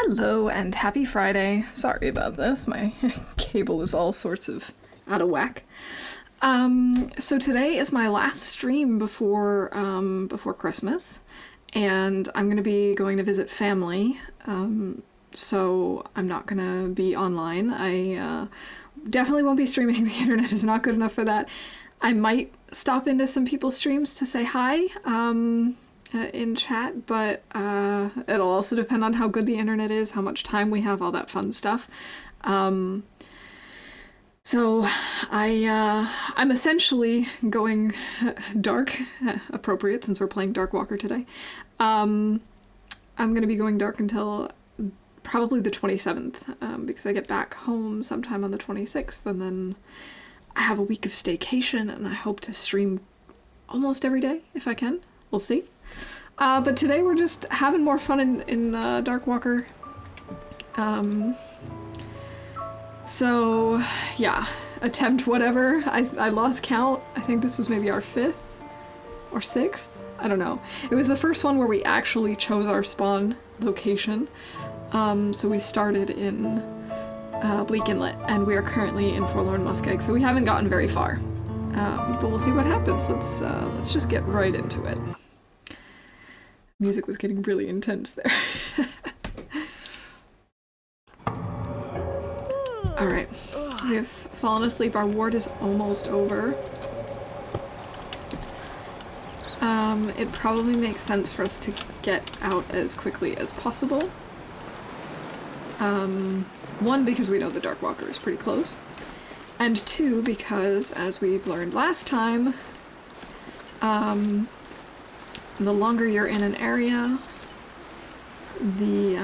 Hello and happy Friday. Sorry about this. My cable is all sorts of out of whack. So today is my last stream before Christmas, and I'm gonna be going to visit family. So I'm not gonna be online. I definitely won't be streaming. The internet is not good enough for that. I might stop into some people's streams to say hi in chat, but it'll also depend on how good the internet is, how much time we have, all that fun stuff. So I'm essentially going dark, appropriate since we're playing Darkwalker today. I'm going to be going dark until probably the 27th, because I get back home sometime on the 26th, and then I have a week of staycation, and I hope to stream almost every day if I can. We'll see. But today we're just having more fun in Darkwalker. So, yeah, attempt whatever. I lost count. I think this was maybe our 5th or 6th. I don't know. It was the first one where we actually chose our spawn location. So we started in Bleak Inlet, and we are currently in Forlorn Muskeg, so we haven't gotten very far. But we'll see what happens. Let's just get right into it. Music was getting really intense there. Alright, we have fallen asleep. Our ward is almost over. It probably makes sense for us to get out as quickly as possible. One, because we know the Darkwalker is pretty close. And two, because, as we've learned last time, the longer you're in an area, the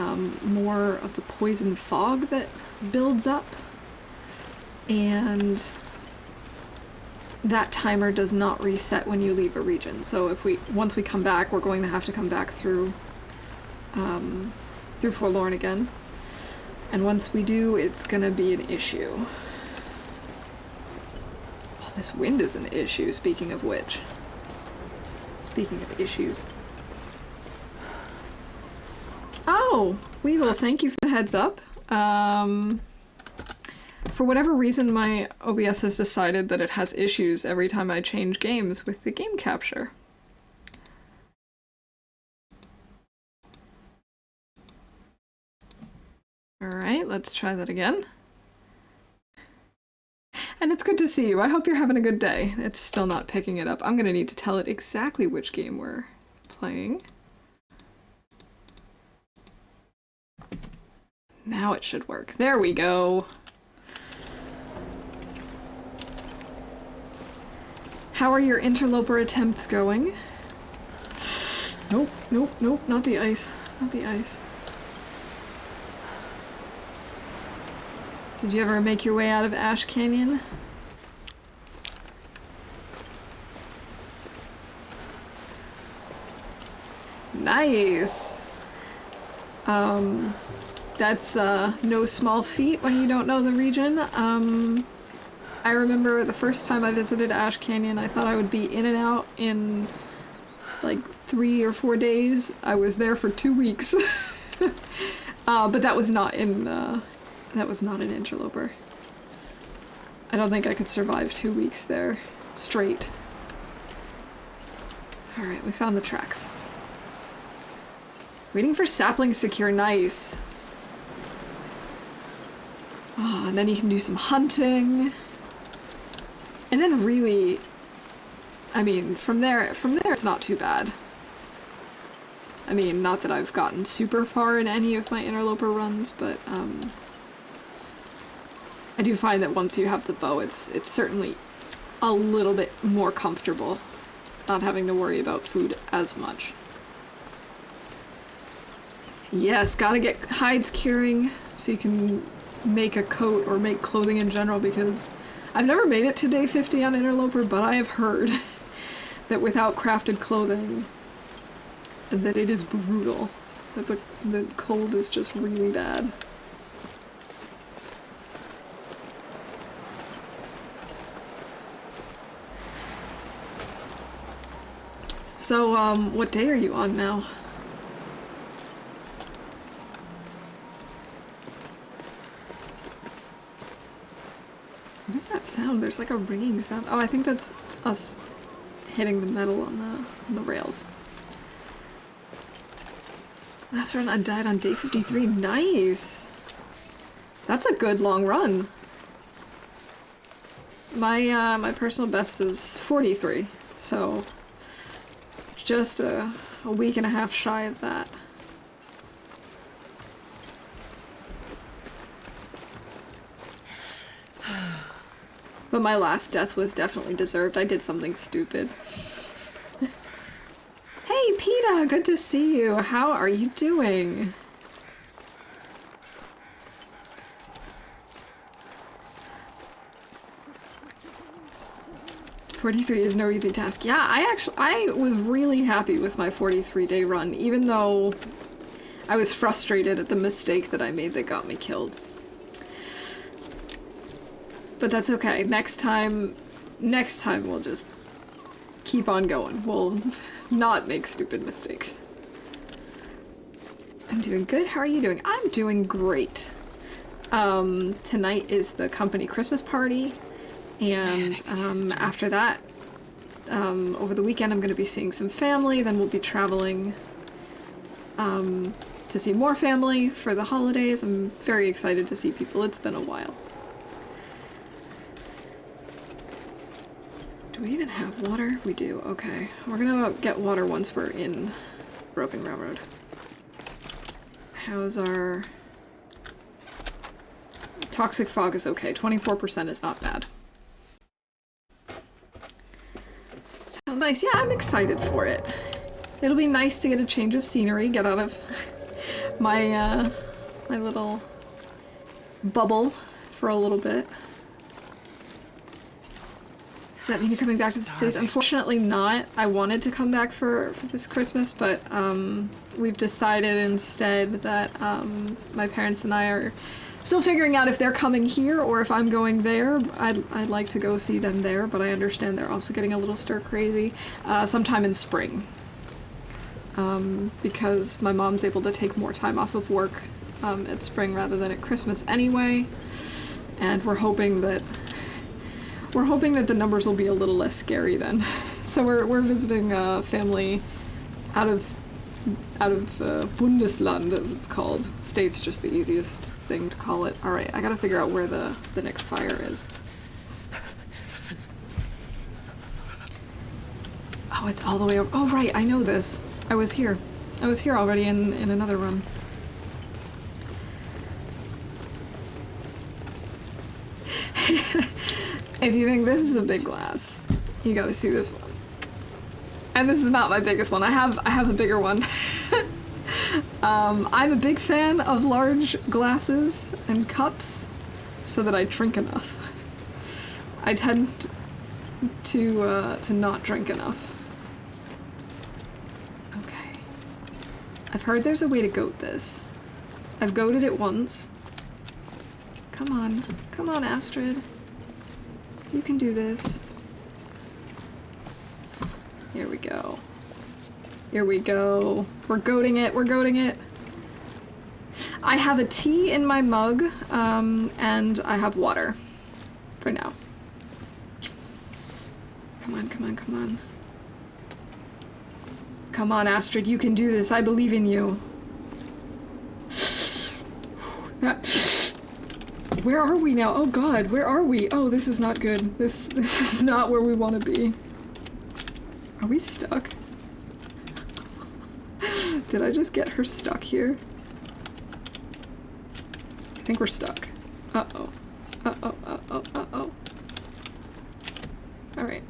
more of the poison fog that builds up, and that timer does not reset when you leave a region. So once we come back, we're going to have to come back through Forlorn again, and once we do, it's gonna be an issue. Oh, this wind is an issue, speaking of which. Speaking of issues. Oh, Weevil, thank you for the heads up. For whatever reason, my OBS has decided that it has issues every time I change games with the game capture. Alright, let's try that again. And it's good to see you. I hope you're having a good day. It's still not picking it up. I'm gonna need to tell it exactly which game we're playing. Now it should work. There we go. How are your interloper attempts going? Nope, nope, nope, not the ice. Not the ice. Did you ever make your way out of Ash Canyon? Nice! That's no small feat when you don't know the region. I remember the first time I visited Ash Canyon, I thought I would be in and out in like 3 or 4 days. I was there for 2 weeks. But that was not in Interloper. I don't think I could survive 2 weeks there straight. Alright, we found the tracks. Waiting for saplings to cure, nice. Oh, and then you can do some hunting. And then really, I mean, from there it's not too bad. I mean, not that I've gotten super far in any of my interloper runs, but I do find that once you have the bow, it's certainly a little bit more comfortable, not having to worry about food as much. Yes, gotta get hides curing so you can make a coat or make clothing in general, because I've never made it to day 50 on Interloper, but I have heard that without crafted clothing, that it is brutal. That the cold is just really bad. So, what day are you on now? that sound? There's like a ringing sound. Oh, I think that's us hitting the metal on the rails. Last run I died on day 53. Nice! That's a good long run. My personal best is 43, so just a week and a half shy of that. But my last death was definitely deserved. I did something stupid. Hey, PETA! Good to see you. How are you doing? "43 is no easy task." Yeah, I was really happy with my 43-day run, even though I was frustrated at the mistake that I made that got me killed. But that's okay. Next time we'll just keep on going. We'll not make stupid mistakes. I'm doing good. How are you doing? I'm doing great. Tonight is the company Christmas party, and after that, over the weekend I'm going to be seeing some family, then we'll be traveling to see more family for the holidays. I'm very excited to see people. It's been a while. Do we even have water? We do. Okay. We're gonna get water once we're in Broken Railroad. How's our... Toxic fog is okay. 24% is not bad. Sounds nice. Yeah, I'm excited for it. It'll be nice to get a change of scenery, get out of my, my little bubble for a little bit. Does that mean you're coming back to the States? Unfortunately not. I wanted to come back for this Christmas, but we've decided instead that my parents and I are still figuring out if they're coming here or if I'm going there. I'd like to go see them there, but I understand they're also getting a little stir crazy sometime in spring. Because my mom's able to take more time off of work at spring rather than at Christmas anyway, and we're hoping that the numbers will be a little less scary then. So we're visiting family out of Bundesland, as it's called. State's just the easiest thing to call it. All right, I gotta figure out where the next fire is. Oh, it's all the way over. Oh, right, I know this. I was here already in another run. If you think this is a big glass, you gotta see this one. And this is not my biggest one. I have a bigger one. I'm a big fan of large glasses and cups so that I drink enough. I tend to not drink enough. Okay. I've heard there's a way to goat this. I've goated it once. Come on, Astrid. You can do this. Here we go. Here we go. We're goating it. I have a tea in my mug, and I have water. For now. Come on. Come on, Astrid, you can do this. I believe in you. Where are we now? Oh god, where are we? Oh, this is not good. This is not where we want to be. Are we stuck? Did I just get her stuck here? I think we're stuck. Uh-oh. Alright.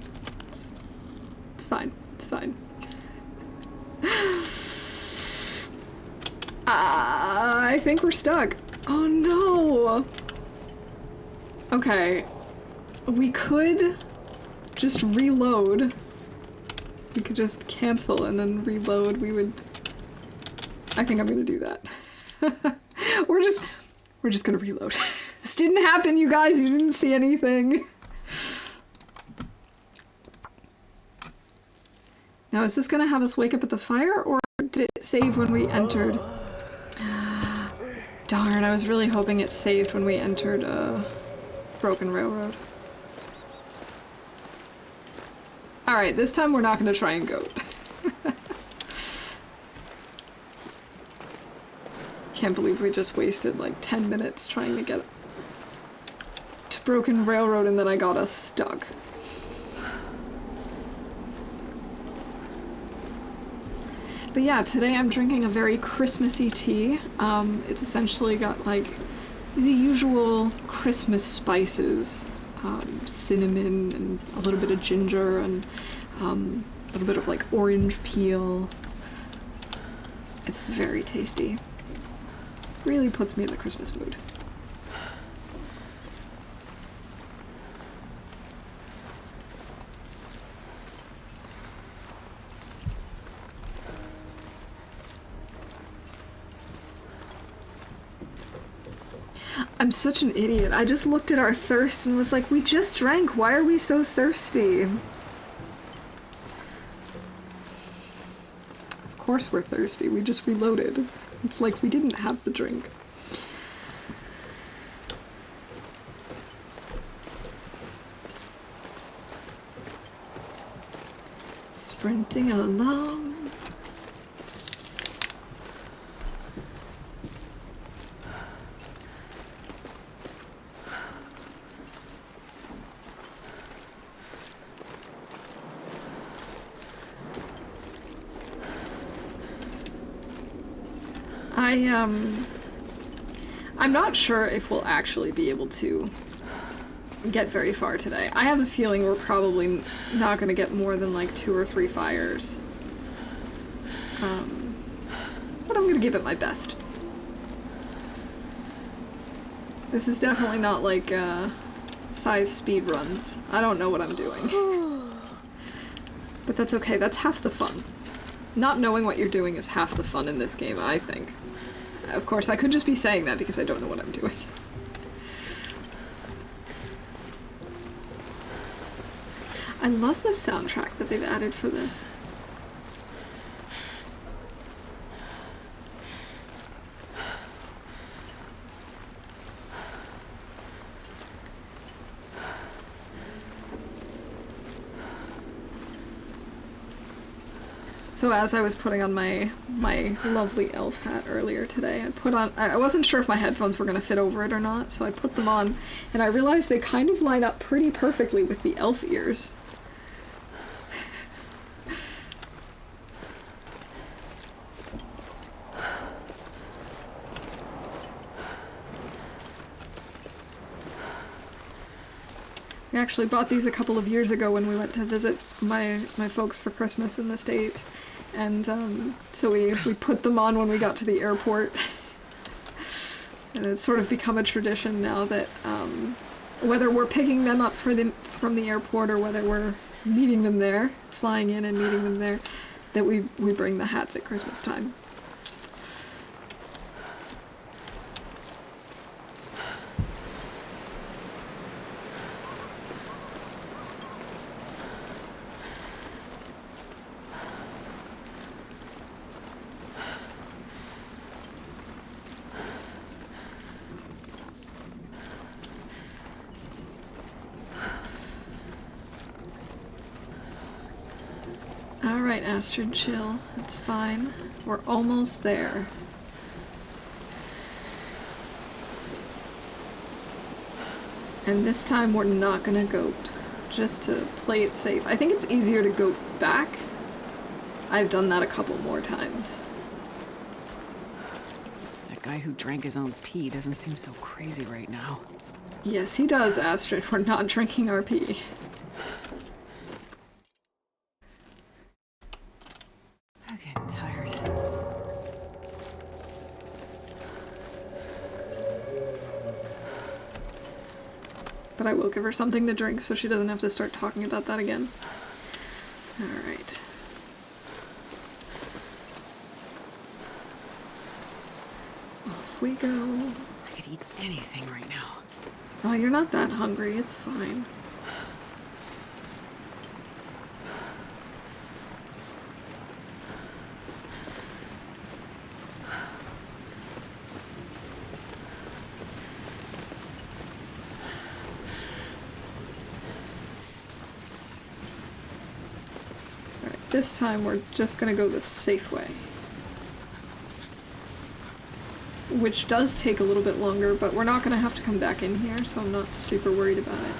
It's fine. I think we're stuck. Oh no! Okay. We could just reload. We could just cancel and then reload. I think I'm gonna do that. We're just gonna reload. This didn't happen, you guys. You didn't see anything. Now, is this gonna have us wake up at the fire, or did it save when we entered? Darn, I was really hoping it saved when we entered Broken Railroad. Alright, this time we're not going to try and goat. Can't believe we just wasted like 10 minutes trying to get to Broken Railroad and then I got us stuck. But yeah, today I'm drinking a very Christmassy tea. It's essentially got like the usual Christmas spices. Cinnamon and a little bit of ginger and a little bit of like orange peel. It's very tasty. Really puts me in the Christmas mood. I'm such an idiot. I just looked at our thirst and was like, we just drank. Why are we so thirsty? Of course we're thirsty. We just reloaded. It's like we didn't have the drink. Sprinting along. I'm not sure if we'll actually be able to get very far today. I have a feeling we're probably not going to get more than like 2 or 3 fires. But I'm going to give it my best. This is definitely not like size speed runs. I don't know what I'm doing. But that's okay, that's half the fun. Not knowing what you're doing is half the fun in this game, I think. Of course, I could just be saying that because I don't know what I'm doing. I love the soundtrack that they've added for this. So as I was putting on my lovely elf hat earlier today, I wasn't sure if my headphones were going to fit over it or not, so I put them on, and I realized they kind of line up pretty perfectly with the elf ears. I actually bought these a couple of years ago when we went to visit my folks for Christmas in the States. And so we put them on when we got to the airport. And it's sort of become a tradition now that whether we're picking them up from the airport or whether we're meeting them there, flying in and meeting them there, that we bring the hats at Christmas time. Alright, Astrid, chill. It's fine. We're almost there. And this time we're not gonna goat, just to play it safe. I think it's easier to goat back. I've done that a couple more times. That guy who drank his own pee doesn't seem so crazy right now. Yes, he does, Astrid. We're not drinking our pee. I'm getting tired. But I will give her something to drink so she doesn't have to start talking about that again. Alright. Off we go. I could eat anything right now. Oh, you're not that hungry. It's fine. this time we're just gonna go the safe way. Which does take a little bit longer, but we're not gonna have to come back in here, so I'm not super worried about it.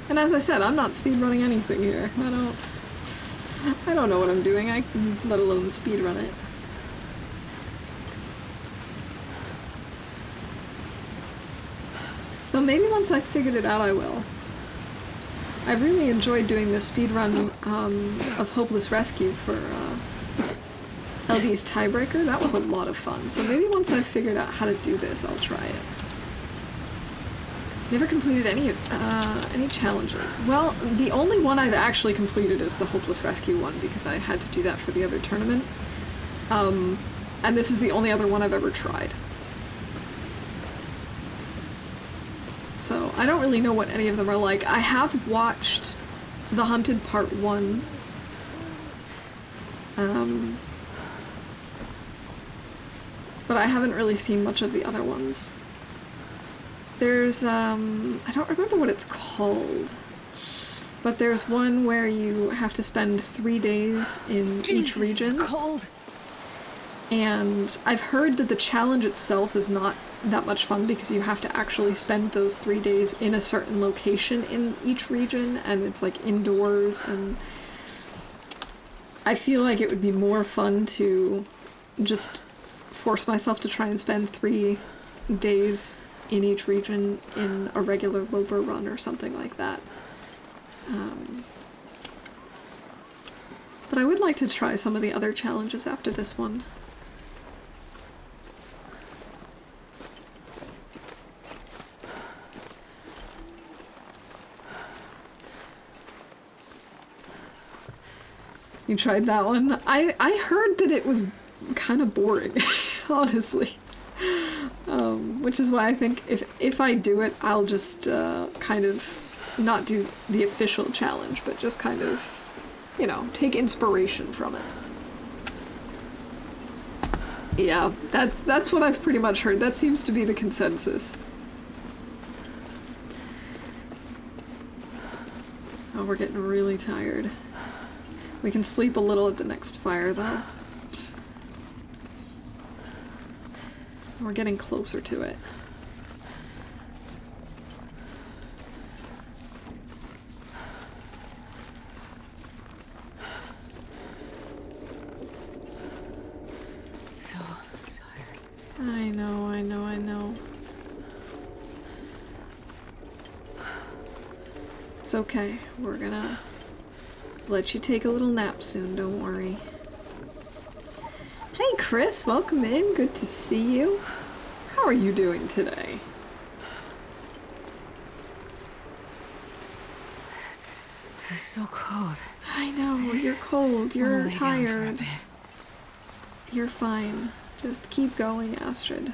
And as I said, I'm not speedrunning anything here. I don't know what I'm doing, let alone speedrun it. Though maybe once I've figured it out I will. I really enjoyed doing the speedrun of Hopeless Rescue for LD's Tiebreaker. That was a lot of fun. So maybe once I've figured out how to do this, I'll try it. Never completed any challenges. Well, the only one I've actually completed is the Hopeless Rescue one, because I had to do that for the other tournament. And this is the only other one I've ever tried. So I don't really know what any of them are like. I have watched The Hunted Part 1. But I haven't really seen much of the other ones. There's, I don't remember what it's called, but there's one where you have to spend 3 days in each region. It's cold. And I've heard that the challenge itself is not that much fun because you have to actually spend those 3 days in a certain location in each region, and it's like indoors, and I feel like it would be more fun to just force myself to try and spend 3 days in each region in a regular Loper run or something like that. But I would like to try some of the other challenges after this one. You tried that one? I heard that it was kind of boring, honestly. Which is why I think if I do it, I'll just kind of not do the official challenge, but just kind of, you know, take inspiration from it. Yeah, that's what I've pretty much heard. That seems to be the consensus. Oh, we're getting really tired. We can sleep a little at the next fire, though. We're getting closer to it. So tired. I know, I know, I know. It's okay. We're gonna let you take a little nap soon, don't worry. Hey Chris, welcome in. Good to see you. How are you doing today? It's so cold. I know, you're cold, you're I'll lay down for a tired. bit. You're fine. Just keep going, Astrid.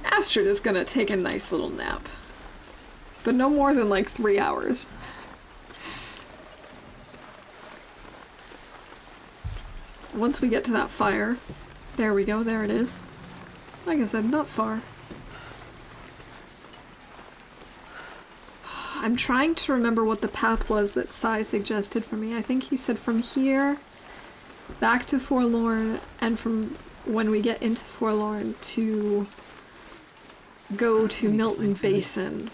Astrid is gonna take a nice little nap. But no more than like 3 hours. Once we get to that fire, there we go, there it is. Like I said, not far. I'm trying to remember what the path was that Sai suggested for me. I think he said from here, back to Forlorn, and from when we get into Forlorn to go to Milton Basin.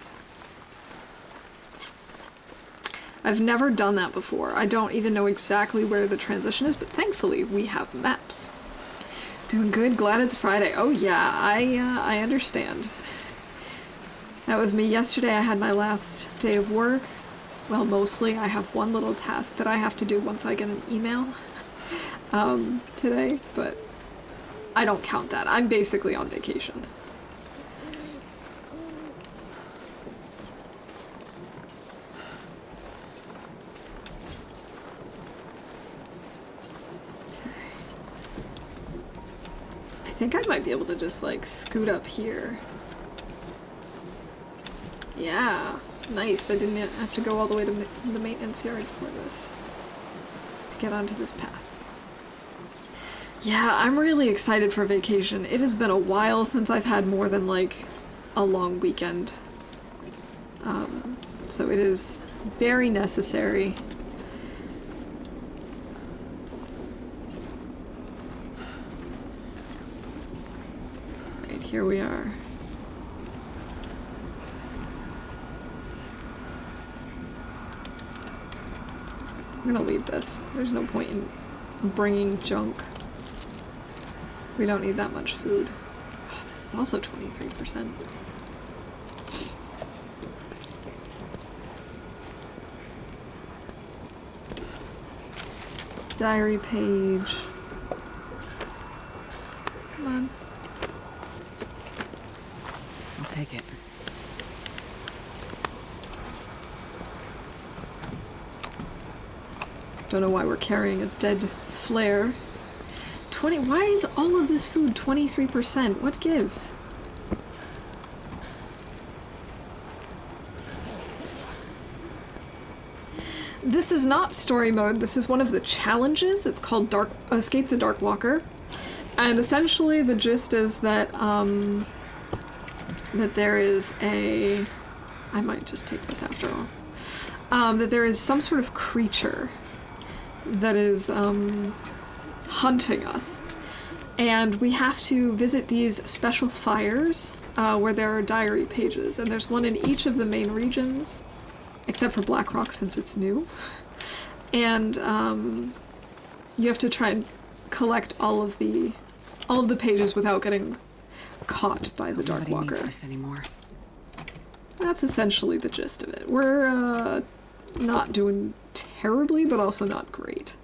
I've never done that before. I don't even know exactly where the transition is, but thankfully we have maps. Doing good, glad it's Friday. Oh yeah, I understand. That was me yesterday. I had my last day of work. Well, mostly I have one little task that I have to do once I get an email today, but I don't count that. I'm basically on vacation. I think I might be able to just like scoot up here. Yeah, nice. I didn't have to go all the way to the maintenance yard for this to get onto this path. Yeah, I'm really excited for vacation. It has been a while since I've had more than like a long weekend. So it is very necessary. Right, here we are. I'm gonna leave this. There's no point in bringing junk. We don't need that much food. Oh, this is also 23%. Diary page. Come on. I'll take it. Don't know why we're carrying a dead flare. Why is all of this food 23%? What gives? This is not story mode. This is one of the challenges. It's called Escape the Darkwalker. And essentially the gist is that that there is a... I might just take this after all. That there is some sort of creature that is hunting us. And we have to visit these special fires where there are diary pages. And there's one in each of the main regions, except for Blackrock since it's new. And you have to try and collect all of the pages without getting caught by the Nobody needs Darkwalker. this anymore. That's essentially the gist of it. We're not doing terribly, but also not great.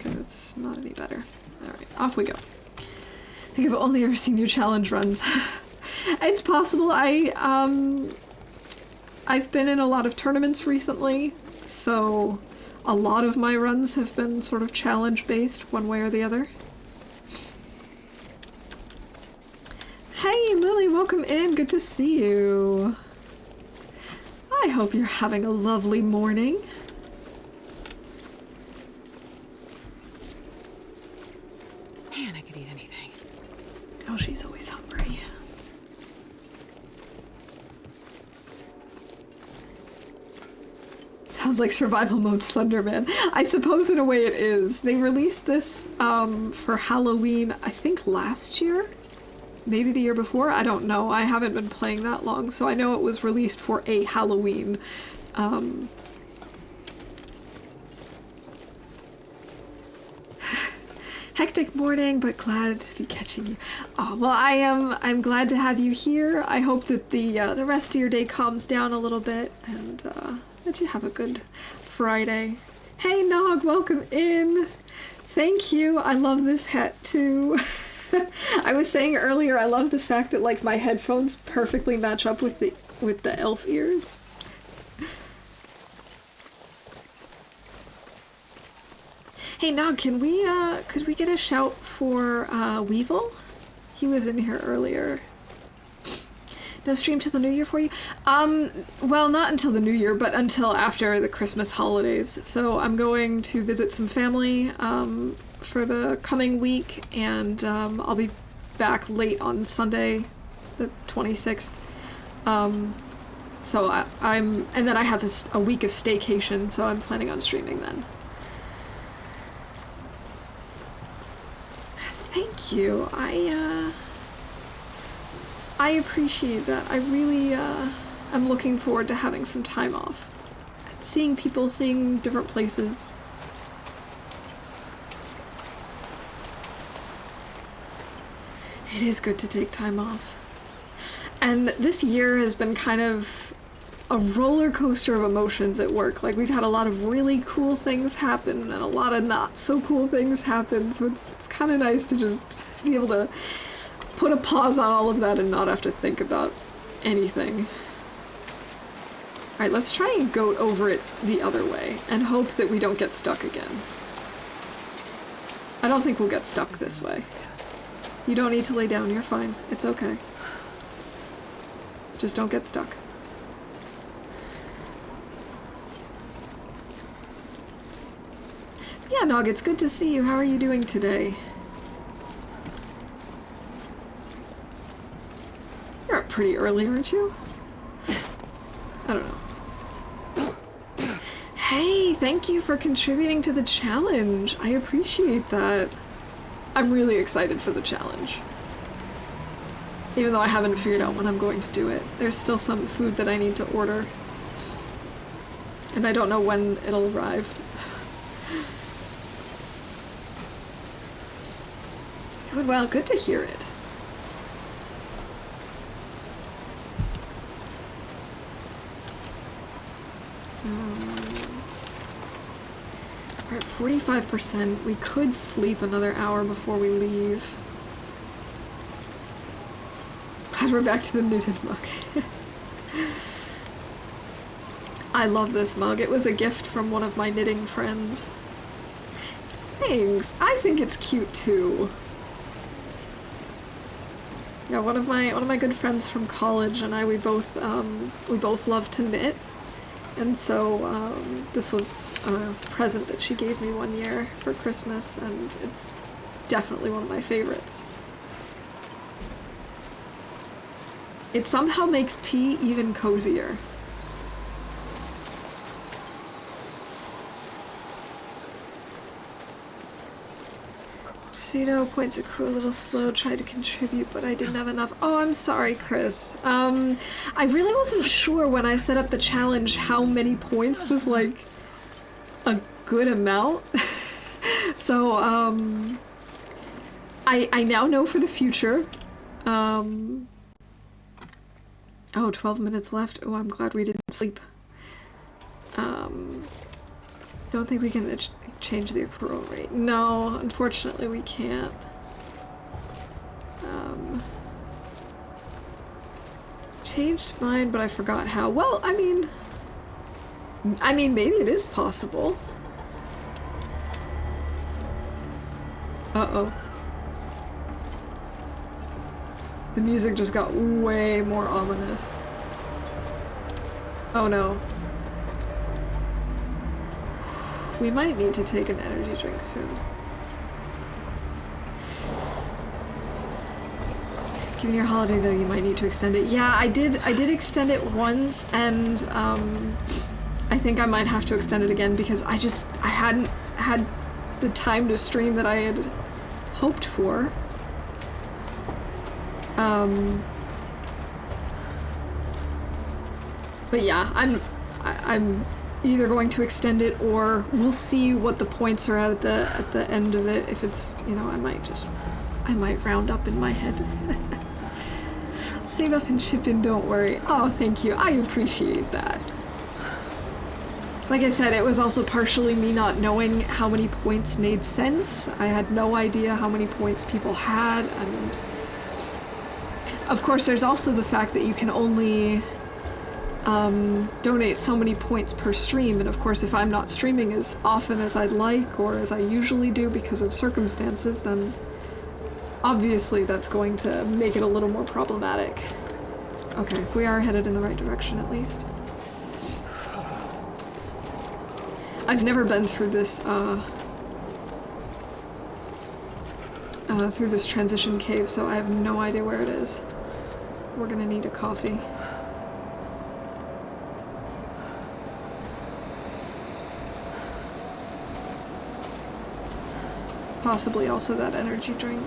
Okay, it's not any better. Alright, off we go. I think I've only ever seen you challenge runs. It's possible. I've been in a lot of tournaments recently, so a lot of my runs have been sort of challenge-based, one way or the other. Hey, Lily, welcome in. Good to see you. I hope you're having a lovely morning. Man, I could eat anything. Oh, she's always hungry. Sounds like survival mode Slenderman. I suppose in a way it is. They released this for Halloween, I think last year? Maybe the year before? I don't know. I haven't been playing that long, so I know it was released for a Halloween. Hectic morning, but glad to be catching you. Oh, well, I'm glad to have you here. I hope that the rest of your day calms down a little bit, and that you have a good Friday. Hey, Nog, welcome in. Thank you. I love this hat too. I was saying earlier, I love the fact that like my headphones perfectly match up with the elf ears. Hey, Nog, could we get a shout for Weevil? He was in here earlier. No stream till the new year for you? Well, not until the new year, but until after the Christmas holidays. So I'm going to visit some family for the coming week, and I'll be back late on Sunday, the 26th. So and then I have a week of staycation, so I'm planning on streaming then. Thank you. I appreciate that. I really am looking forward to having some time off. Seeing people, seeing different places. It is good to take time off. And this year has been kind of a roller coaster of emotions at work. Like, we've had a lot of really cool things happen and a lot of not so cool things happen, so it's kind of nice to just be able to put a pause on all of that and not have to think about anything. Alright, let's try and goat over it the other way and hope that we don't get stuck again. I don't think we'll get stuck this way. You don't need to lay down, you're fine. It's okay. Just don't get stuck. Yeah, Nog, it's good to see you. How are you doing today? You're up pretty early, aren't you? I don't know. Hey, thank you for contributing to the challenge. I appreciate that. I'm really excited for the challenge. Even though I haven't figured out when I'm going to do it. There's still some food that I need to order. And I don't know when it'll arrive. Doing well, good to hear it. We're at 45%. We could sleep another hour before we leave. Glad we're back to the knitted mug. I love this mug. It was a gift from one of my knitting friends. Thanks. I think it's cute too. Yeah, one of my good friends from college and I, we both love to knit. And so this was a present that she gave me one year for Christmas, and it's definitely one of my favorites. It somehow makes tea even cozier. Cito points at crew a little slow, tried to contribute, but I didn't have enough. Oh, I'm sorry, Chris. I really wasn't sure when I set up the challenge how many points was, like, a good amount. So, I now know for the future. Oh, 12 minutes left. Oh, I'm glad we didn't sleep. Don't think we can change the accrual rate. No, unfortunately we can't. Changed mine, but I forgot how. Well, I mean maybe it is possible. Uh-oh. The music just got way more ominous. Oh no. We might need to take an energy drink soon. Given your holiday though, you might need to extend it. Yeah, I did extend it once, and I think I might have to extend it again because I hadn't had the time to stream that I had hoped for. But yeah, I'm either going to extend it, or we'll see what the points are at the end of it. If it's, you know, I might round up in my head. Save up and chip in, don't worry. Oh, thank you. I appreciate that. Like I said, it was also partially me not knowing how many points made sense. I had no idea how many points people had, and of course there's also the fact that you can only donate so many points per stream, and of course if I'm not streaming as often as I'd like or as I usually do because of circumstances, then obviously that's going to make it a little more problematic. Okay, we are headed in the right direction at least. I've never been through this transition cave, so I have no idea where it is. We're gonna need a coffee. Possibly also that energy drink.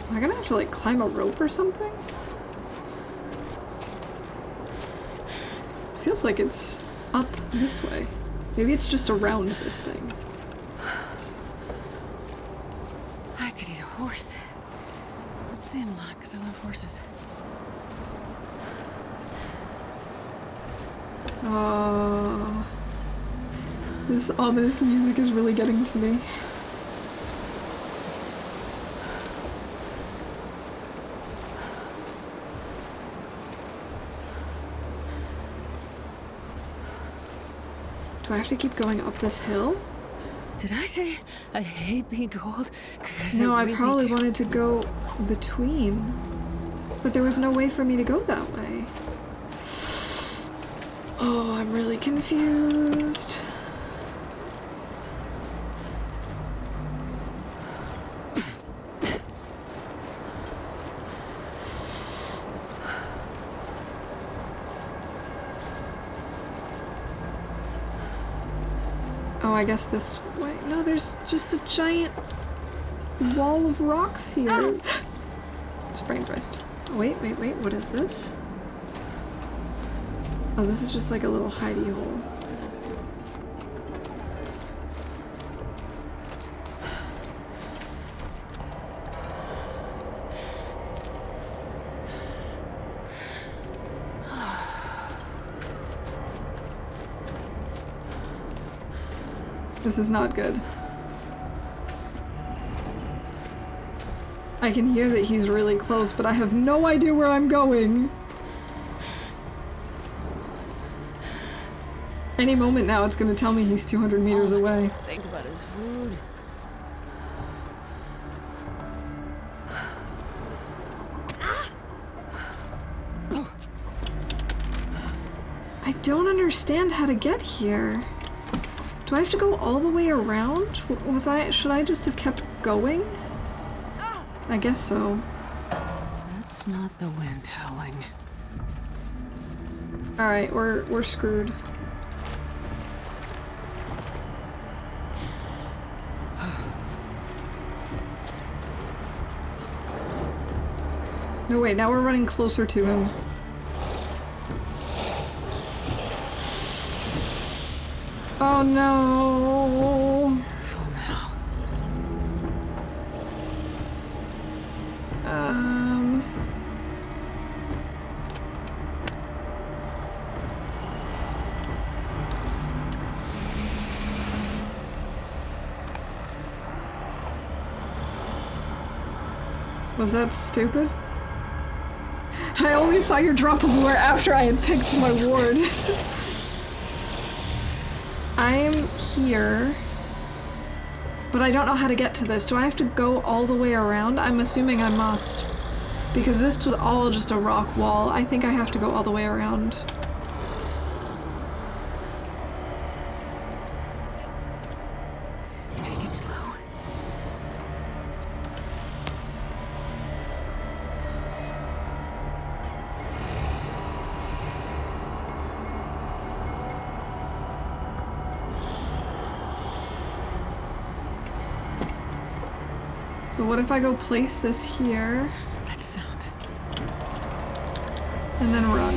Am I gonna have to like climb a rope or something? Feels like it's up this way. Maybe it's just around this thing. I could eat a horse. Let's say a lot, because I love horses. Oh, this ominous music is really getting to me. Do I have to keep going up this hill? Did I say I hate being cold? 'Cause No, I really probably do. wanted to go between. But there was no way for me to go that way. Oh, I'm really confused. Oh, I guess this way. No, there's just a giant wall of rocks here. Sprain wrist. Oh, wait, what is this? Oh, this is just like a little hidey hole. This is not good. I can hear that he's really close, but I have no idea where I'm going. Any moment now, it's gonna tell me he's 200 meters away. Think about his food. I don't understand how to get here. Do I have to go all the way around? Should I just have kept going? I guess so. That's not the wind howling. Alright, we're screwed. No, wait, now we're running closer to him. Oh no! Careful now. Was that stupid? I only saw your drop of lure after I had picked my ward. I'm here, but I don't know how to get to this. Do I have to go all the way around? I'm assuming I must, because this was all just a rock wall. I think I have to go all the way around. Take it slow. So what if I go place this here That sound. and then run?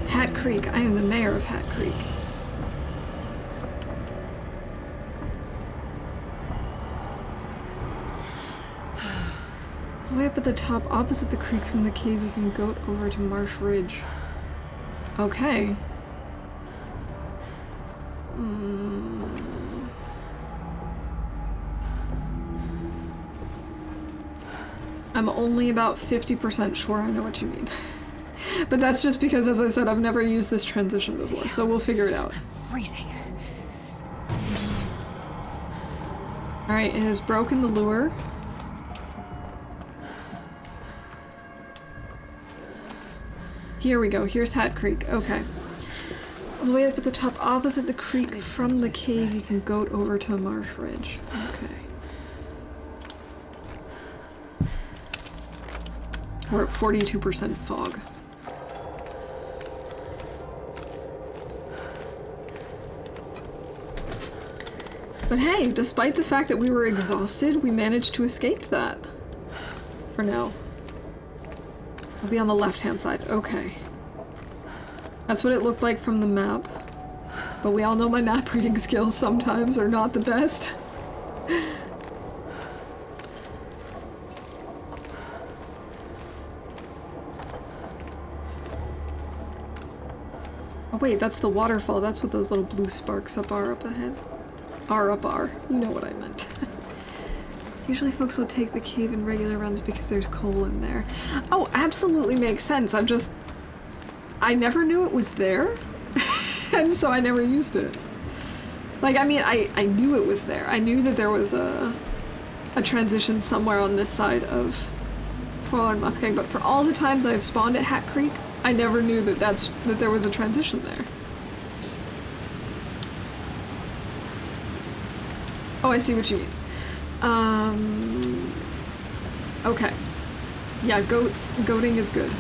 Hat Creek. I am the mayor of Hat Creek. All the way up at the top, opposite the creek from the cave, you can goat over to Marsh Ridge. Okay. I'm only about 50% sure I know what you mean. But that's just because, as I said, I've never used this transition before, so we'll figure it out. Freezing. Alright, it has broken the lure. Here we go, here's Hat Creek, okay. All the way up at the top, opposite the creek from the cave, you can goat over to Marsh Ridge. Okay. We're at 42% fog. But hey, despite the fact that we were exhausted, we managed to escape that. For now. I'll be on the left-hand side. Okay. That's what it looked like from the map. But we all know my map reading skills sometimes are not the best. Oh wait, that's the waterfall. That's what those little blue sparks are up ahead. Are. You know what I meant. Usually folks will take the cave in regular runs because there's coal in there. Oh, absolutely makes sense. I never knew it was there. And so I never used it. Like, I mean, I knew it was there. I knew that there was a transition somewhere on this side of Forlorn Muskeg, but for all the times I've spawned at Hat Creek, I never knew that there was a transition there. Oh, I see what you mean. Okay. Yeah, goating is good.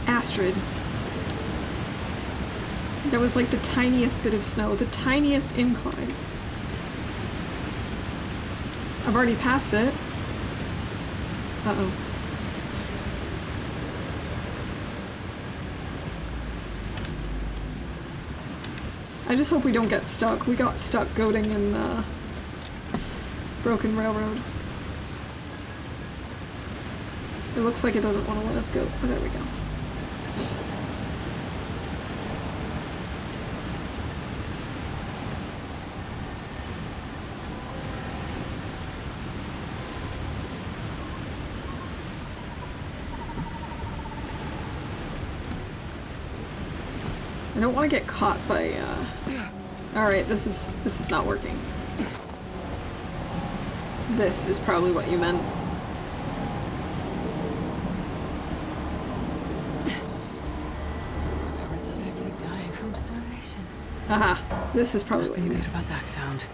Astrid. That was like the tiniest bit of snow, the tiniest incline. I've already passed it. Uh-oh. I just hope we don't get stuck. We got stuck goating in Broken Railroad. It looks like it doesn't want to let us go. Oh, there we go. I don't want to get caught by, Alright, this is not working. This is probably what you meant. Never thought I'd be dying from starvation. Aha, this is probably what you Nothing meant. good about that sound.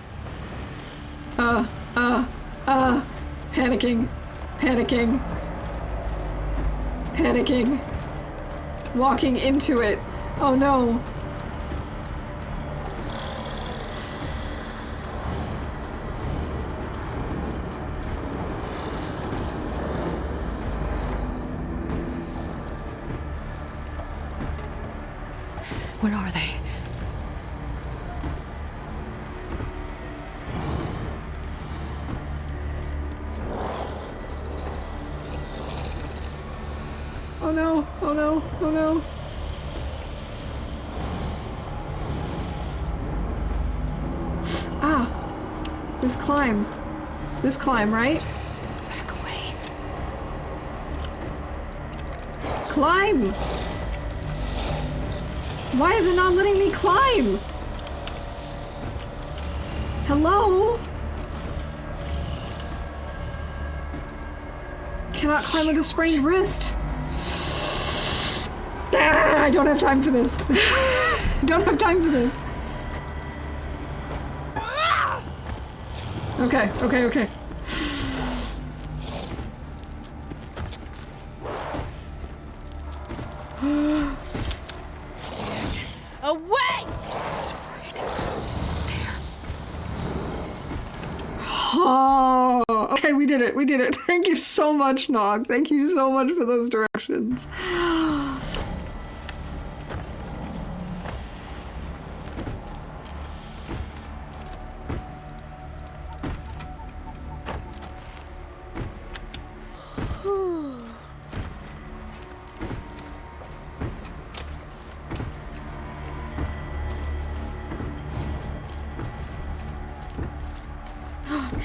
Panicking. Panicking. Panicking. Walking into it. Oh no. Where are they? Oh no, oh no, oh no. Ah, this climb. This climb, right? Just back away. Climb! Why is it not letting me climb? Hello? Cannot climb with a sprained wrist. Ah, I don't have time for this. Don't have time for this. Okay, okay, okay. Get away! That's right. There. Oh, okay, we did it. We did it. Thank you so much, Nog. Thank you so much for those directions.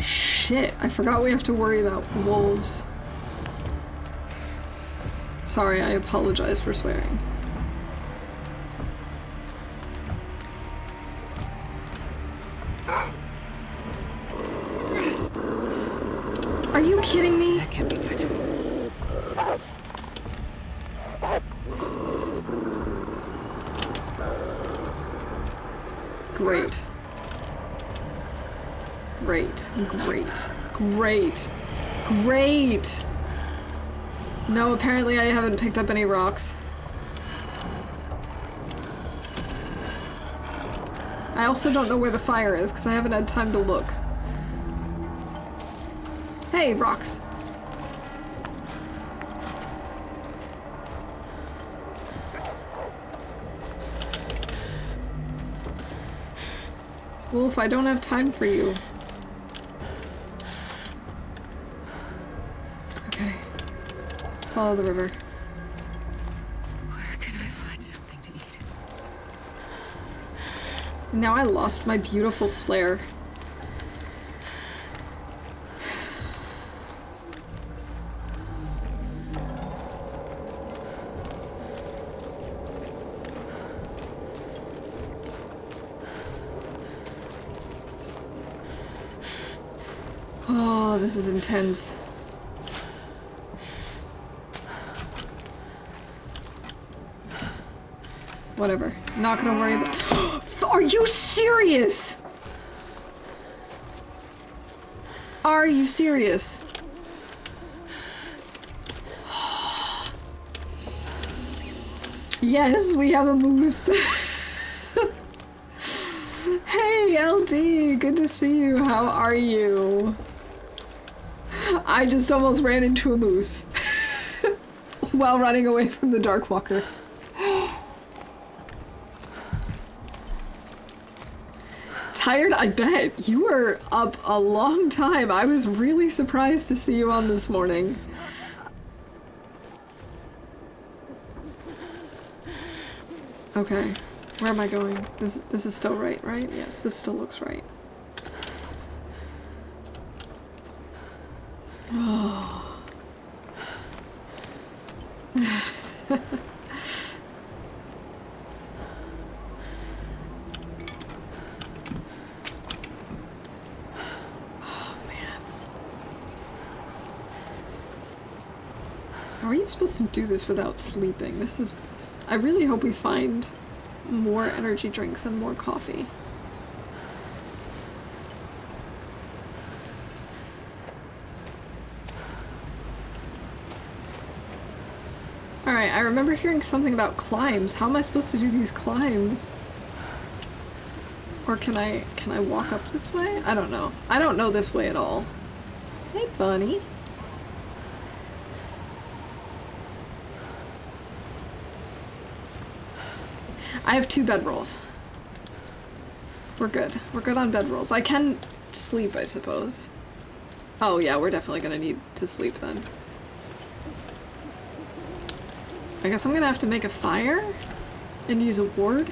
Shit, I forgot we have to worry about wolves. Sorry, I apologize for swearing. Are you kidding me? That can't be good. Great. Great. Great. Great. Great! No, apparently I haven't picked up any rocks. I also don't know where the fire is, because I haven't had time to look. Hey, rocks! Wolf, I don't have time for you. follow the river. Where can I find something to eat? Now I lost my beautiful flare. Oh, this is intense. Whatever. Not gonna worry about. Are you serious? Are you serious? Yes, we have a moose. Hey, LD, good to see you. How are you? I just almost ran into a moose while running away from the Darkwalker. Tired? I bet. You were up a long time. I was really surprised to see you on this morning. Okay. Where am I going? This is still right? Yes, this still looks right. Oh. How are you supposed to do this without sleeping? This is... I really hope we find more energy drinks and more coffee. Alright, I remember hearing something about climbs. How am I supposed to do these climbs? Or can I walk up this way? I don't know. I don't know this way at all. Hey, bunny. I have 2 bedrolls. We're good. We're good on bedrolls. I can sleep, I suppose. Oh yeah, we're definitely gonna need to sleep then. I guess I'm gonna have to make a fire and use a ward.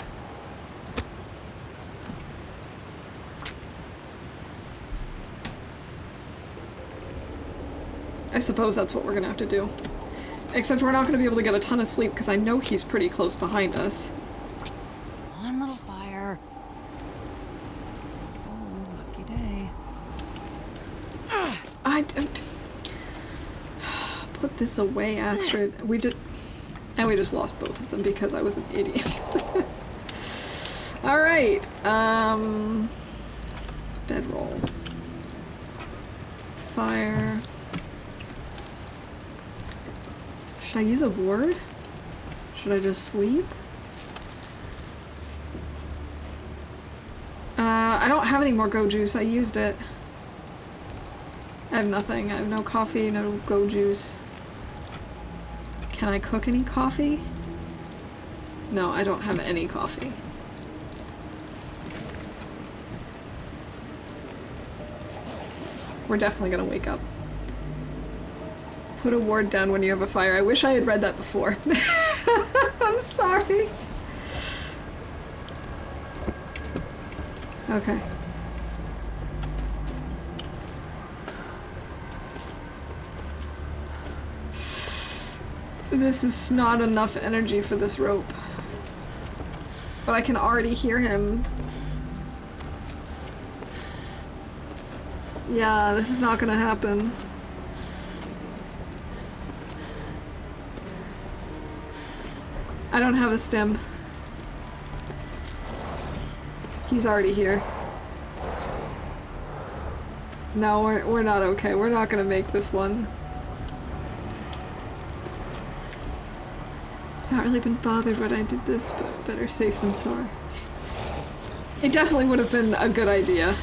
I suppose that's what we're gonna have to do. Except we're not gonna be able to get a ton of sleep because I know he's pretty close behind us. One little fire. Oh, lucky day. I don't... Put this away, Astrid. We just lost both of them because I was an idiot. Alright, bedroll. Fire. Should I use a ward? Should I just sleep? I don't have any more go juice. I used it. I have nothing. I have no coffee, no go juice. Can I cook any coffee? No, I don't have any coffee. We're definitely gonna wake up. Put a ward down when you have a fire. I wish I had read that before. I'm sorry. Okay. This is not enough energy for this rope. But I can already hear him. Yeah, this is not gonna happen. I don't have a stem. He's already here. No, we're not okay. We're not gonna make this one. Not really been bothered when I did this, but better safe than sorry. It definitely would have been a good idea.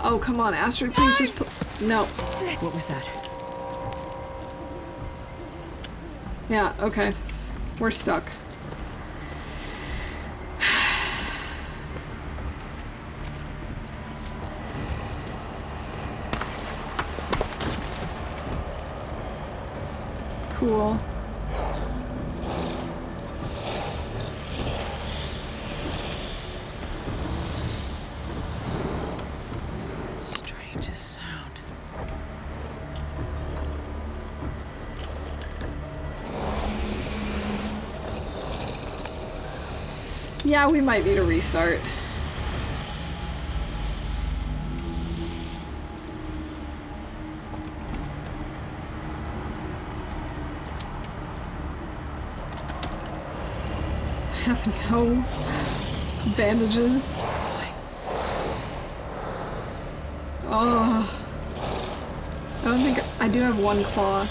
Oh, come on, Astrid, please just put... No. What was that? Yeah, okay. We're stuck. cool. Strangest sound. Yeah, we might need a restart. I have no bandages. Oh. I don't think I do have one cloth.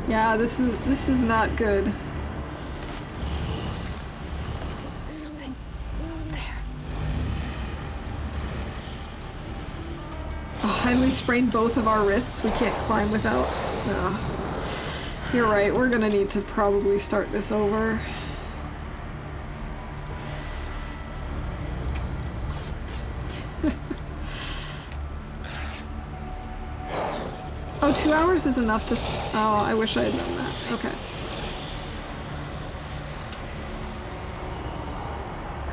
Yeah, this is not good. Something out there. Oh, and we sprained both of our wrists. We can't climb without. Ugh. You're right. We're gonna need to probably start this over. Oh, 2 hours is enough to. Oh, I wish I had done that. Okay.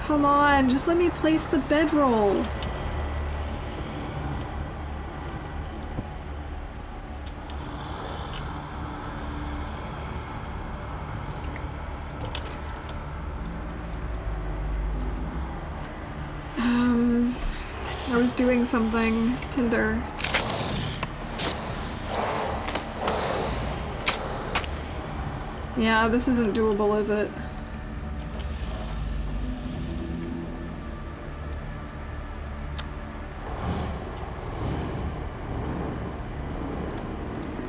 Come on, just let me place the bedroll. I was doing something. Tinder. Yeah, this isn't doable, is it?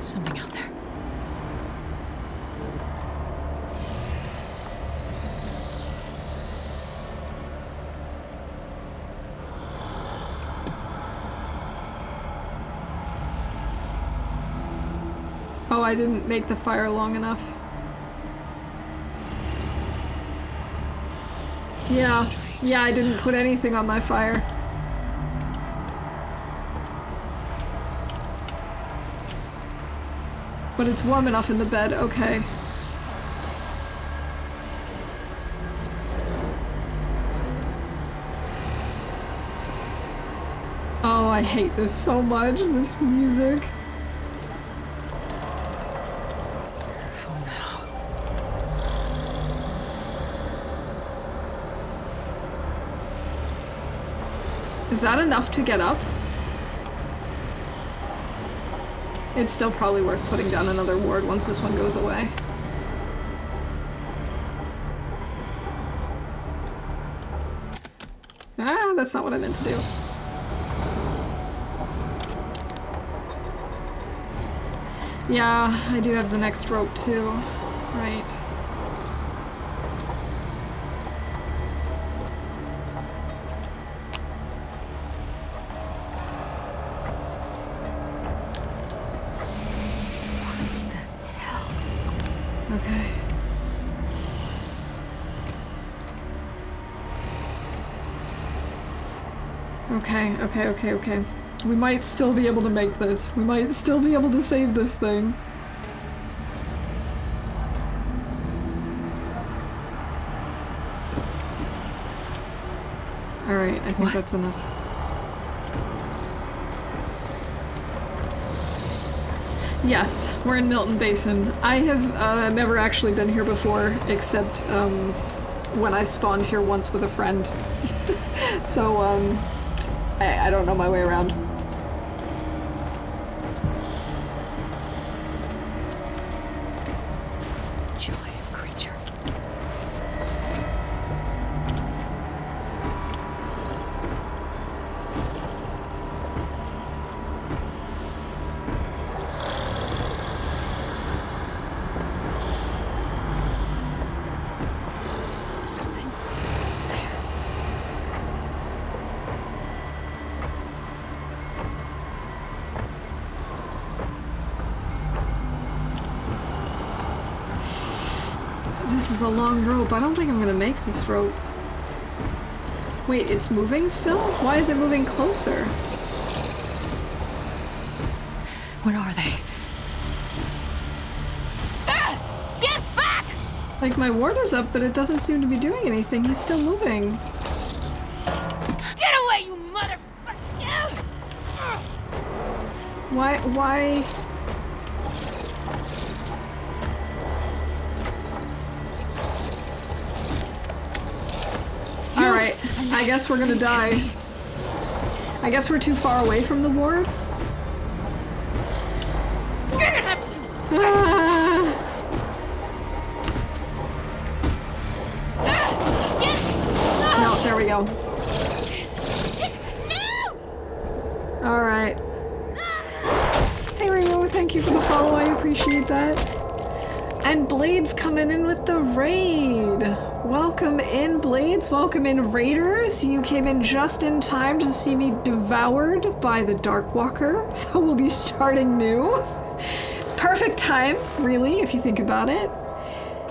Something out there. Oh, I didn't make the fire long enough. Yeah, I didn't put anything on my fire. But it's warm enough in the bed, okay. Oh, I hate this so much, this music. Careful now. Is that enough to get up? It's still probably worth putting down another ward once this one goes away. Ah, that's not what I meant to do. Yeah, I do have the next rope too. Right. Okay. Okay. We might still be able to make this. We might still be able to save this thing. Alright, I think that's enough. Yes, we're in Milton Basin. I have never actually been here before, except when I spawned here once with a friend. So, I don't know my way around. Giant creature. Something there. This is a long rope. I don't think I'm gonna make this rope. Wait, it's moving still? Why is it moving closer? Where are they? Get back! Like, my ward is up, but it doesn't seem to be doing anything. He's still moving. Get away, you motherfucker! Why? Alright, I guess we're gonna die. I guess we're too far away from the ward. No, there we go. Shit! No! Alright. Hey Ringo, thank you for the follow, I appreciate that. And Blades coming in with the raid. Welcome in, Blades. Welcome in, Raiders. You came in just in time to see me devoured by the Darkwalker, so we'll be starting new. Perfect time, really, if you think about it.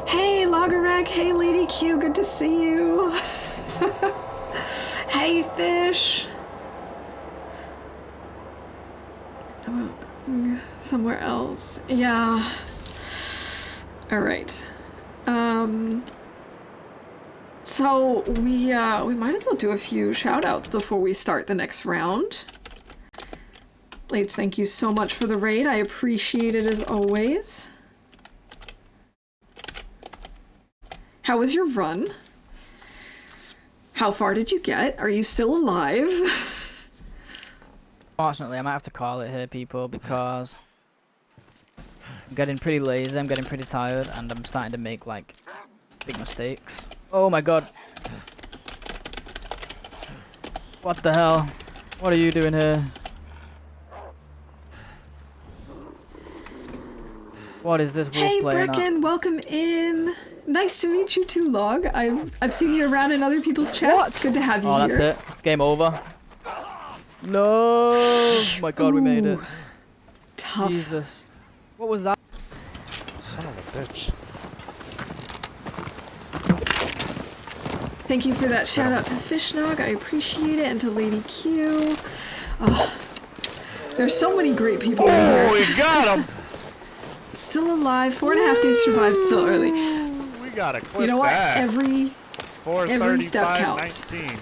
Hey, Loggerag. Hey, Lady Q. Good to see you. Hey, Fish. Somewhere else. Yeah. All right. So we might as well do a few shout-outs before we start the next round. Blades, thank you so much for the raid. I appreciate it as always. How was your run? How far did you get? Are you still alive? Fortunately, I might have to call it here, people, because I'm getting pretty lazy, I'm getting pretty tired, and I'm starting to make, like, big mistakes. Oh my god. What the hell? What are you doing here? What is this wolf Hey, playing Brecken, at? welcome in. Nice to meet you too, Log. I've seen you around in other people's chats. What? It's good to have you Oh, here. that's it. It's game over. No! Oh my god, we made it. Tough. Jesus. What was that? Son of a bitch. Thank you for that shout out to Fishnog. I appreciate it. And to Lady Q. Oh, there's so many great people in Oh, here. we got him! Still alive. 4.5 days survived. Still early. We gotta clip You know what? that. Every step counts. 4:35:19.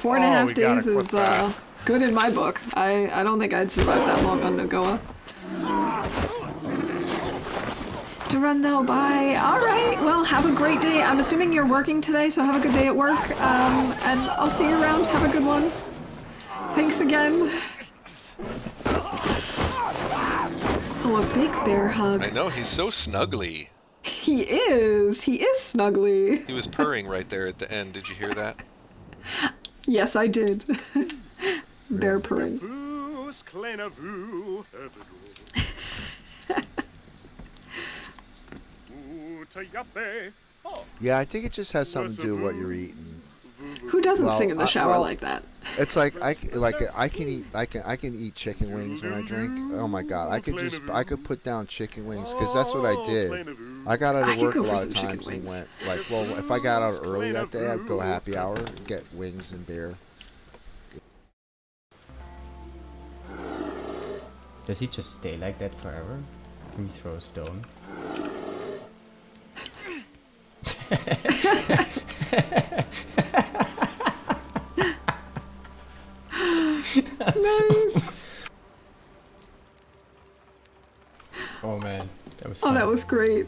4.5 we gotta days clip is that. good in my book. I don't think I'd survive that long on Nagoa. To run though, bye. All right, well, have a great day. I'm assuming you're working today, so have a good day at work. And I'll see you around. Have a good one. Thanks again. Oh, a big bear hug. I know, he's so snuggly. He is. He is snuggly. He was purring right there at the end. Did you hear that? Yes, I did. Bear purring. Yeah, I think it just has something to do with what you're eating. Who doesn't sing in the shower like that? It's like I can eat chicken wings when I drink. Oh my god, I could put down chicken wings because that's what I did. I got out of work a lot of times and went like, well, if I got out early that day, I'd go happy hour and get wings and beer. Does he just stay like that forever? Can we throw a stone? Nice. Oh man, that was Oh, fun. that was great.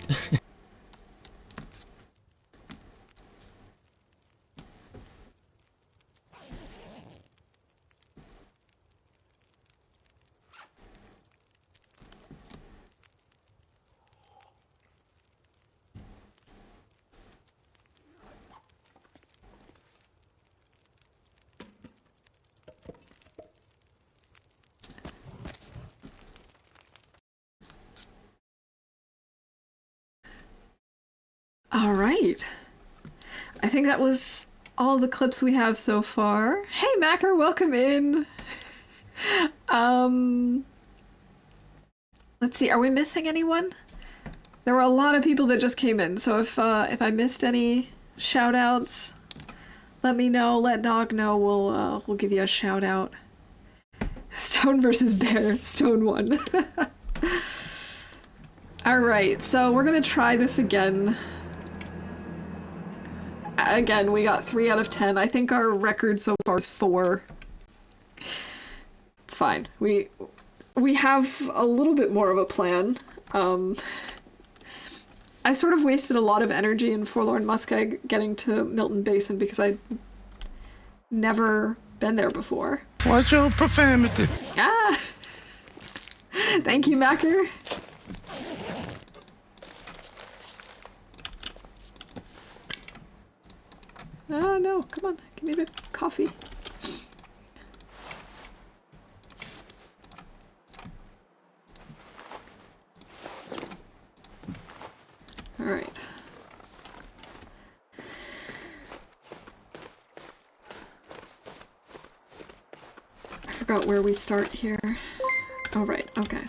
All right. I think that was all the clips we have so far. Hey, Macker, welcome in. Let's see. Are we missing anyone? There were a lot of people that just came in, so if I missed any, shout outs, let me know, let Nog know, we'll give you a shout out. Stone versus Bear, Stone won. Alright, so we're gonna try this again. Again, we got 3 out of 10. I think our record so far is 4. It's fine. We have a little bit more of a plan. I sort of wasted a lot of energy in Forlorn Muskeg getting to Milton Basin because I'd never been there before. Watch your profanity. Ah! Thank you, Macker. No, come on, give me the coffee. All right. I forgot where we start here. Oh, right, okay.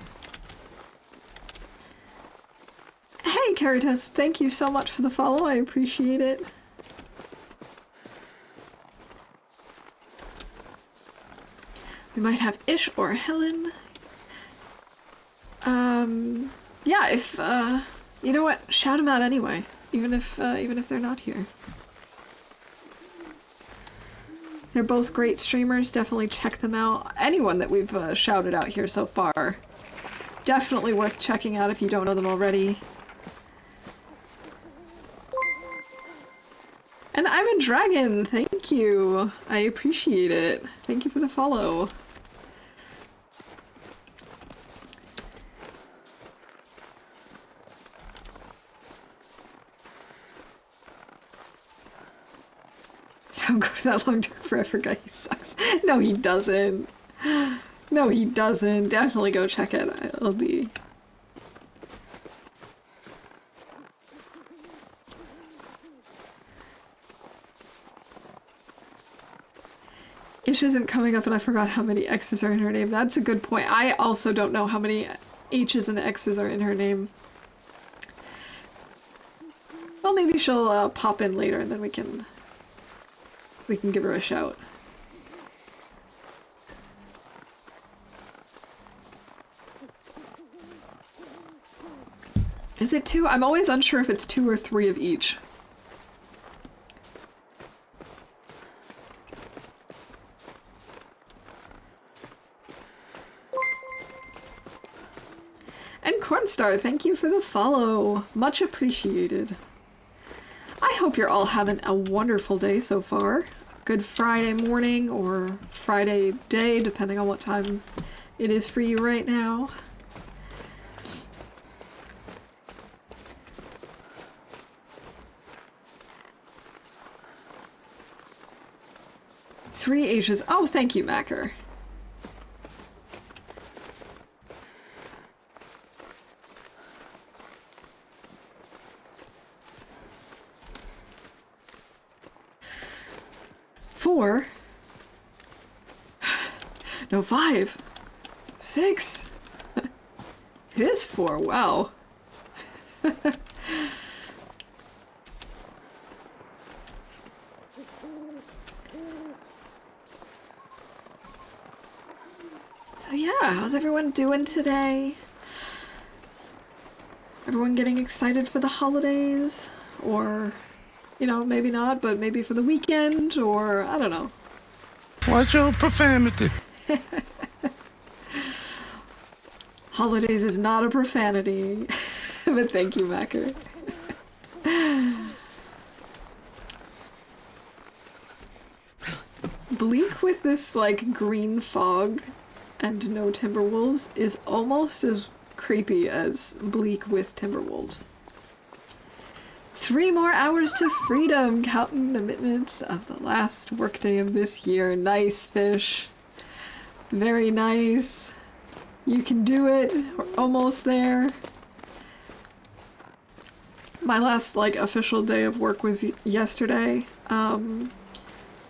Hey, Caritas, thank you so much for the follow, I appreciate it. We might have Ish or Helen. Yeah, if, you know what? Shout them out anyway, even if they're not here. They're both great streamers, definitely check them out. Anyone that we've shouted out here so far, definitely worth checking out if you don't know them already. And I'm a dragon, thank you. I appreciate it. Thank you for the follow. Don't go to that long dark forever guy, he sucks. No, he doesn't. No, he doesn't. Definitely go check out TLD. Ish isn't coming up and I forgot how many X's are in her name. That's a good point. I also don't know how many H's and X's are in her name. Well, maybe she'll pop in later and then we can give her a shout. Is it 2? I'm always unsure if it's 2 or 3 of each. And Cornstar, thank you for the follow. Much appreciated. I hope you're all having a wonderful day so far. Good Friday morning or Friday day, depending on what time it is for you right now. Three Asias. Oh, thank you, Macker. Four. No, 5. 6. It is 4. Wow. So yeah, how's everyone doing today? Everyone getting excited for the holidays? Or, you know, maybe not, but maybe for the weekend, or I don't know. Watch your profanity. Holidays is not a profanity. But thank you, Macker. Bleak with this, like, green fog and no Timberwolves is almost as creepy as Bleak with Timberwolves. 3 more hours to freedom, counting the minutes of the last workday of this year. Nice, Fish. Very nice. You can do it. We're almost there. My last, like, official day of work was yesterday.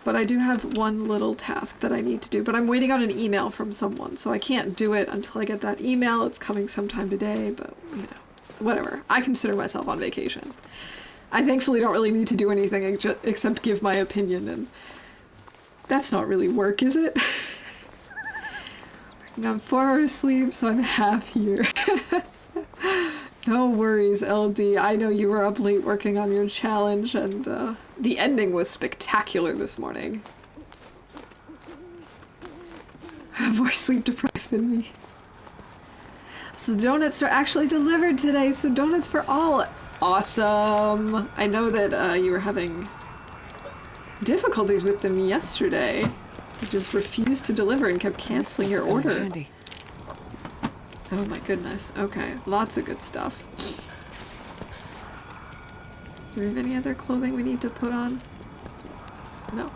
But I do have one little task that I need to do. But I'm waiting on an email from someone, so I can't do it until I get that email. It's coming sometime today, but, you know, whatever. I consider myself on vacation. I thankfully don't really need to do anything except give my opinion, and that's not really work, is it? I'm 4 hours sleep, so I'm half here. No worries, LD. I know you were up late working on your challenge, and the ending was spectacular this morning. More sleep deprived than me. So the donuts are actually delivered today, so donuts for all. Awesome! I know that you were having difficulties with them yesterday. You just refused to deliver and kept canceling your order. Handy. Oh my goodness. Okay, lots of good stuff. Do we have any other clothing we need to put on? No.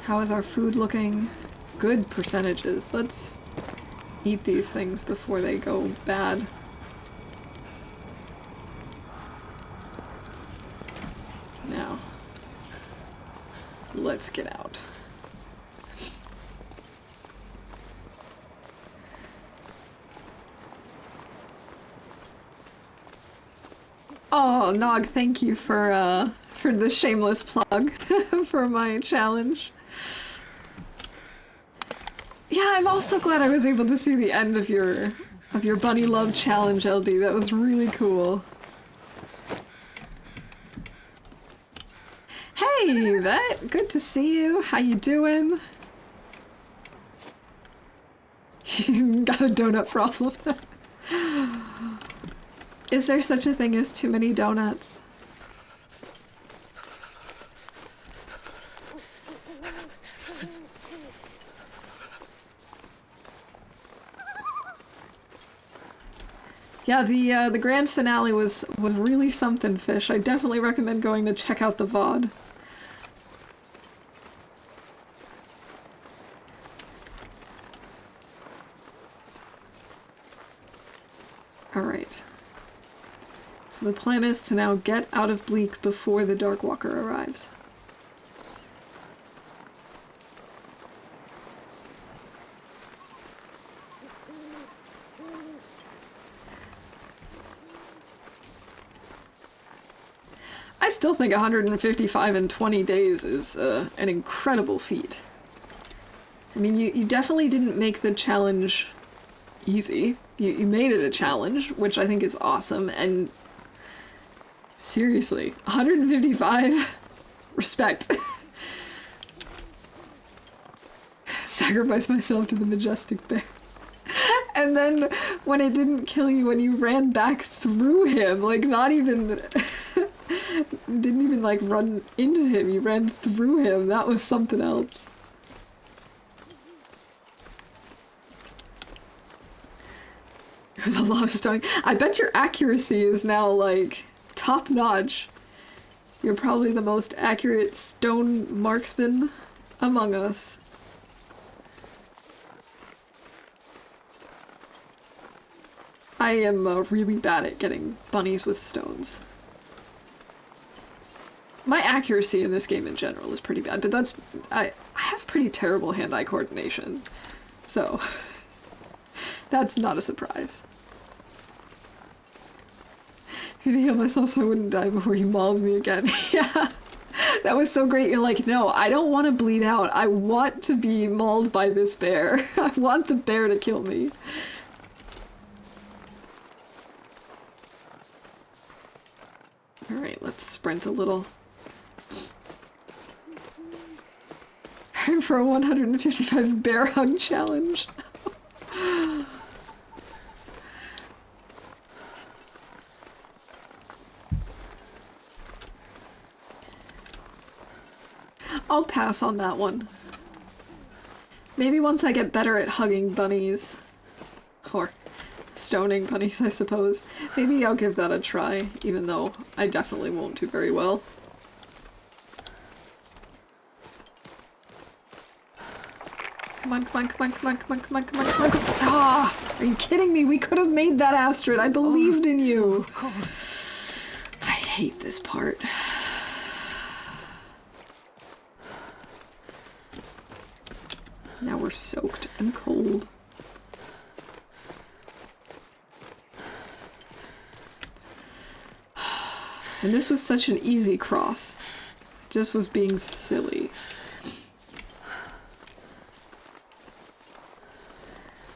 How is our food looking? Good percentages. Let's eat these things before they go bad. Now, let's get out. Oh, Nog, thank you for the shameless plug for my challenge. Yeah, I'm also glad I was able to see the end of your Bunny Love challenge, LD. That was really cool. Hey, Yvette! Good to see you. How you doing? Got a donut problem. Is there such a thing as too many donuts? Yeah, the grand finale was really something, Fish. I definitely recommend going to check out the VOD. Alright. So the plan is to now get out of Bleak before the Darkwalker arrives. I still think 155 in 20 days is an incredible feat. I mean, you definitely didn't make the challenge easy. You made it a challenge, which I think is awesome, and seriously, 155? Respect. Sacrifice myself to the majestic bear. And then when it didn't kill you, when you ran back through him, like not even... didn't even like run into him, you ran through him. That was something else. It was a lot of stunning. I bet your accuracy is now like top notch. You're probably the most accurate stone marksman among us. I am really bad at getting bunnies with stones. My accuracy in this game in general is pretty bad, but that's... I have pretty terrible hand-eye coordination, so that's not a surprise. I need to heal myself so I wouldn't die before he mauls me again. Yeah, that was so great. You're like, no, I don't want to bleed out. I want to be mauled by this bear. I want the bear to kill me. Alright, let's sprint a little. Time for a 155 bear hug challenge. I'll pass on that one. Maybe once I get better at hugging bunnies. Or stoning bunnies, I suppose. Maybe I'll give that a try, even though I definitely won't do very well. Come on, come on, come on, come on, come on, come on, come on, come on, come on. Ah! Are you kidding me? We could have made that, Astrid. I believed in you. I hate this part. Now we're soaked and cold. And this was such an easy cross. Just was being silly.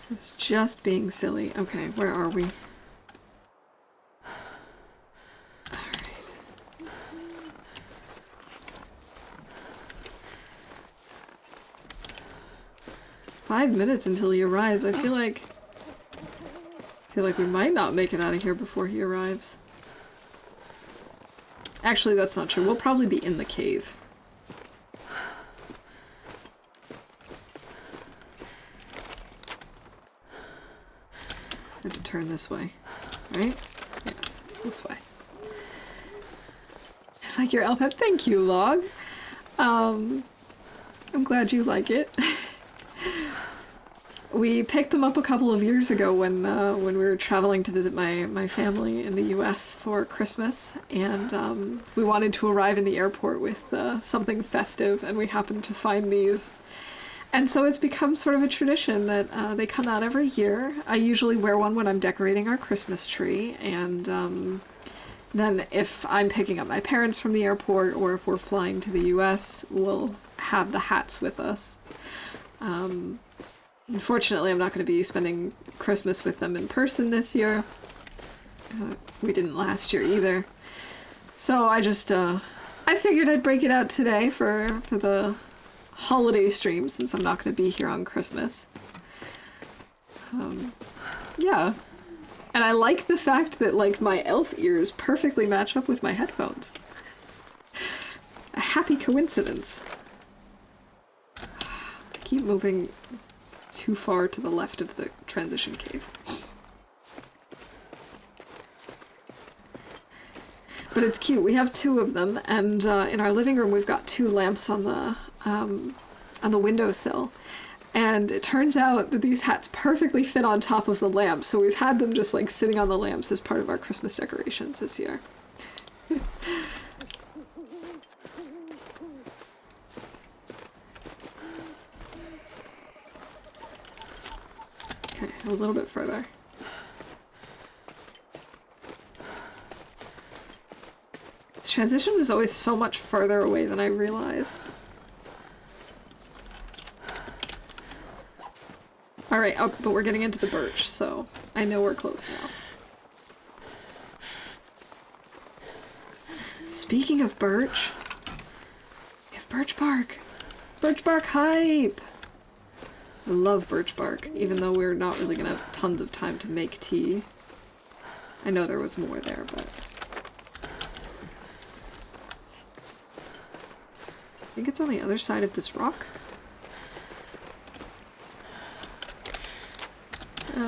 It's just being silly. Okay, where are we? Alright. Five minutes until he arrives. I feel like we might not make it out of here before he arrives. Actually, that's not true. We'll probably be in the cave. I have to turn this way, right? Yes, this way. I like your outfit. Thank you, Log. I'm glad you like it. We picked them up a couple of years ago when we were traveling to visit my family in the US for Christmas, and we wanted to arrive in the airport with something festive, and we happened to find these. And so it's become sort of a tradition that they come out every year. I usually wear one when I'm decorating our Christmas tree, and then if I'm picking up my parents from the airport or if we're flying to the US, we'll have the hats with us. Unfortunately, I'm not going to be spending Christmas with them in person this year. We didn't last year either. So I just, I figured I'd break it out today for the holiday stream since I'm not going to be here on Christmas. Yeah. And I like the fact that, like, my elf ears perfectly match up with my headphones. A happy coincidence. I keep moving too far to the left of the transition cave. But it's cute. We have two of them, and in our living room we've got two lamps on the windowsill. And it turns out that these hats perfectly fit on top of the lamps, so we've had them just like sitting on the lamps as part of our Christmas decorations this year. Okay, a little bit further. This transition is always so much further away than I realize. Alright, oh, but we're getting into the birch, so I know we're close now. Speaking of birch, we have birch bark. Birch bark hype! I love birch bark, even though we're not really gonna have tons of time to make tea. I know there was more there, but... I think it's on the other side of this rock.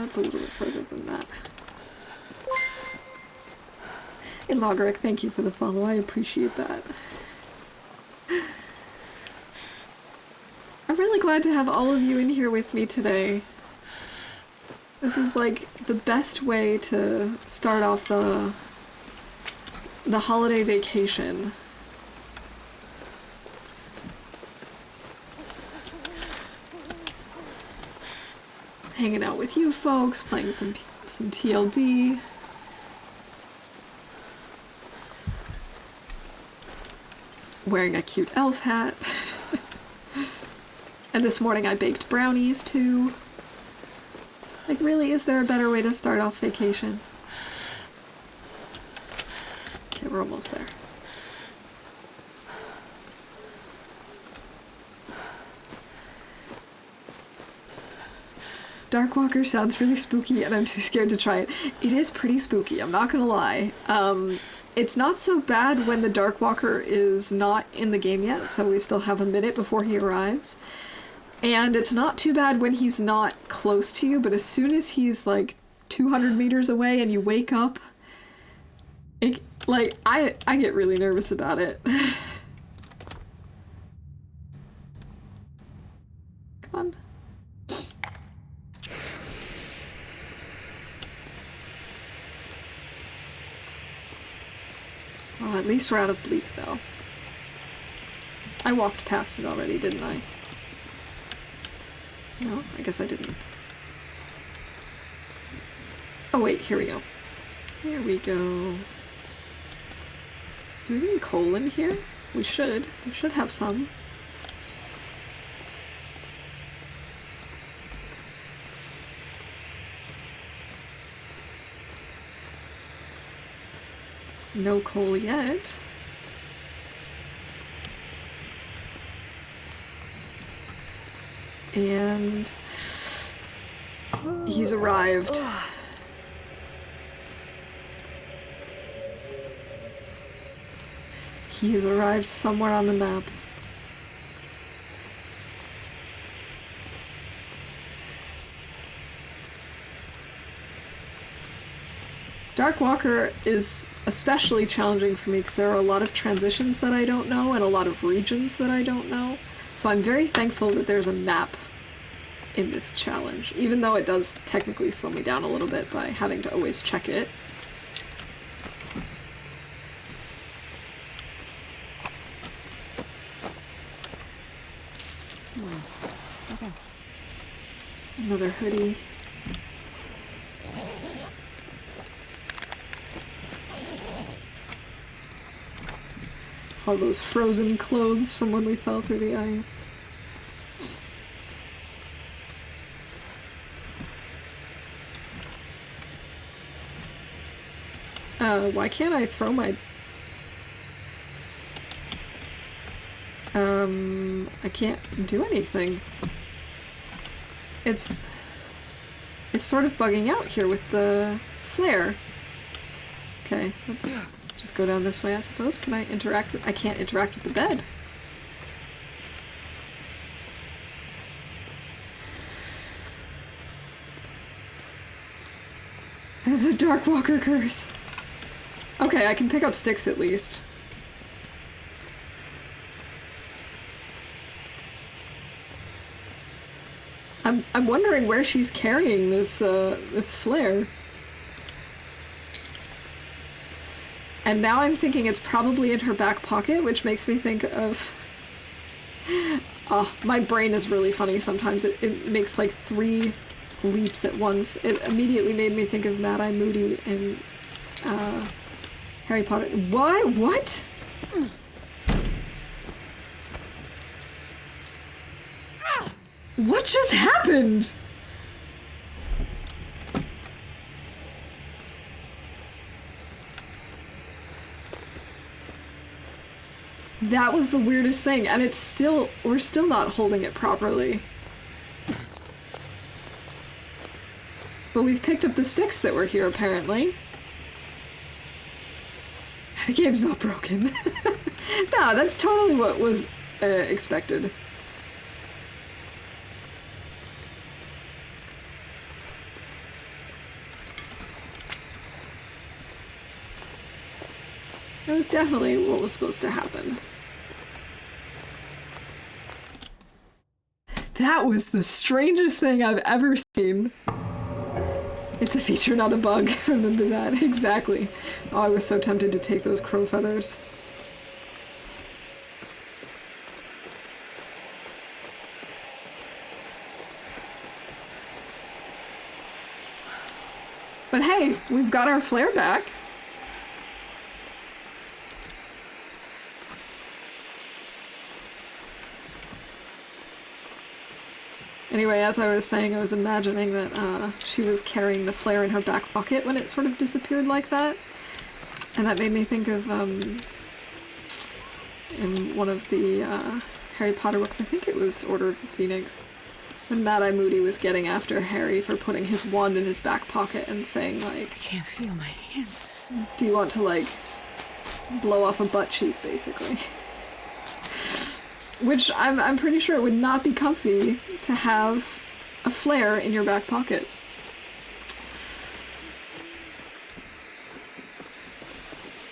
It's a little bit further than that. Hey Logerick, thank you for the follow, I appreciate that. I'm really glad to have all of you in here with me today. This is like the best way to start off the holiday vacation. Hanging out with you folks, playing some TLD. Wearing a cute elf hat. And this morning I baked brownies too. Like, really, is there a better way to start off vacation? Okay, we're almost there. Darkwalker sounds really spooky and I'm too scared to try it. It is pretty spooky, I'm not gonna lie. It's not so bad when the Darkwalker is not in the game yet, so we still have a minute before he arrives. And it's not too bad when he's not close to you, but as soon as he's like 200 meters away and you wake up, I get really nervous about it. Come on. Well, at least we're out of bleak, though. I walked past it already, didn't I? No, I guess I didn't. Oh wait, here we go. Here we go. Do we have any coal in here? We should. We should have some. No coal yet. And he's arrived. He has arrived somewhere on the map. Darkwalker is especially challenging for me because there are a lot of transitions that I don't know and a lot of regions that I don't know. So I'm very thankful that there's a map in this challenge, even though it does technically slow me down a little bit by having to always check it. Okay. Another hoodie. All those frozen clothes from when we fell through the ice. Why can't I throw my... I can't do anything. It's sort of bugging out here with the flare. Okay, let's just go down this way, I suppose. Can I interact with... I can't interact with the bed. The Darkwalker curse. Okay, I can pick up sticks at least. I'm wondering where she's carrying this this flare. And now I'm thinking it's probably in her back pocket, which makes me think of... Oh, my brain is really funny sometimes. It makes like 3 leaps at once. It immediately made me think of Mad-Eye Moody in Harry Potter. What? What? What just happened? That was the weirdest thing, and it's still, we're still not holding it properly. But we've picked up the sticks that were here, apparently. The game's not broken. Nah, that's totally what was expected. That was definitely what was supposed to happen. That was the strangest thing I've ever seen. It's a feature, not a bug. Remember that. Exactly. Oh, I was so tempted to take those crow feathers. But hey, we've got our flare back. Anyway, as I was saying, I was imagining that she was carrying the flare in her back pocket when it sort of disappeared like that. And that made me think of, in one of the Harry Potter books, I think it was Order of the Phoenix, when Mad-Eye Moody was getting after Harry for putting his wand in his back pocket and saying, like... I can't feel my hands. Do you want to, like, blow off a butt cheek, basically? Which I'm pretty sure it would not be comfy to have a flare in your back pocket.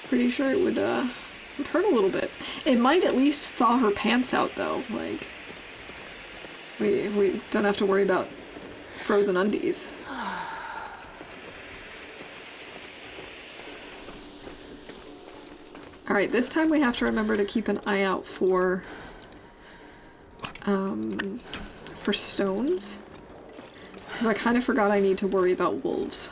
Pretty sure it would hurt a little bit. It might at least thaw her pants out, though. Like, we don't have to worry about frozen undies. Alright, this time we have to remember to keep an eye out for for stones. Because I kind of forgot I need to worry about wolves.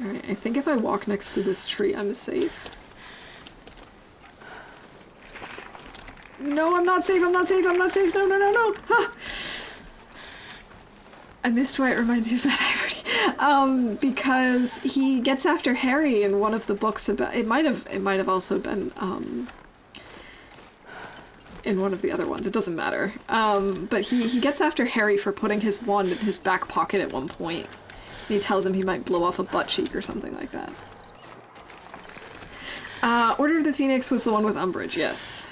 Alright, I think if I walk next to this tree, I'm safe. No, I'm not safe, I'm not safe, I'm not safe, no, no, no, no! Ah! I missed why it reminds you of Bad Ivory. Because he gets after Harry in one of the books about... It might have also been, in one of the other ones, it doesn't matter. But he gets after Harry for putting his wand in his back pocket at one point. And he tells him he might blow off a butt cheek or something like that. Order of the Phoenix was the one with Umbridge, yes.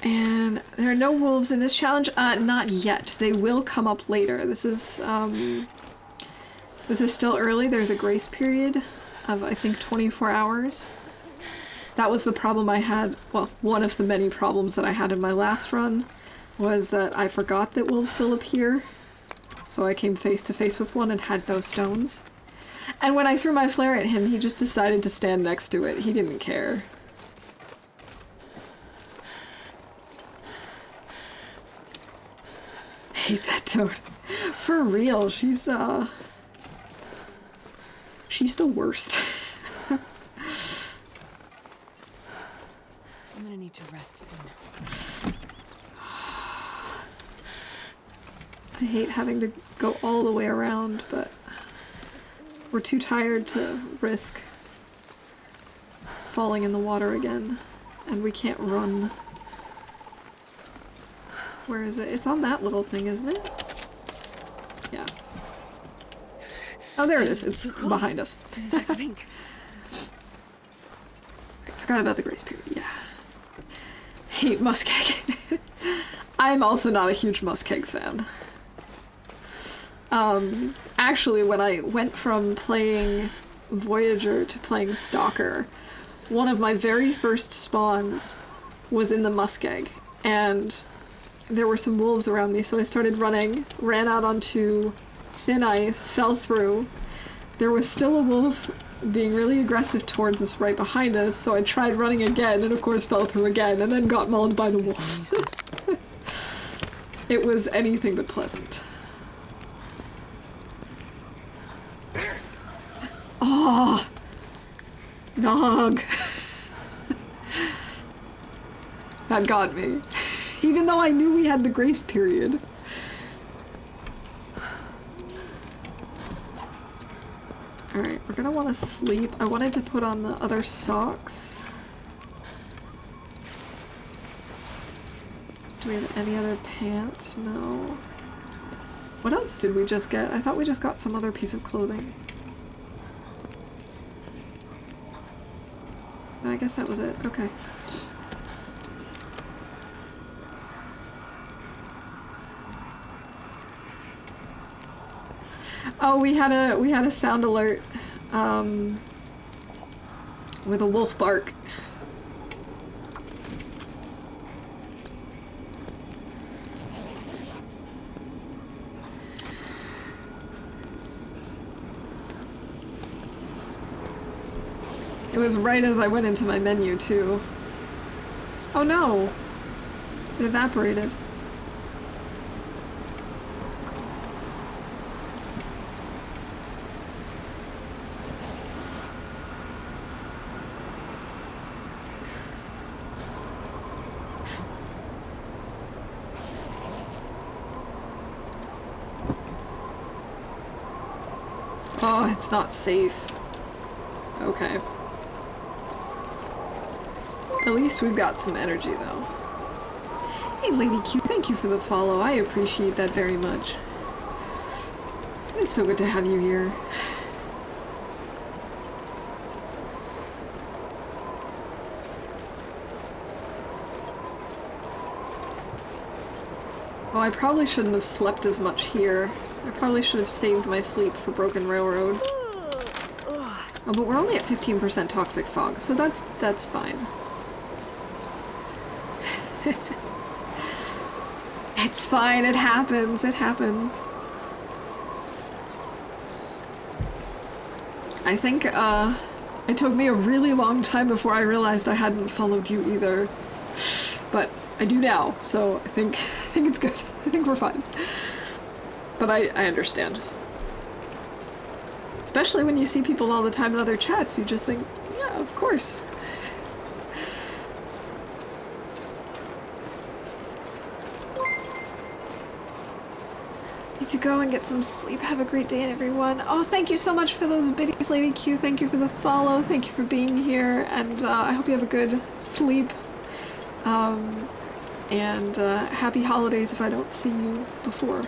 And there are no wolves in this challenge. Not yet. They will come up later. This is still early. There's a grace period of, I think, 24 hours. That was the problem I had. Well, one of the many problems that I had in my last run was that I forgot that wolves will appear. So I came face to face with one and had no stones. And when I threw my flare at him, he just decided to stand next to it. He didn't care. Hate that toad. For real, she's the worst. I'm gonna need to rest soon. I hate having to go all the way around, but we're too tired to risk falling in the water again, and we can't run. Where is it? It's on that little thing, isn't it? Yeah. Oh, there it is. It's behind us. I think. I forgot about the grace period, yeah. Hate Muskeg. I'm also not a huge Muskeg fan. Actually, when I went from playing Voyager to playing Stalker, one of my very first spawns was in the Muskeg, and there were some wolves around me, so I started running, ran out onto thin ice, fell through. There was still a wolf being really aggressive towards us right behind us, so I tried running again, and of course fell through again, and then got mauled by the wolf. It was anything but pleasant. Oh, dog. That got me. Even though I knew we had the grace period. Alright, we're gonna want to sleep. I wanted to put on the other socks. Do we have any other pants? No. What else did we just get? I thought we just got some other piece of clothing. I guess that was it. Okay. Oh, we had a sound alert with a wolf bark. It was right as I went into my menu, too. Oh no! It evaporated. Oh, it's not safe. Okay. At least we've got some energy, though. Hey, Lady Q, thank you for the follow. I appreciate that very much. It's so good to have you here. Oh, I probably shouldn't have slept as much here. I probably should have saved my sleep for Broken Railroad. Oh, but we're only at 15% toxic fog, so that's fine. It's fine, it happens, it happens. I think, it took me a really long time before I realized I hadn't followed you either. But I do now, so I think it's good. I think we're fine. But I understand. Especially when you see people all the time in other chats, you just think, yeah, of course. Need to go and get some sleep. Have a great day, everyone. Oh, thank you so much for those biddies, Lady Q. Thank you for the follow. Thank you for being here. And I hope you have a good sleep. And happy holidays if I don't see you before.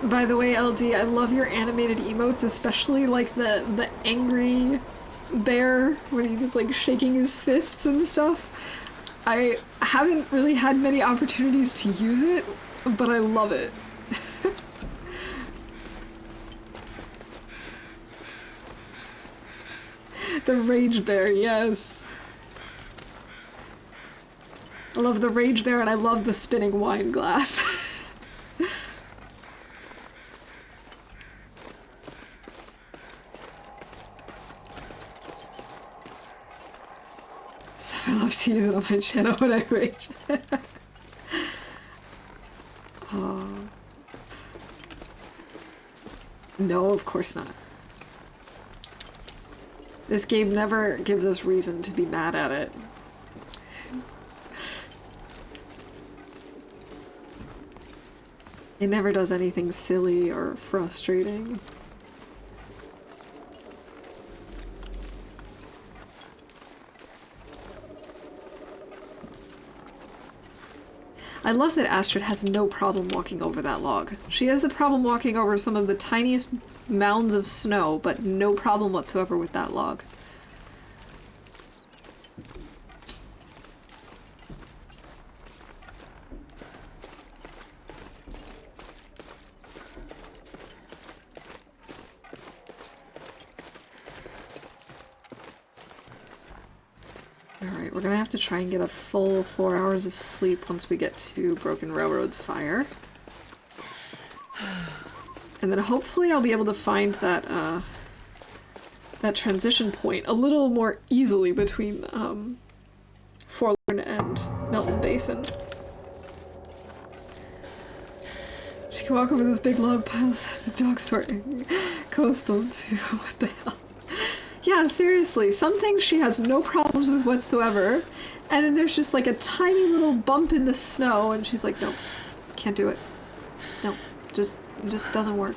By the way, LD, I love your animated emotes, especially like the angry bear when he's like shaking his fists and stuff. I haven't really had many opportunities to use it, but I love it. The rage bear, yes. I love the rage bear and I love the spinning wine glass. I love to use it on my channel when I rage. Oh. No, of course not. This game never gives us reason to be mad at it. It never does anything silly or frustrating. I love that Astrid has no problem walking over that log. She has a problem walking over some of the tiniest mounds of snow, but no problem whatsoever with that log. Alright, we're gonna have to try and get a full 4 hours of sleep once we get to Broken Railroad's fire. And then hopefully I'll be able to find that, that transition point a little more easily between, Forlorn and Melton Basin. She can walk over this big log pile the dog's sorting coastal too. What the hell? Yeah, seriously, some things she has no problems with whatsoever, and then there's just like a tiny little bump in the snow, and she's like, nope, can't do it. No, just doesn't work.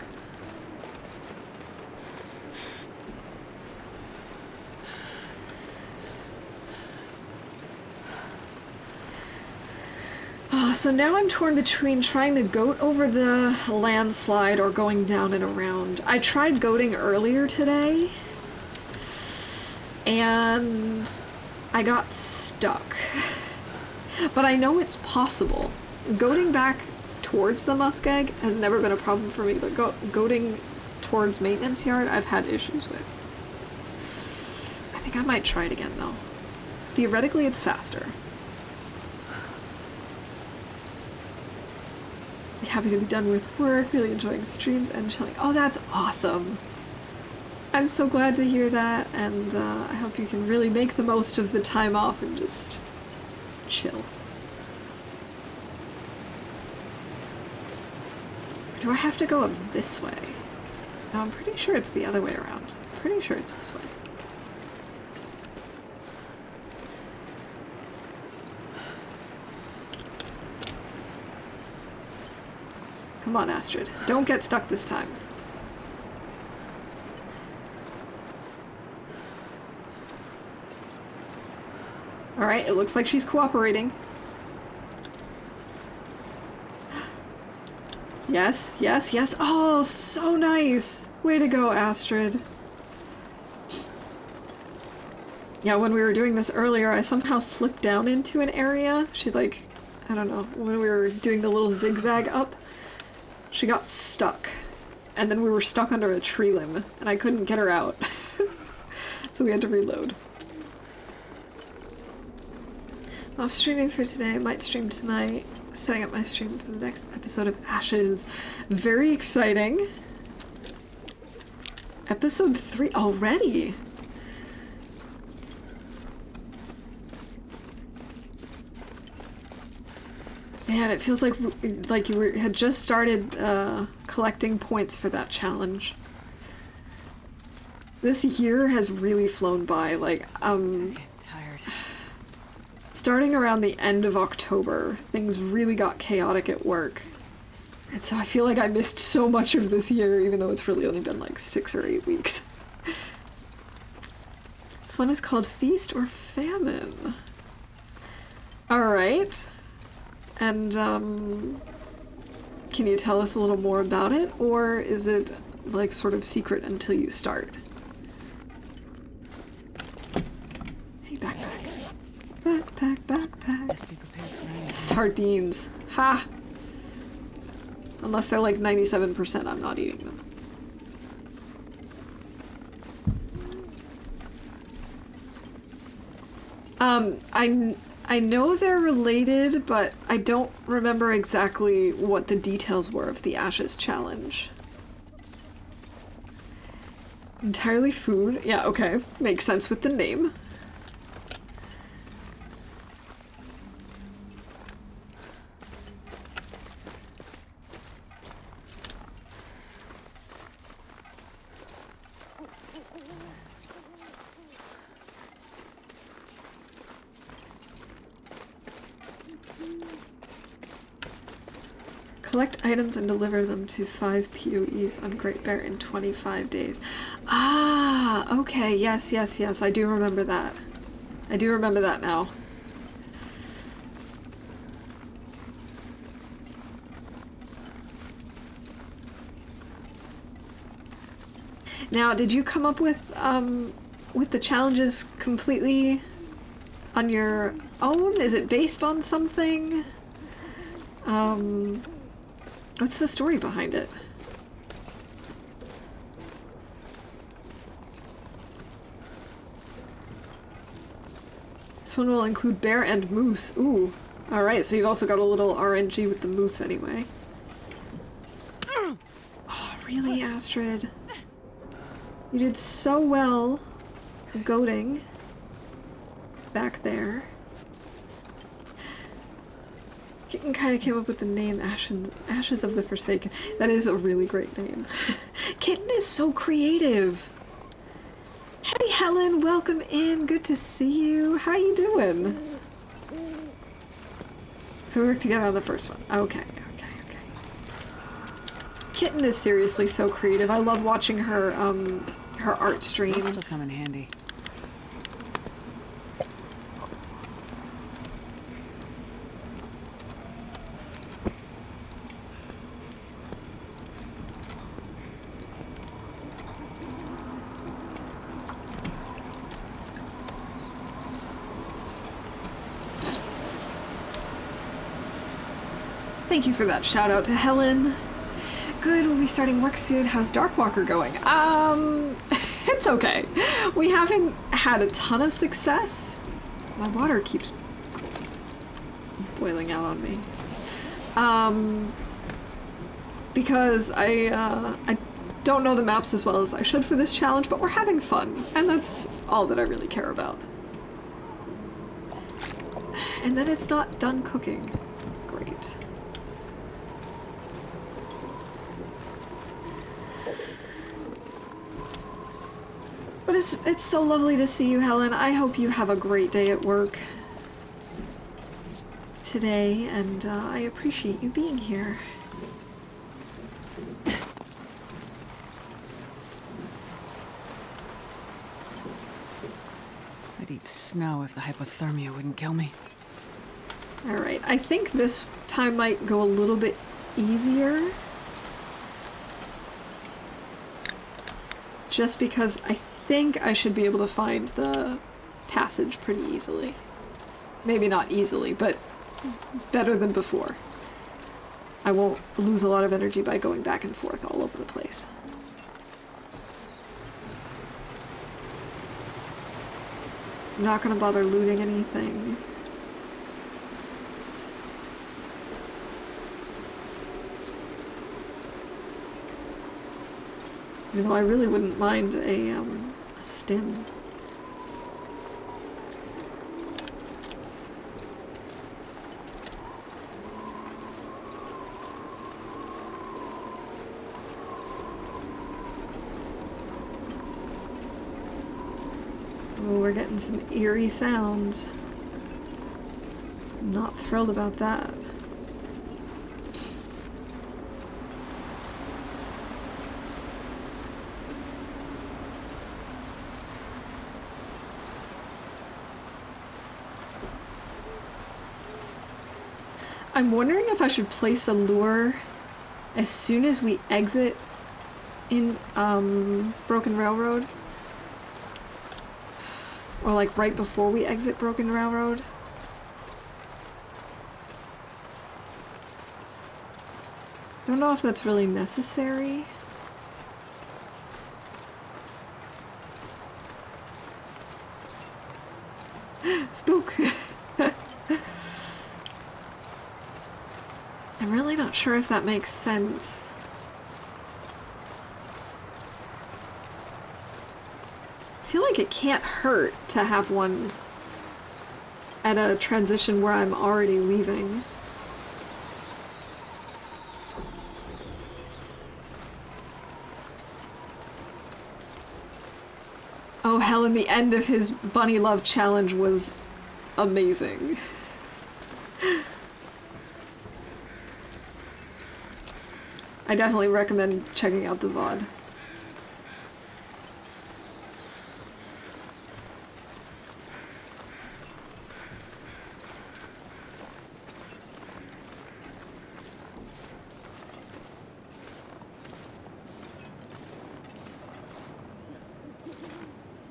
So now I'm torn between trying to goat over the landslide or going down and around. I tried goating earlier today, and I got stuck. But I know it's possible. Goating back towards the muskeg has never been a problem for me, but goating towards maintenance yard I've had issues with. I think I might try it again though. Theoretically it's faster. Happy to be done with work, really enjoying streams and chilling. Oh, that's awesome! I'm so glad to hear that, and I hope you can really make the most of the time off and just chill. Do I have to go up this way? No, I'm pretty sure it's the other way around. I'm pretty sure it's this way. Come on, Astrid. Don't get stuck this time. Alright, it looks like she's cooperating. Yes, yes, yes. Oh, so nice! Way to go, Astrid. Yeah, when we were doing this earlier, I somehow slipped down into an area. She's like, I don't know, when we were doing the little zigzag up, she got stuck. And then we were stuck under a tree limb, and I couldn't get her out. So we had to reload. Off streaming for today, I might stream tonight. Setting up my stream for the next episode of Ashes. Very exciting. Episode 3 already? Man, it feels like had just started collecting points for that challenge. This year has really flown by. Like, I'm tired. Starting around the end of October, things really got chaotic at work. And so I feel like I missed so much of this year, even though it's really only been like 6 or 8 weeks. This one is called Feast or Famine. Alright. And, can you tell us a little more about it? Or is it, like, sort of secret until you start? Hey, backpack. Backpack, backpack. Best be prepared for anything. Sardines. Ha! Unless they're like 97%, I'm not eating them. I know they're related, but I don't remember exactly what the details were of the Ashes challenge. Entirely food? Yeah, okay. Makes sense with the name. Collect items and deliver them to 5 POEs on Great Bear in 25 days. Ah, okay, yes, yes, yes, I do remember that. I do remember that now. Now, did you come up with the challenges completely on your own? Is it based on something? What's the story behind it? This one will include bear and moose. Ooh. Alright, so you've also got a little RNG with the moose anyway. Oh, really, Astrid? You did so well goading back there. Kitten kind of came up with the name Ashes of the Forsaken. That is a really great name. Kitten is so creative. Hey Helen, welcome in. Good to see you. How you doing? So we worked together on the first one. Okay. Kitten is seriously so creative. I love watching her her art streams. This will come in handy. Thank you for that shout out to Helen. Good, we'll be starting work soon. How's Darkwalker going? It's okay. We haven't had a ton of success. My water keeps boiling out on me. Because I don't know the maps as well as I should for this challenge, but we're having fun, and that's all that I really care about. And then it's not done cooking. Great. But it's so lovely to see you, Helen. I hope you have a great day at work today, and I appreciate you being here. I'd eat snow if the hypothermia wouldn't kill me. Alright, I think this time might go a little bit easier. Just because I think I should be able to find the passage pretty easily. Maybe not easily, but better than before. I won't lose a lot of energy by going back and forth all over the place. I'm not gonna bother looting anything. Even though I really wouldn't mind a stim. Oh, we're getting some eerie sounds. Not thrilled about that. I'm wondering if I should place a lure as soon as we exit in Broken Railroad. Or like right before we exit Broken Railroad. Don't know if that's really necessary. Spook! I'm really not sure if that makes sense. I feel like it can't hurt to have one at a transition where I'm already leaving. Oh, Helen, the end of his Bunny Love challenge was amazing. I definitely recommend checking out the VOD.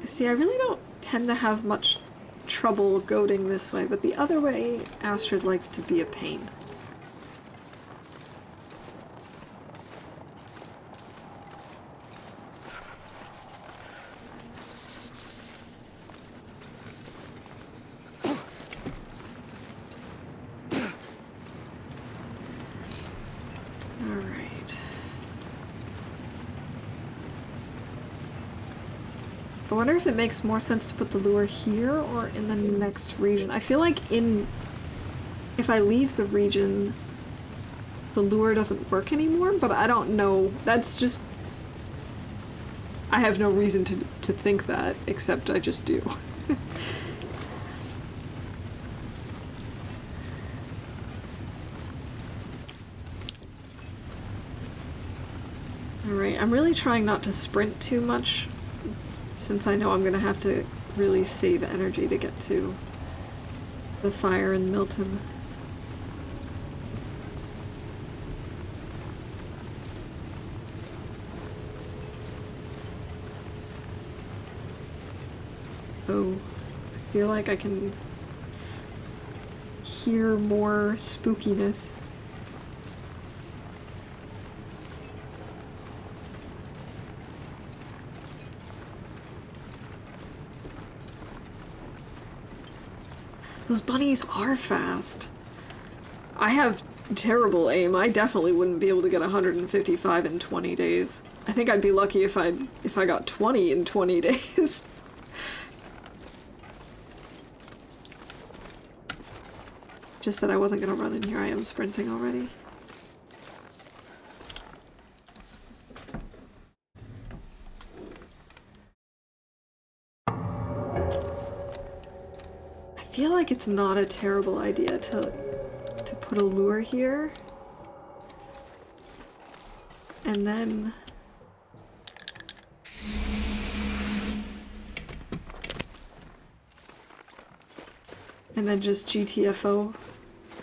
See, I really don't tend to have much trouble goading this way, but the other way, Astrid likes to be a pain. I wonder if it makes more sense to put the lure here or in the next region. I feel like if I leave the region, the lure doesn't work anymore, but I don't know. That's just... I have no reason to think that, except I just do. Alright, I'm really trying not to sprint too much, since I know I'm gonna have to really save energy to get to the fire in Milton. Oh, I feel like I can hear more spookiness. Those bunnies are fast. I have terrible aim. I definitely wouldn't be able to get 155 in 20 days. I think I'd be lucky if I got 20 in 20 days. Just that I wasn't gonna run in here. I am sprinting already. I feel like it's not a terrible idea to put a lure here. And then... and then just GTFO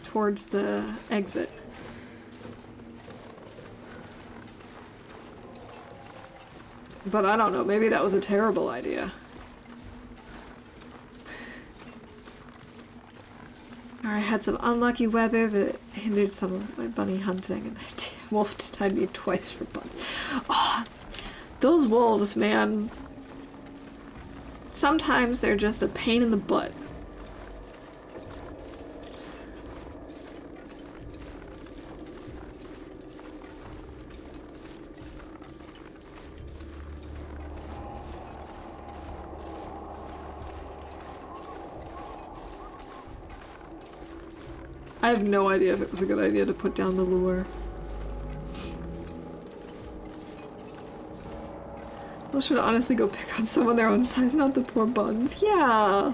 towards the exit. But I don't know, maybe that was a terrible idea. I had some unlucky weather that hindered some of my bunny hunting, and the wolf tied me twice for bunnies. Oh, those wolves, man. Sometimes they're just a pain in the butt. I have no idea if it was a good idea to put down the lure. People should honestly go pick on someone their own size, not the poor buns. Yeah!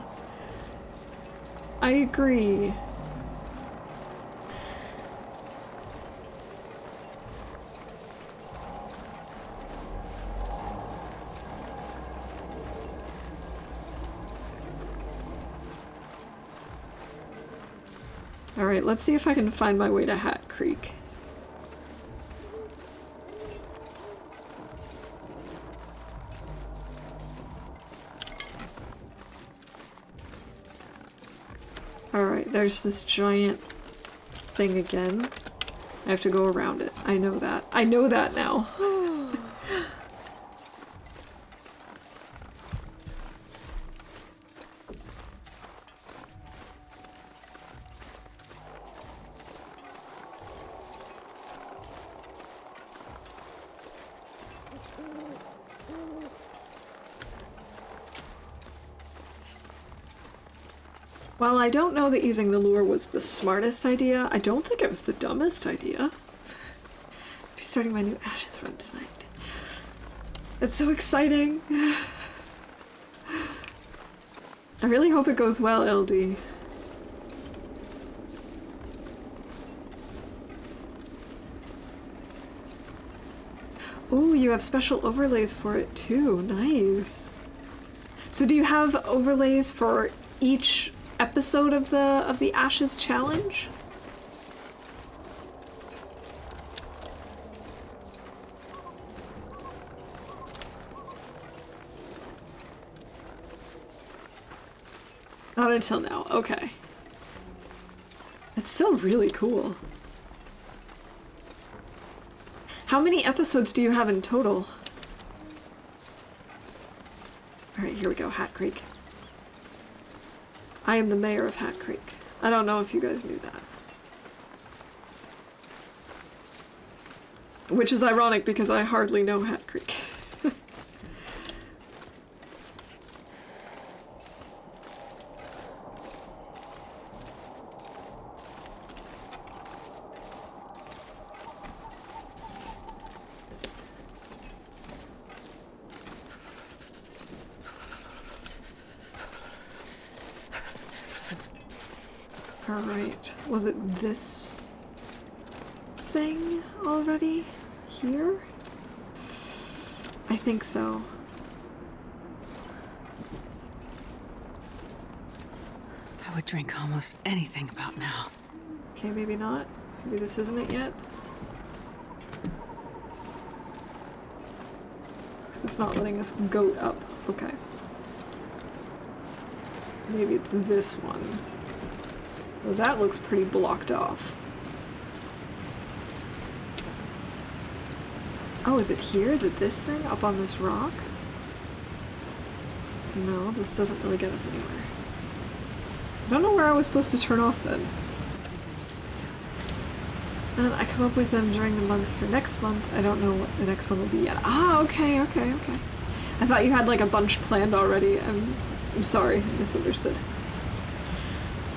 I agree. Alright, let's see if I can find my way to Hat Creek. Alright, there's this giant thing again. I have to go around it. I know that. I know that now. While I don't know that using the lure was the smartest idea, I don't think it was the dumbest idea. I'll be starting my new Ashes run tonight. It's so exciting! I really hope it goes well, LD. Oh, you have special overlays for it too. Nice. So do you have overlays for each episode of the Ashes challenge? Not until now. Okay. It's still really cool. How many episodes do you have in total? Alright, here we go. Hat Creek. I am the mayor of Hat Creek. I don't know if you guys knew that. Which is ironic because I hardly know Hat Creek. Alright, was it this thing already here? I think so. I would drink almost anything about now. Okay, maybe not. Maybe this isn't it yet. 'Cause it's not letting us goat up. Okay. Maybe it's this one. Well, that looks pretty blocked off. Oh, is it here? Is it this thing up on this rock? No, this doesn't really get us anywhere. I don't know where I was supposed to turn off then. And I come up with them during the month for next month. I don't know what the next one will be yet. Ah, okay. I thought you had like a bunch planned already, and I'm sorry, I misunderstood.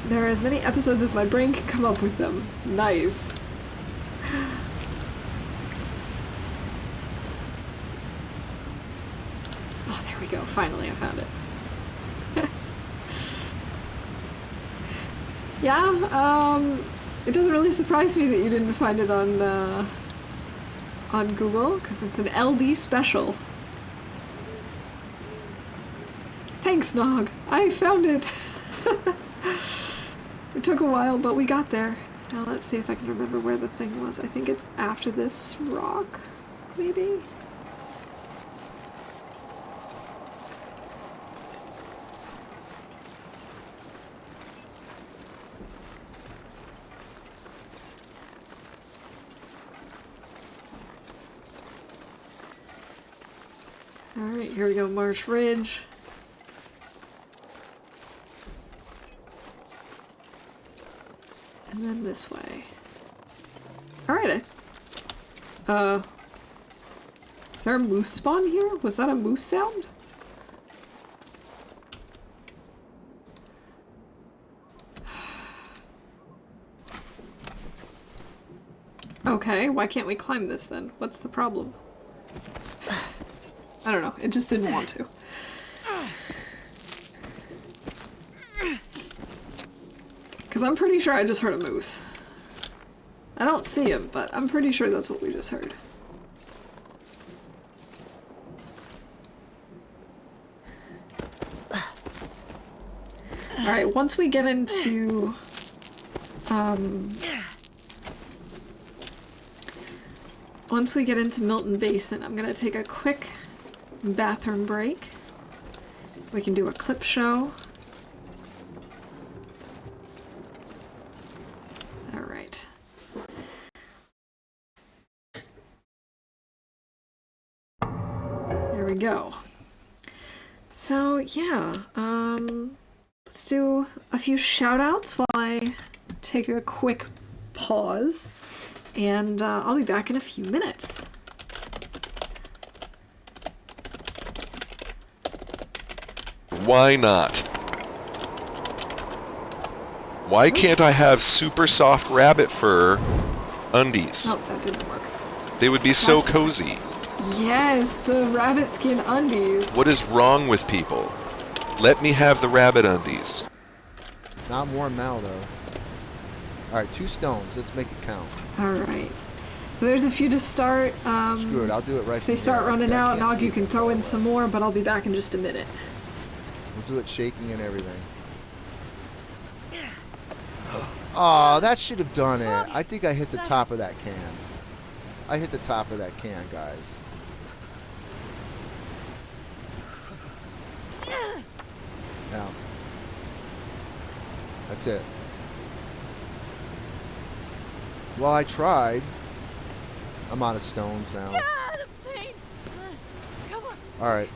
There are as many episodes as my brain can come up with them. Nice. Oh, there we go. Finally, I found it. Yeah, it doesn't really surprise me that you didn't find it on Google, because it's an LD special. Thanks, Nog. I found it. It took a while, but we got there. Now let's see if I can remember where the thing was. I think it's after this rock, maybe? Alright, here we go, Marsh Ridge. And then this way. Alright, is there a moose spawn here? Was that a moose sound? Okay, why can't we climb this then? What's the problem? I don't know, it just didn't want to. Because I'm pretty sure I just heard a moose. I don't see him, but I'm pretty sure that's what we just heard. Alright, once we get into... once we get into Milton Basin, I'm gonna take a quick bathroom break. We can do a clip show. Alright. There we go. So, yeah, let's do a few shout-outs while I take a quick pause. And I'll be back in a few minutes. Why not? Why can't I have super soft rabbit fur undies? Oh, that didn't work. They would be so cozy. Yes, the rabbit skin undies. What is wrong with people? Let me have the rabbit undies. Not warm now, though. Alright, 2 stones. Let's make it count. Alright. So there's a few to start. Screw it, I'll do it right If they from start here. running I out, can't Nog, see you can them. throw in some more, but I'll be back in just a minute. We'll do it shaking and everything. Oh, that should have done it. I think I hit the top of that can. I hit the top of that can, guys. Now. That's it. Well, I tried. I'm out of stones now. The pain. Come on. Alright.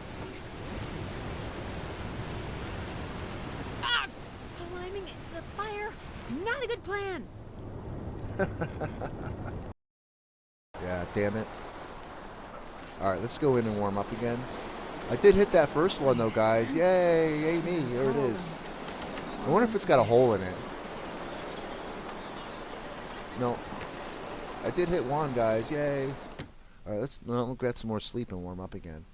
Ah, climbing into the fire. Not a good plan. Yeah, damn it. Alright, let's go in and warm up again. I did hit that first one though, guys. Yay, yay me. There it is. I wonder if it's got a hole in it. No. I did hit one, guys. Yay. Alright, we'll get some more sleep and warm up again.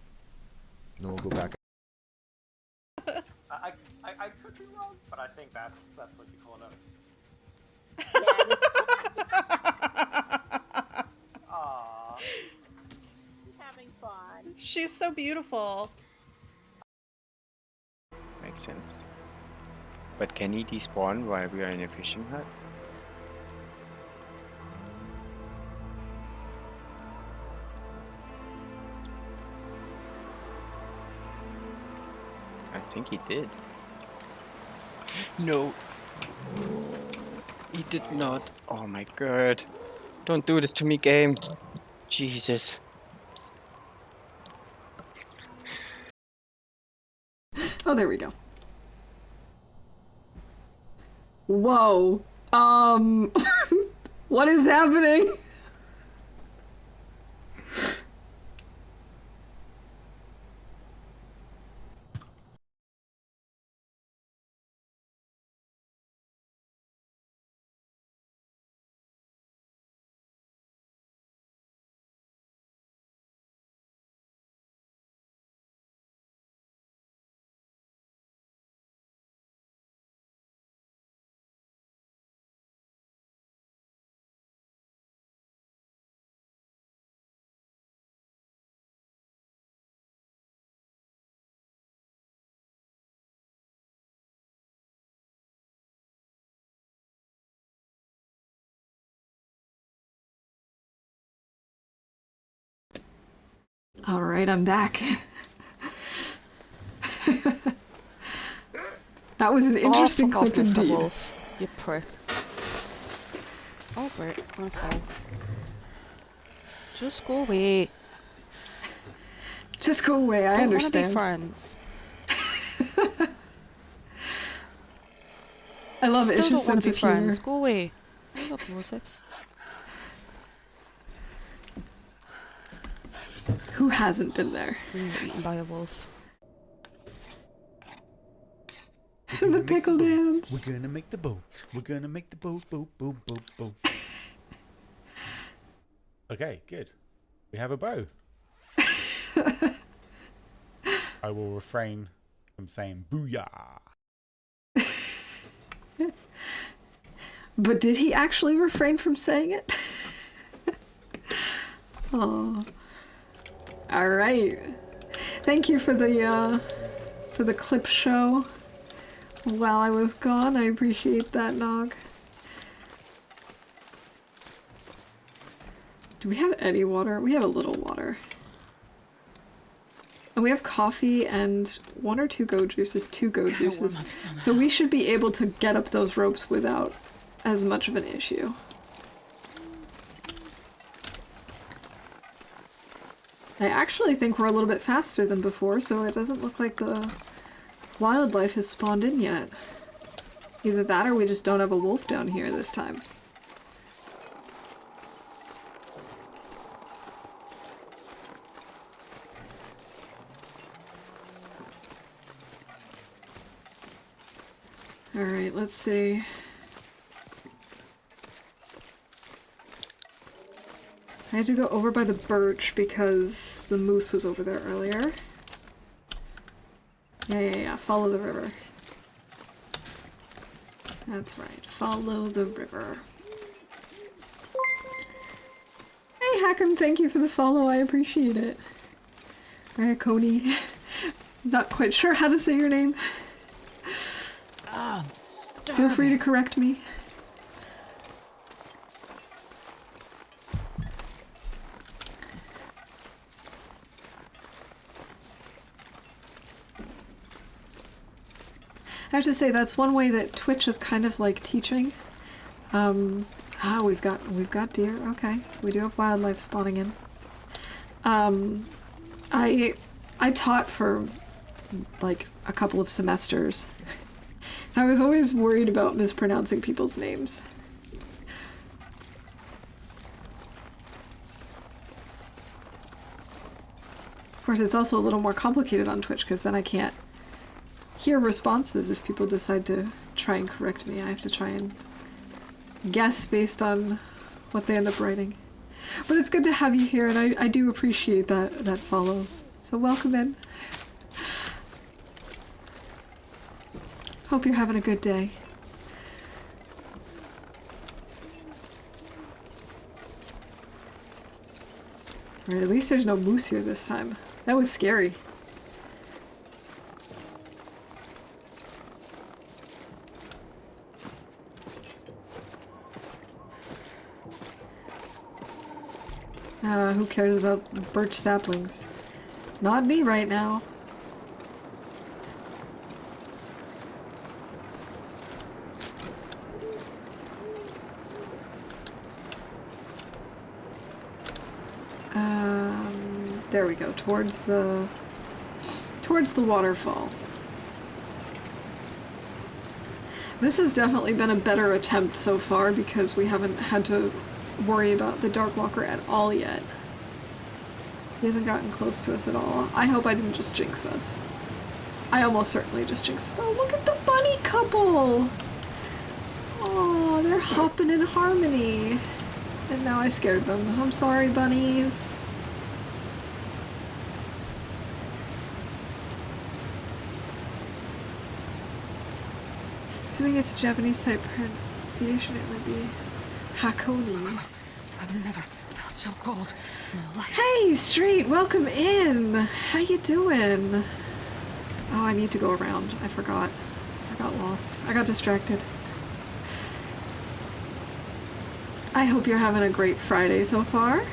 And then we'll go back. I could be wrong, but I think that's what you call it. Aww. She's having fun. She's so beautiful. Makes sense. But can he despawn while we are in a fishing hut? I think he did. No. He did not. Oh my god. Don't do this to me, game. Jesus. Oh, there we go. Whoa. What is happening? All right, I'm back. That was an interesting clip indeed. You prick. Oh, great. I'm gonna fall. Just go away. Just go away, I understand. Friends. I love it, it's just sense of humor. Go away. I love nose-hips. Who hasn't been there? Being eaten by a wolf. The pickle dance. We're gonna make the boat. We're gonna make the boat, boat, boat, boat, boat. Okay, good. We have a bow. I will refrain from saying booyah. But did he actually refrain from saying it? Oh. All right. Thank you for the clip show while I was gone. I appreciate that, Nog. Do we have any water? We have a little water. And we have coffee and 1 or 2 goat juices, 2 goat juices. So we should be able to get up those ropes without as much of an issue. I actually think we're a little bit faster than before, so it doesn't look like the wildlife has spawned in yet. Either that or we just don't have a wolf down here this time. Alright, let's see. I had to go over by the birch because the moose was over there earlier. Yeah, follow the river. That's right, follow the river. Hey Hacken, thank you for the follow, I appreciate it. Alright, Coney. Not quite sure how to say your name. I'm starving. Feel free to correct me. I have to say that's one way that Twitch is kind of like teaching. We've got deer. Okay, so we do have wildlife spawning in. I taught for like a couple of semesters. I was always worried about mispronouncing people's names. Of course, it's also a little more complicated on Twitch because then I can't hear responses if people decide to try and correct me. I have to try and guess based on what they end up writing. But it's good to have you here, and I do appreciate that follow. So welcome in. Hope you're having a good day. Alright, at least there's no moose here this time. That was scary. Who cares about birch saplings? Not me right now. There we go, towards the waterfall. This has definitely been a better attempt so far because we haven't had to worry about the Darkwalker at all yet. He hasn't gotten close to us at all. I hope I didn't just jinx us. I almost certainly just jinxed us. Oh, look at the bunny couple! Oh, they're hopping in harmony. And now I scared them. I'm sorry, bunnies. Assuming it's a Japanese type pronunciation, it would be Hakoni. I've never felt so cold in my life. Hey, Street, welcome in. How you doing? Oh, I need to go around. I forgot. I got lost. I got distracted. I hope you're having a great Friday so far.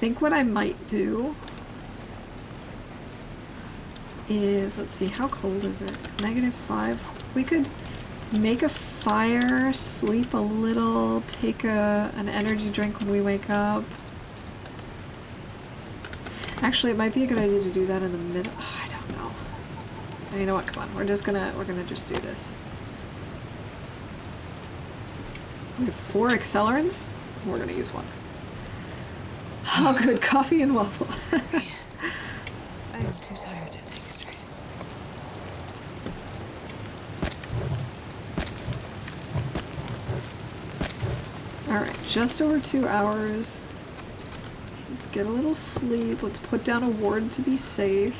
think what I might do is, let's see, how cold is it? -5. We could make a fire, sleep a little, take an energy drink when we wake up. Actually, it might be a good idea to do that in the middle. Oh, I don't know. You know what? Come on. We're gonna just do this. We have 4 accelerants. We're gonna use 1. Oh, good. Coffee and waffle. I am too tired to think straight. Alright, just over 2 hours. Let's get a little sleep. Let's put down a ward to be safe.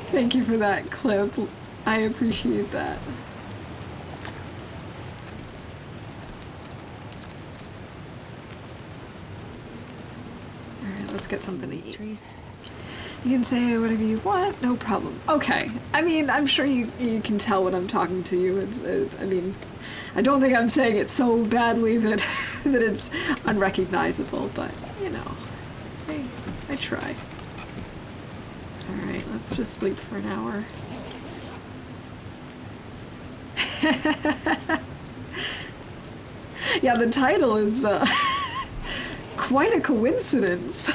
Thank you for that clip. I appreciate that. Alright, let's get something to eat. Trees. You can say whatever you want, no problem. Okay. I mean, I'm sure you can tell when I'm talking to you. I mean, I don't think I'm saying it so badly that that it's unrecognizable, but, you know, I try. Alright, let's just sleep for an hour. Yeah, the title is quite a coincidence.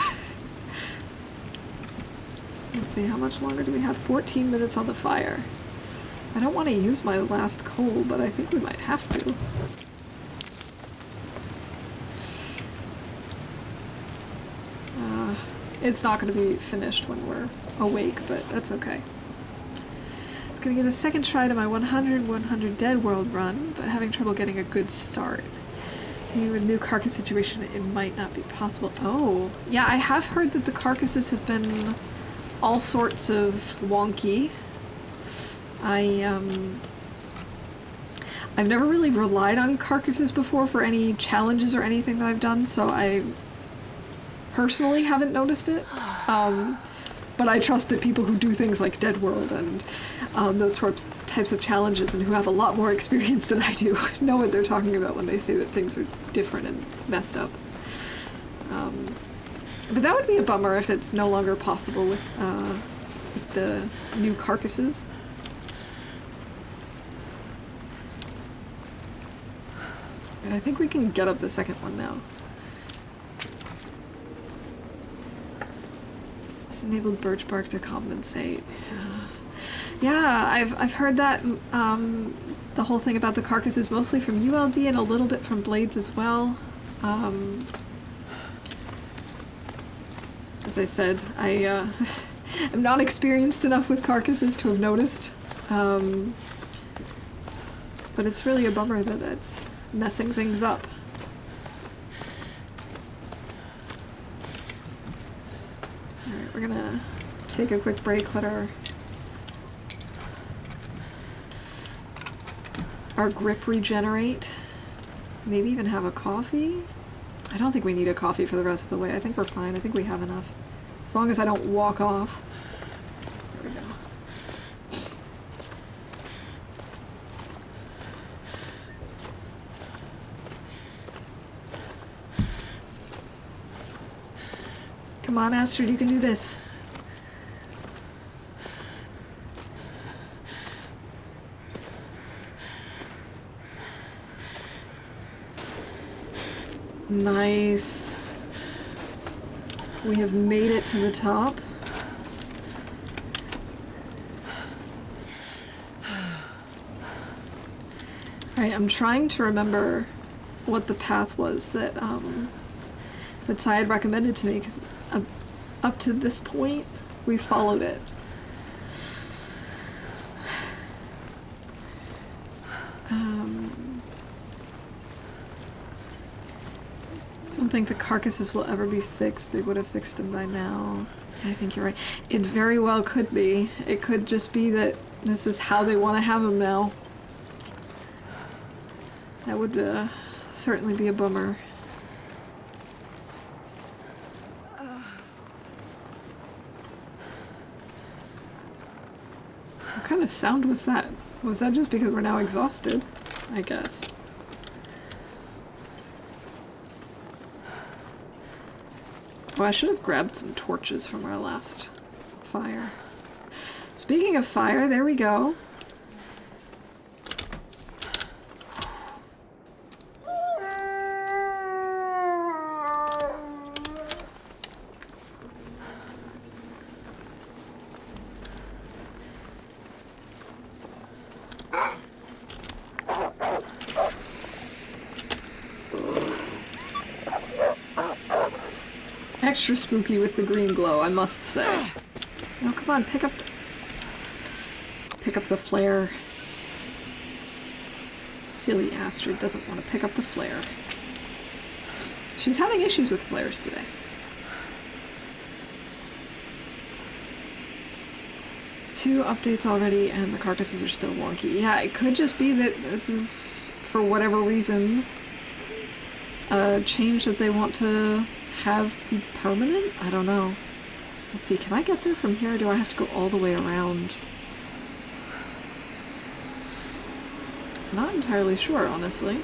Let's see, how much longer do we have? 14 minutes on the fire. I don't want to use my last coal, but I think we might have to. It's not going to be finished when we're awake, but that's okay. It's going to give a second try to my 100 dead world run, but having trouble getting a good start. With a new carcass situation, it might not be possible. Oh, yeah, I have heard that the carcasses have been all sorts of wonky. I've never really relied on carcasses before for any challenges or anything that I've done, so I personally haven't noticed it. But I trust that people who do things like Dead World and those types of challenges and who have a lot more experience than I do know what they're talking about when they say that things are different and messed up. But that would be a bummer if it's no longer possible with the new carcasses. And I think we can get up the second one now. Just enabled birch bark to compensate. Yeah, I've heard that the whole thing about the carcasses mostly from ULD and a little bit from Blades as well. As I said, I am not experienced enough with carcasses to have noticed. But it's really a bummer that it's messing things up. Alright, we're gonna take a quick break, let our grip regenerate. Maybe even have a coffee? I don't think we need a coffee for the rest of the way. I think we're fine. I think we have enough. As long as I don't walk off. There we go. Come on, Astrid, you can do this. Nice. We have made it to the top. Alright, I'm trying to remember what the path was that that Sai had recommended to me, because up to this point, we followed it. I don't think the carcasses will ever be fixed. They would have fixed them by now. I think you're right. It very well could be. It could just be that This is how they want to have them now. That would certainly be a bummer. What kind of sound was that? Was that just because we're now exhausted? I guess. Oh, I should have grabbed some torches from our last fire. Speaking of fire, there we go. Extra spooky with the green glow, I must say. Oh, come on, pick up the flare. Silly Astrid doesn't want to pick up the flare. She's having issues with flares today. Two updates already and the carcasses are still wonky. Yeah, it could just be that this is, for whatever reason, a change that they want to have be permanent? I don't know. Let's see, can I get there from here or do I have to go all the way around? Not entirely sure, honestly.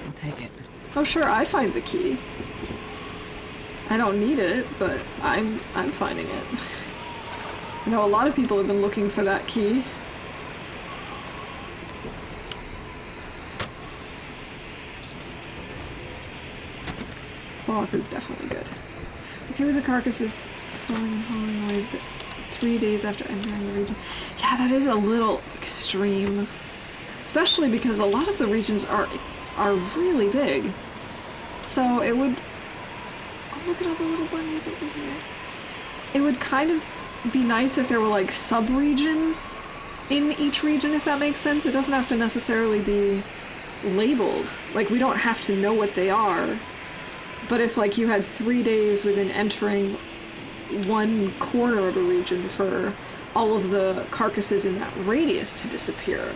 I'll take it. Oh sure, I find the key. I don't need it, but I'm finding it. I know a lot of people have been looking for that key. Cloth is definitely good. Okay with the carcasses sewing and hauling away 3 days after entering the region. Yeah, that is a little extreme. Especially because a lot of the regions are really big. So it would... Oh, look at all the little bunnies over here. It would kind of be nice if there were like sub-regions in each region, if that makes sense. It doesn't have to necessarily be labeled. Like, we don't have to know what they are. But if, like, you had 3 days within entering one corner of a region for all of the carcasses in that radius to disappear,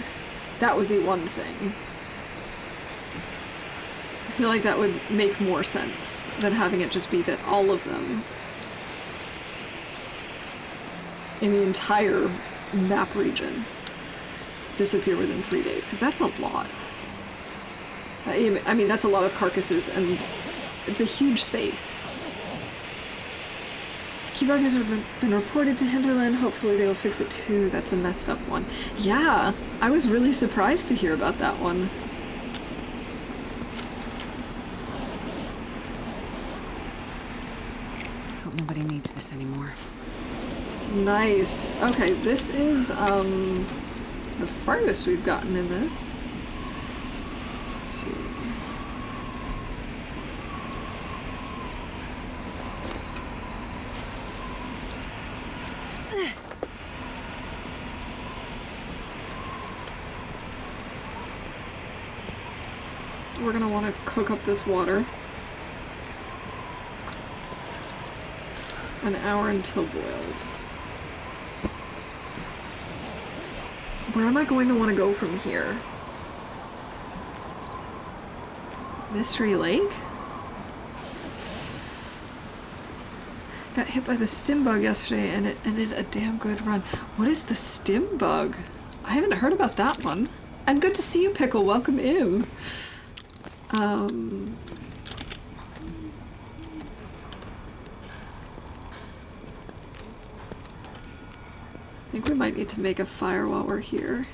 that would be one thing. I feel like that would make more sense than having it just be that all of them in the entire map region disappear within 3 days, because that's a lot. I mean, that's a lot of carcasses, and it's a huge space. Key buggers have been reported to Hinterland. Hopefully they will fix it too. That's a messed up one. Yeah, I was really surprised to hear about that one. Hope nobody needs this anymore. Nice. Okay, this is the farthest we've gotten in this. Let's see. We're gonna want to cook up this water. An hour until boiled. Where am I going to want to go from here? Mystery Lake? Got hit by the stim bug yesterday and it ended a damn good run. What is the stim bug? I haven't heard about that one. And good to see you, Pickle. Welcome in. I think we might need to make a fire while we're here.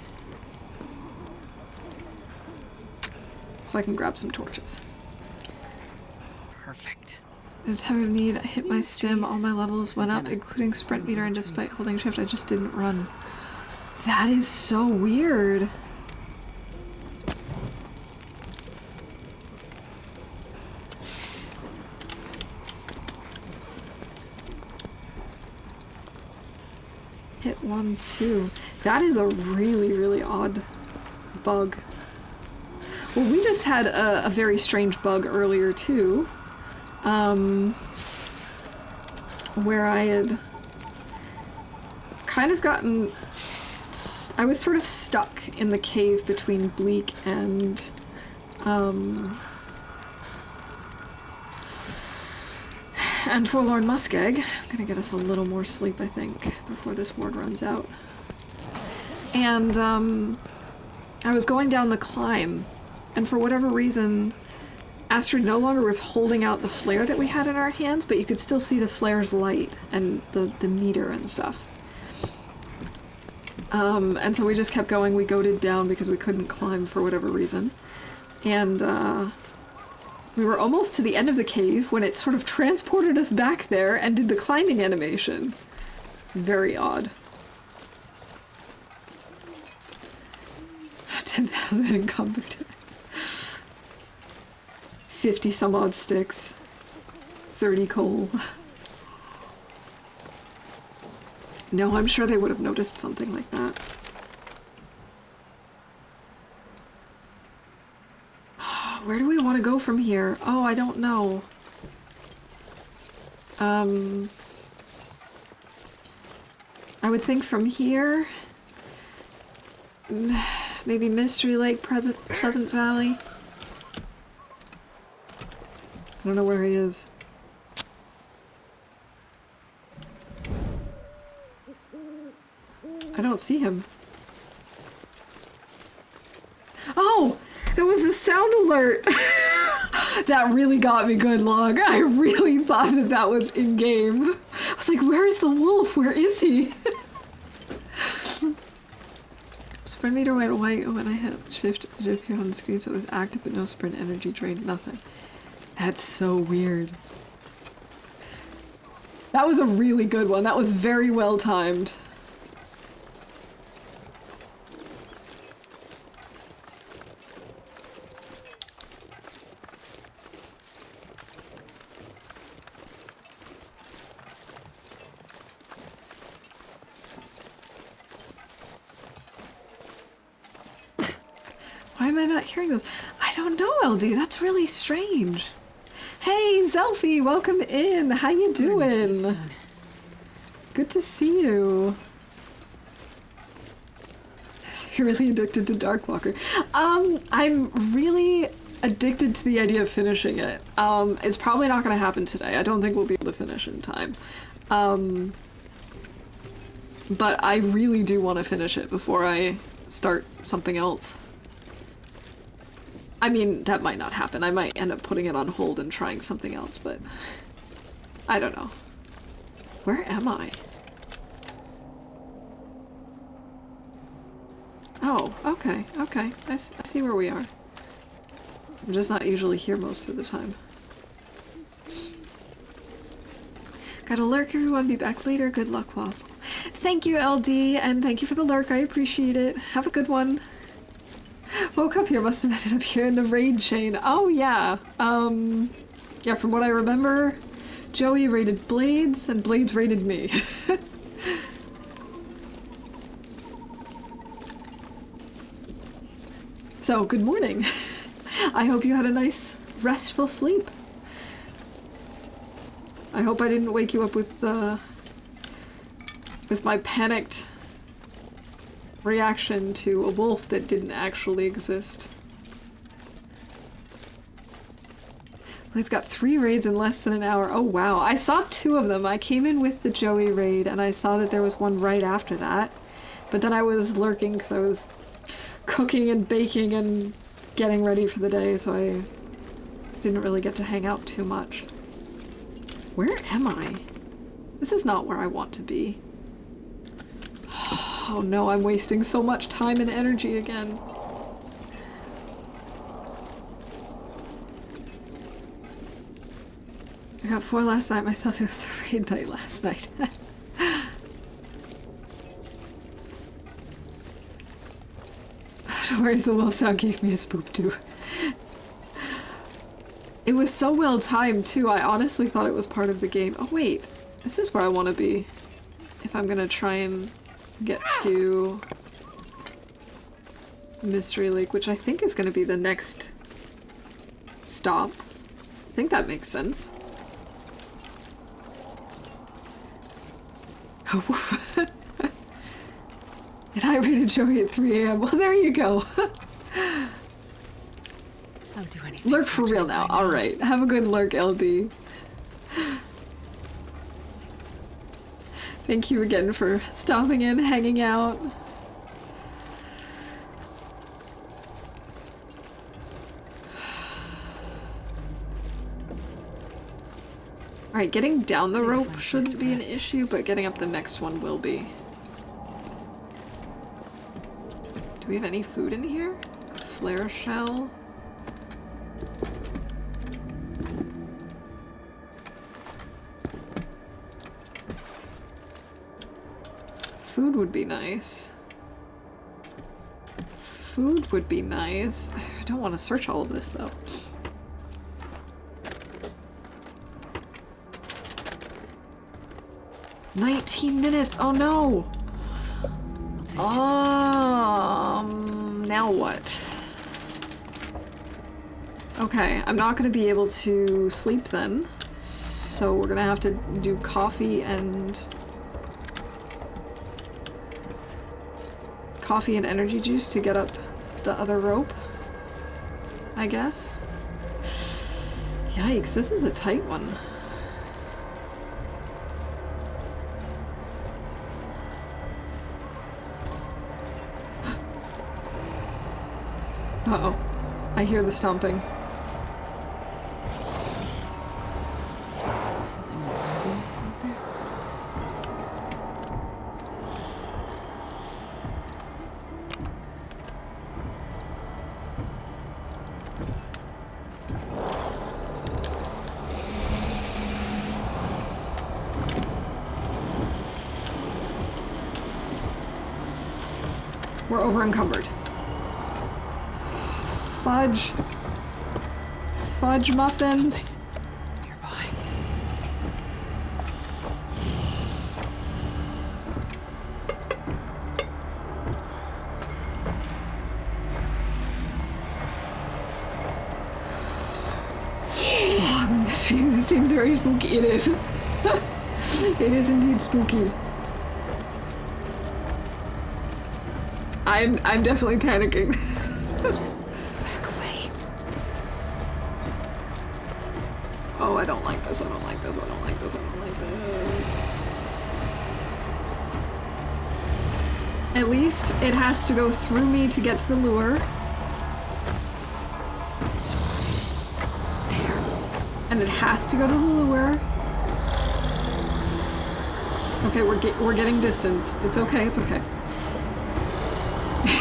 So I can grab some torches. Perfect. At a time of need, I hit my stim, all my levels went up, including sprint meter, and despite holding shift, I just didn't run. That is so weird. Hit ones too. That is a really, really odd bug. Well, we just had a very strange bug earlier, too. Where I had kind of gotten... I was sort of stuck in the cave between Bleak and... and Forlorn Muskeg. I'm gonna get us a little more sleep, I think, before this ward runs out. And, I was going down the climb, and for whatever reason, Astrid no longer was holding out the flare that we had in our hands, but you could still see the flare's light and the meter and stuff. And so we just kept going. We goated down because we couldn't climb for whatever reason. And, we were almost to the end of the cave when it sort of transported us back there and did the climbing animation. Very odd. 10,000 encumbered. 50 some odd sticks. 30 coal. No, I'm sure they would have noticed something like that. Where do we want to go from here? Oh, I don't know. I would think from here... maybe Mystery Lake, Pleasant Valley. I don't know where he is. I don't see him. Oh! It was a sound alert! That really got me good, Log. I really thought that that was in-game. I was like, where is the wolf? Where is he? Sprint meter went white when I hit shift. It appeared on the screen, so it was active, but no sprint energy drained, nothing. That's so weird. That was a really good one. That was very well timed. Why am I not hearing those? I don't know, LD. That's really strange. Hey, Zelfie, welcome in. How you doing? Good to see you. You're really addicted to Darkwalker. I'm really addicted to the idea of finishing it. It's probably not going to happen today. I don't think we'll be able to finish in time. But I really do want to finish it before I start something else. I mean, that might not happen. I might end up putting it on hold and trying something else, but I don't know. Where am I? Oh, okay, okay. I see where we are. I'm just not usually here most of the time. Got a lurk, everyone. Be back later. Good luck, Waffle. Thank you, LD, and thank you for the lurk. I appreciate it. Have a good one. Woke up here, must have ended up here in the raid chain. Oh, yeah. Yeah, from what I remember, Joey raided Blades, and Blades raided me. So, good morning. I hope you had a nice, restful sleep. I hope I didn't wake you up with my panicked reaction to a wolf that didn't actually exist. He's got 3 raids in less than an hour. Oh wow, I saw 2 of them. I came in with the Joey raid and I saw that there was one right after that. But then I was lurking because I was cooking and baking and getting ready for the day, so I didn't really get to hang out too much. Where am I? This is not where I want to be. Oh no, I'm wasting so much time and energy again. I got 4 last night myself. It was a raid night last night. Don't worry, the wolf sound gave me a spook too. It was so well timed too. I honestly thought it was part of the game. Oh wait, this is where I want to be. If I'm gonna try and get to Mystery Lake, which I think is going to be the next stop. I think that makes sense. And I rated Joey at 3 a.m. Well, there you go. I'll do anything. Lurk for real now. Alright. Have a good lurk, LD. Thank you again for stopping in, hanging out. Alright, getting down the rope shouldn't be an issue, but getting up the next one will be. Do we have any food in here? Flare shell? Food would be nice. Food would be nice. I don't want to search all of this though. "19 minutes! Oh no! Now what? Okay, I'm not gonna be able to sleep then. So we're gonna have to do coffee and energy juice to get up the other rope, I guess. Yikes, this is a tight one. Uh-oh. I hear the stomping. Something moving out there? We're over encumbered. Fudge. Fudge muffins. Nearby. This seems very spooky. It is. It is indeed spooky. I'm definitely panicking. Just back away. Oh, I don't like this. I don't like this. I don't like this. I don't like this. At least it has to go through me to get to the lure. It's right there. And it has to go to the lure. Okay, we're getting distance. It's okay. It's okay.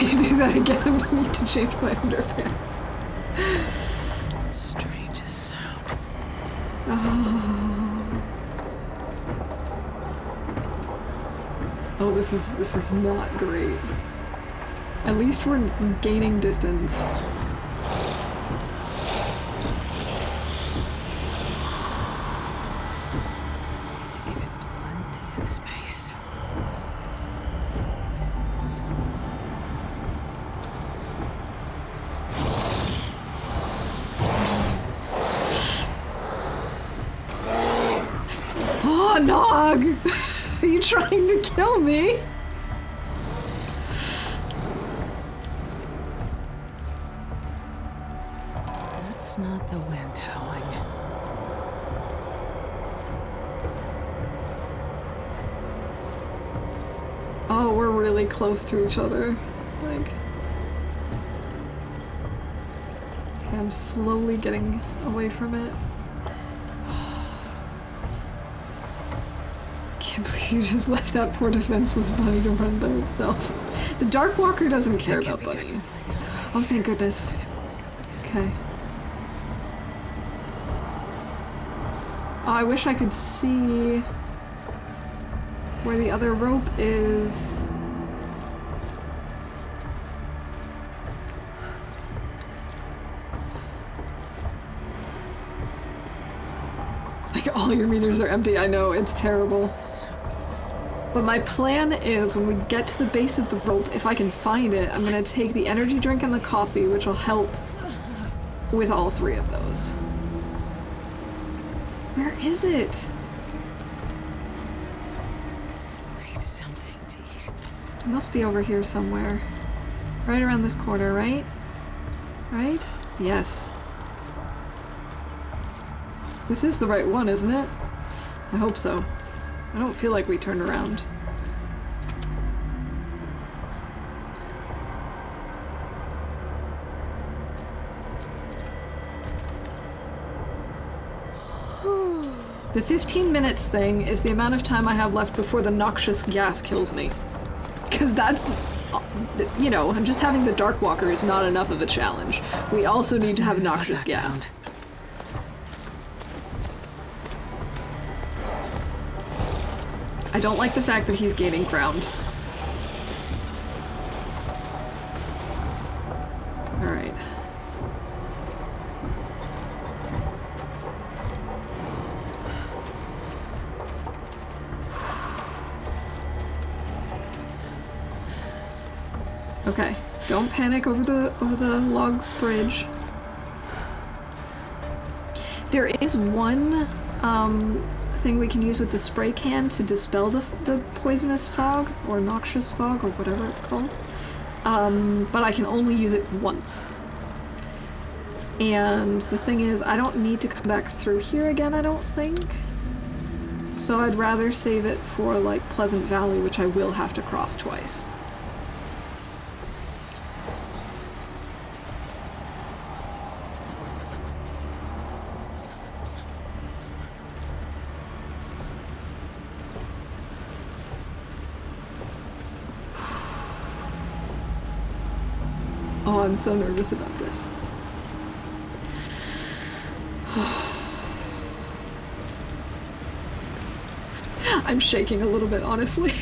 You do that again, I'm gonna need to change my underpants. Strangest sound. Oh, this is not great. At least we're gaining distance. To give it plenty of space. Oh, Nog! Are you trying to kill me? That's not the wind howling. Oh, we're really close to each other. Like... Okay, I'm slowly getting away from it. Can't believe you just left that poor defenseless bunny to run by itself. The Darkwalker doesn't care about bunnies. Oh, thank goodness. Okay. Oh, I wish I could see where the other rope is. Like, all your meters are empty. I know, it's terrible. But my plan is when we get to the base of the rope, if I can find it, I'm gonna take the energy drink and the coffee, which will help with all three of those. Where is it? I need something to eat. It must be over here somewhere. Right around this corner, right? Right? Yes. This is the right one, isn't it? I hope so. I don't feel like we turned around. The 15 minutes thing is the amount of time I have left before the noxious gas kills me. Because that's, you know, just having the Darkwalker is not enough of a challenge. We also need to have noxious gas. I don't like the fact that he's gaining ground. Alright. Okay, don't panic over the log bridge. There is one thing we can use with the spray can to dispel the poisonous fog, or noxious fog, or whatever it's called. But I can only use it once. And the thing is, I don't need to come back through here again, I don't think. So I'd rather save it for, like, Pleasant Valley, which I will have to cross twice. Oh, I'm so nervous about this. I'm shaking a little bit, honestly.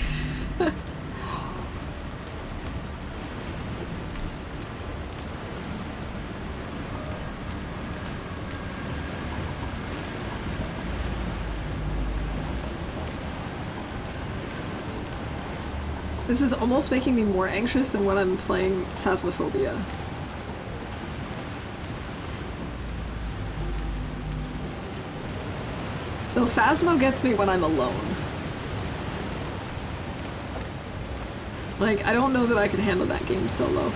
This is almost making me more anxious than when I'm playing Phasmophobia. Though Phasmo gets me when I'm alone. Like, I don't know that I could handle that game solo.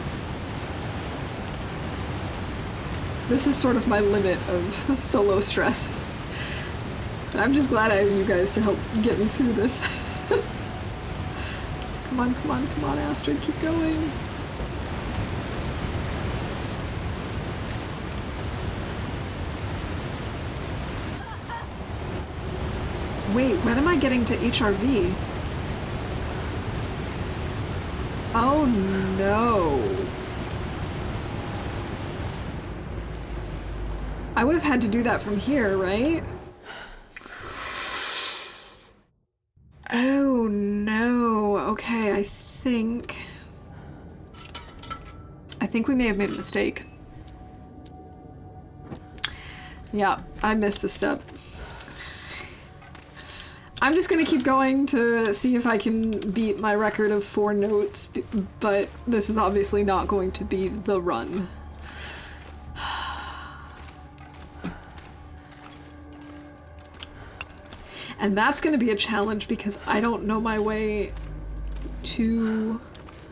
This is sort of my limit of solo stress. And I'm just glad I have you guys to help get me through this. Come on, come on, come on, Astrid, keep going. Wait, when am I getting to HRV? Oh no. I would have had to do that from here, right? Oh no. Okay, I think we may have made a mistake. Yeah, I missed a step. I'm just gonna keep going to see if I can beat my record of 4 notes, but this is obviously not going to be the run. And that's gonna be a challenge because I don't know my way to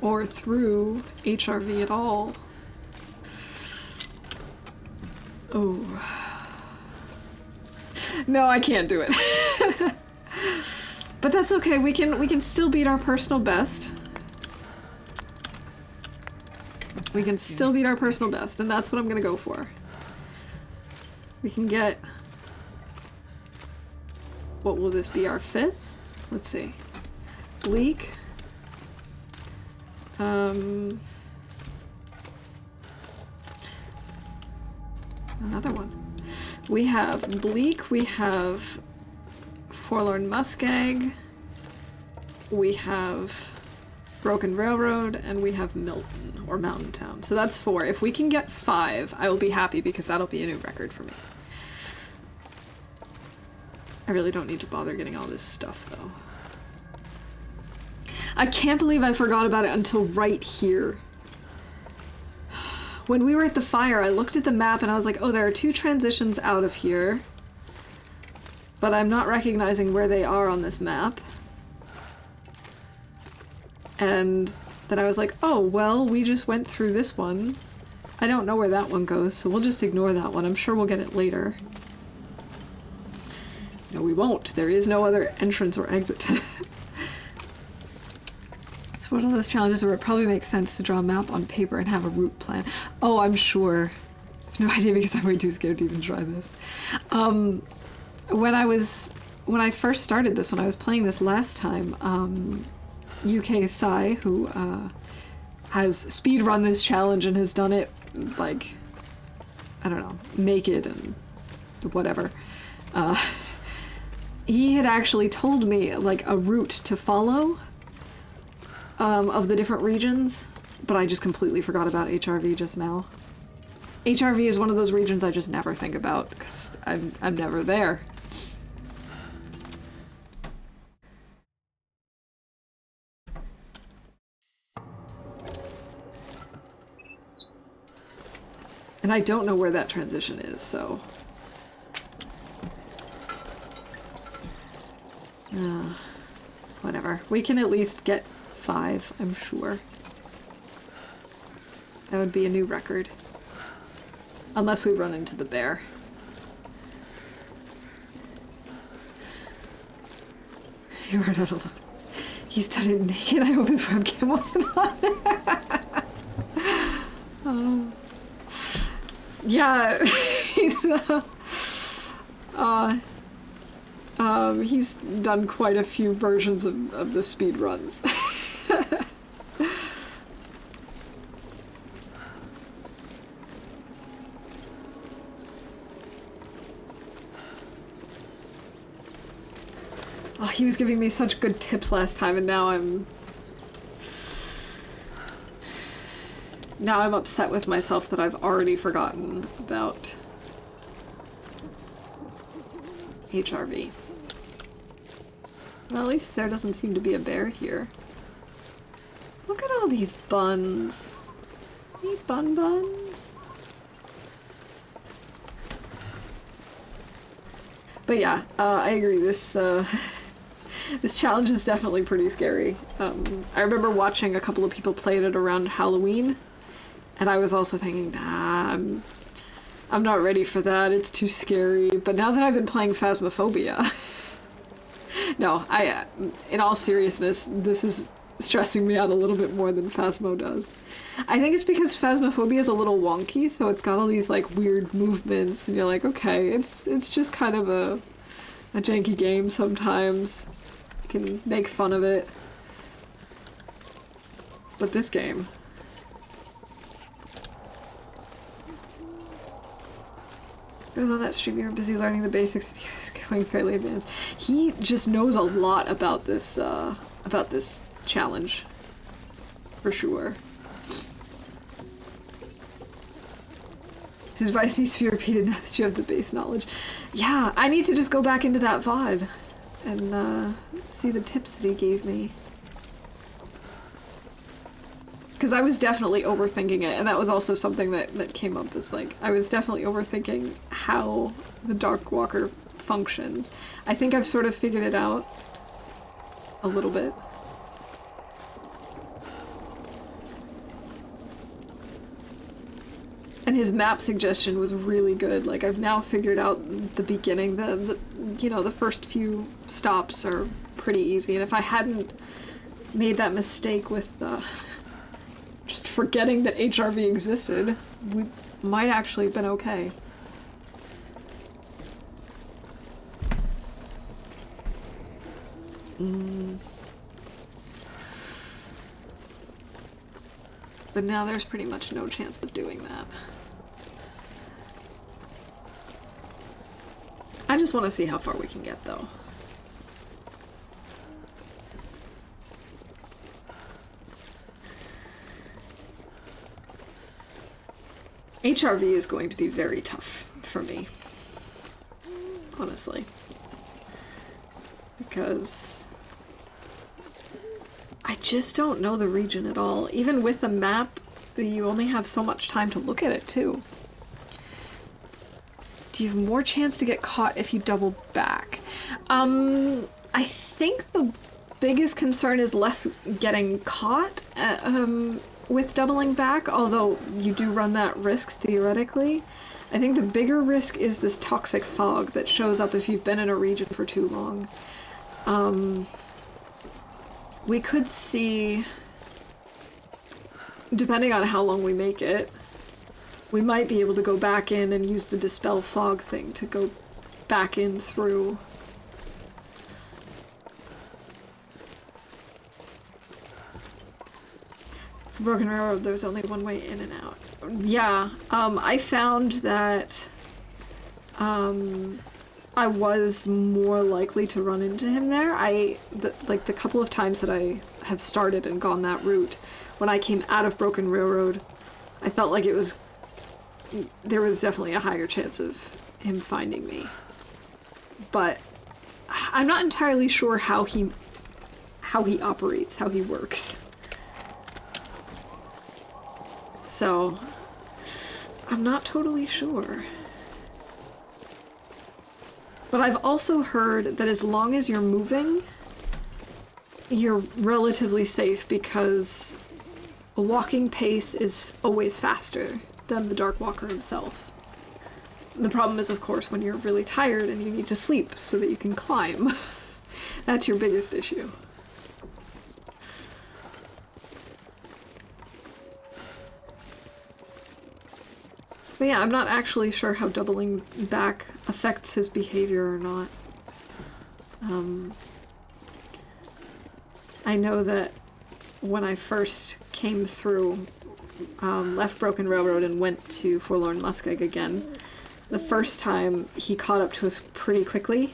or through HRV at all. Oh. No, I can't do it. But that's okay, we can still beat our personal best. We can still beat our personal best, and that's what I'm gonna go for. We can get... What will this be, our 5th? Let's see. Bleak. Another one. We have Bleak, we have Forlorn Muskeg, we have Broken Railroad, and we have Milton, or Mountain Town. So that's 4. If we can get 5, I will be happy because that'll be a new record for me. I really don't need to bother getting all this stuff, though. I can't believe I forgot about it until right here. When we were at the fire, I looked at the map and I was like, oh, there are 2 transitions out of here. But I'm not recognizing where they are on this map. And then I was like, oh, well, we just went through this one. I don't know where that one goes, so we'll just ignore that one. I'm sure we'll get it later. No, we won't. There is no other entrance or exit. It's one of those challenges where it probably makes sense to draw a map on paper and have a route plan. Oh, I'm sure. I have no idea because I'm way too scared to even try this. When I first started this, when I was playing this last time, UK Sai, who has speedrun this challenge and has done it, like, I don't know, naked and whatever. He had actually told me, like, a route to follow of the different regions, but I just completely forgot about HRV just now. HRV is one of those regions I just never think about, because I'm never there. And I don't know where that transition is, so... whatever. We can at least get 5, I'm sure. That would be a new record. Unless we run into the bear. You are not alone. He's done it naked. I hope his webcam wasn't on. Yeah, he's done quite a few versions of the speed runs. Oh, he was giving me such good tips last time, and now I'm upset with myself that I've already forgotten about HRV. Well, at least there doesn't seem to be a bear here. Look at all these buns. Any buns? But yeah, I agree. This this challenge is definitely pretty scary. I remember watching a couple of people play it around Halloween, and I was also thinking, nah, I'm not ready for that. It's too scary. But now that I've been playing Phasmophobia, no, in all seriousness, this is stressing me out a little bit more than Phasmo does. I think it's because Phasmophobia is a little wonky, so it's got all these like weird movements, and you're like, okay, it's just kind of a janky game sometimes. You can make fun of it. But this game... It was on that stream you were busy learning the basics and he was going fairly advanced. He just knows a lot about this challenge. For sure. His advice needs to be repeated now that you have the base knowledge. Yeah, I need to just go back into that VOD and see the tips that he gave me. Because I was definitely overthinking it, and that was also something that came up as like, I was definitely overthinking how the Darkwalker functions. I think I've sort of figured it out a little bit. And his map suggestion was really good. Like, I've now figured out the beginning, the first few stops are pretty easy, and if I hadn't made that mistake with just forgetting that HRV existed, we might actually have been okay. But now there's pretty much no chance of doing that. I just want to see how far we can get, though. HRV is going to be very tough for me, honestly, because I I just don't know the region at all. Even with the map, you only have so much time to look at it, too. Do you have more chance to get caught if you double back? I think the biggest concern is less getting caught with doubling back, although you do run that risk theoretically. I think the bigger risk is this toxic fog that shows up if you've been in a region for too long. We could see, depending on how long we make it, we might be able to go back in and use the dispel fog thing to go back in through. For Broken Railroad, there's only one way in and out. Yeah, I found that I was more likely to run into him there. Like the couple of times that I have started and gone that route, when I came out of Broken Railroad, I felt like there was definitely a higher chance of him finding me. But I'm not entirely sure how he operates, how he works. So, I'm not totally sure. But I've also heard that as long as you're moving, you're relatively safe because a walking pace is always faster than the Darkwalker himself. The problem is, of course, when you're really tired and you need to sleep so that you can climb. That's your biggest issue. But yeah, I'm not actually sure how doubling back affects his behavior or not. I know that when I first came through, left Broken Railroad and went to Forlorn Muskeg again, the first time he caught up to us pretty quickly.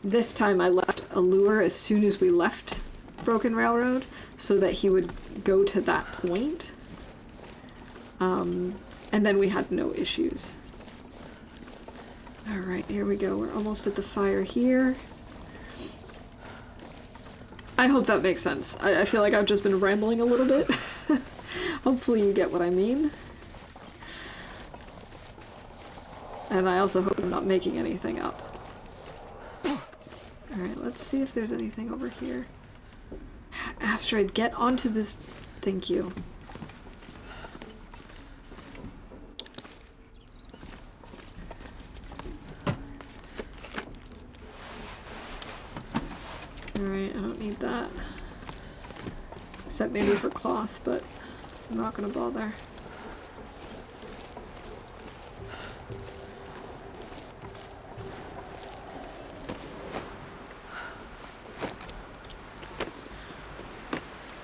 This time I left a lure as soon as we left Broken Railroad so that he would go to that point. And then we had no issues. Alright, here we go. We're almost at the fire here. I hope that makes sense. I feel like I've just been rambling a little bit. Hopefully you get what I mean. And I also hope I'm not making anything up. Alright, let's see if there's anything over here. Asteroid, get onto this... Thank you. Alright, I don't need that. Except maybe for cloth, but I'm not gonna bother.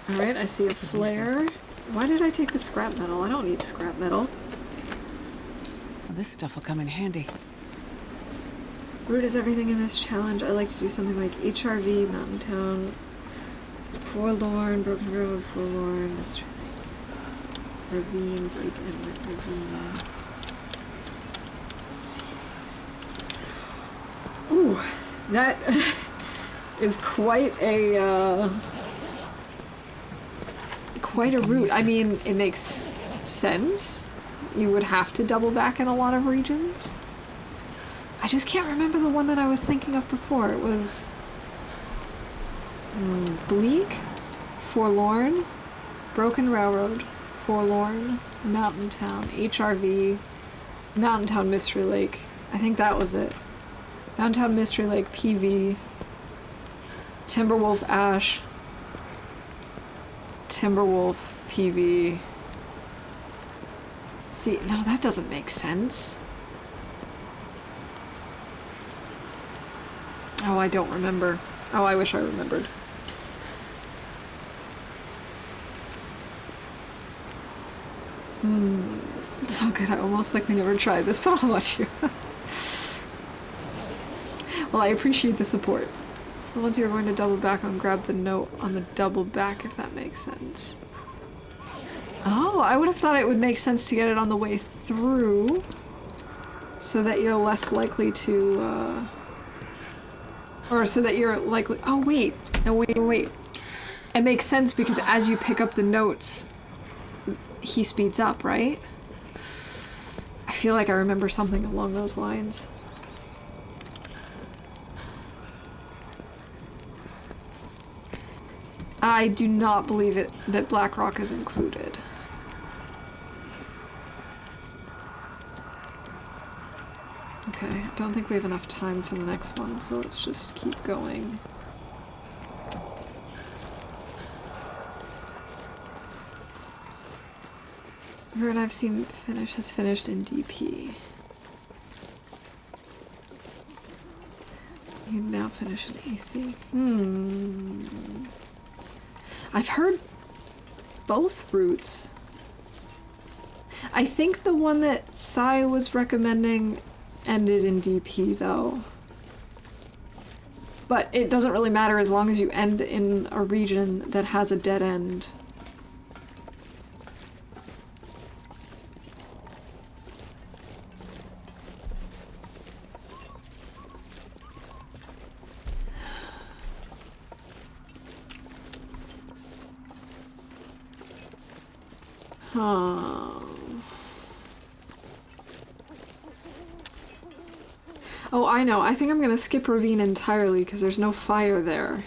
Alright, I see a flare. Why did I take the scrap metal? I don't need scrap metal. Well, this stuff will come in handy. Route is everything in this challenge. I like to do something like HRV, Mountain Town, Forlorn, Broken Road, Forlorn, Ravine, Big Inlet, Ravine. Let's see. Ooh, that is quite a route. I mean, it makes sense. You would have to double back in a lot of regions. I just can't remember the one that I was thinking of before. It was Bleak, Forlorn, Broken Railroad, Forlorn, Mountain Town, HRV, Mountain Town Mystery Lake. I think that was it. Mountain Town Mystery Lake, PV, Timberwolf Ash, Timberwolf PV. See, no, that doesn't make sense. Oh, I don't remember. Oh, I wish I remembered. It's all good. I almost like we never tried this, but I'll watch you. Well, I appreciate the support. So the ones you're going to double back on, grab the note on the double back, if that makes sense. Oh, I would have thought it would make sense to get it on the way through, so that you're less likely to, or so that you're likely... Oh, wait. No, wait. It makes sense because as you pick up the notes, he speeds up, right? I feel like I remember something along those lines. I do not believe it that Blackrock is included. Okay, I don't think we have enough time for the next one, so let's just keep going. Everyone I've seen has finished in DP. You can now finish in AC. I've heard both routes. I think the one that Sai was recommending ended in DP though. But it doesn't really matter as long as you end in a region that has a dead end. Oh, I know. I think I'm gonna skip Ravine entirely because there's no fire there.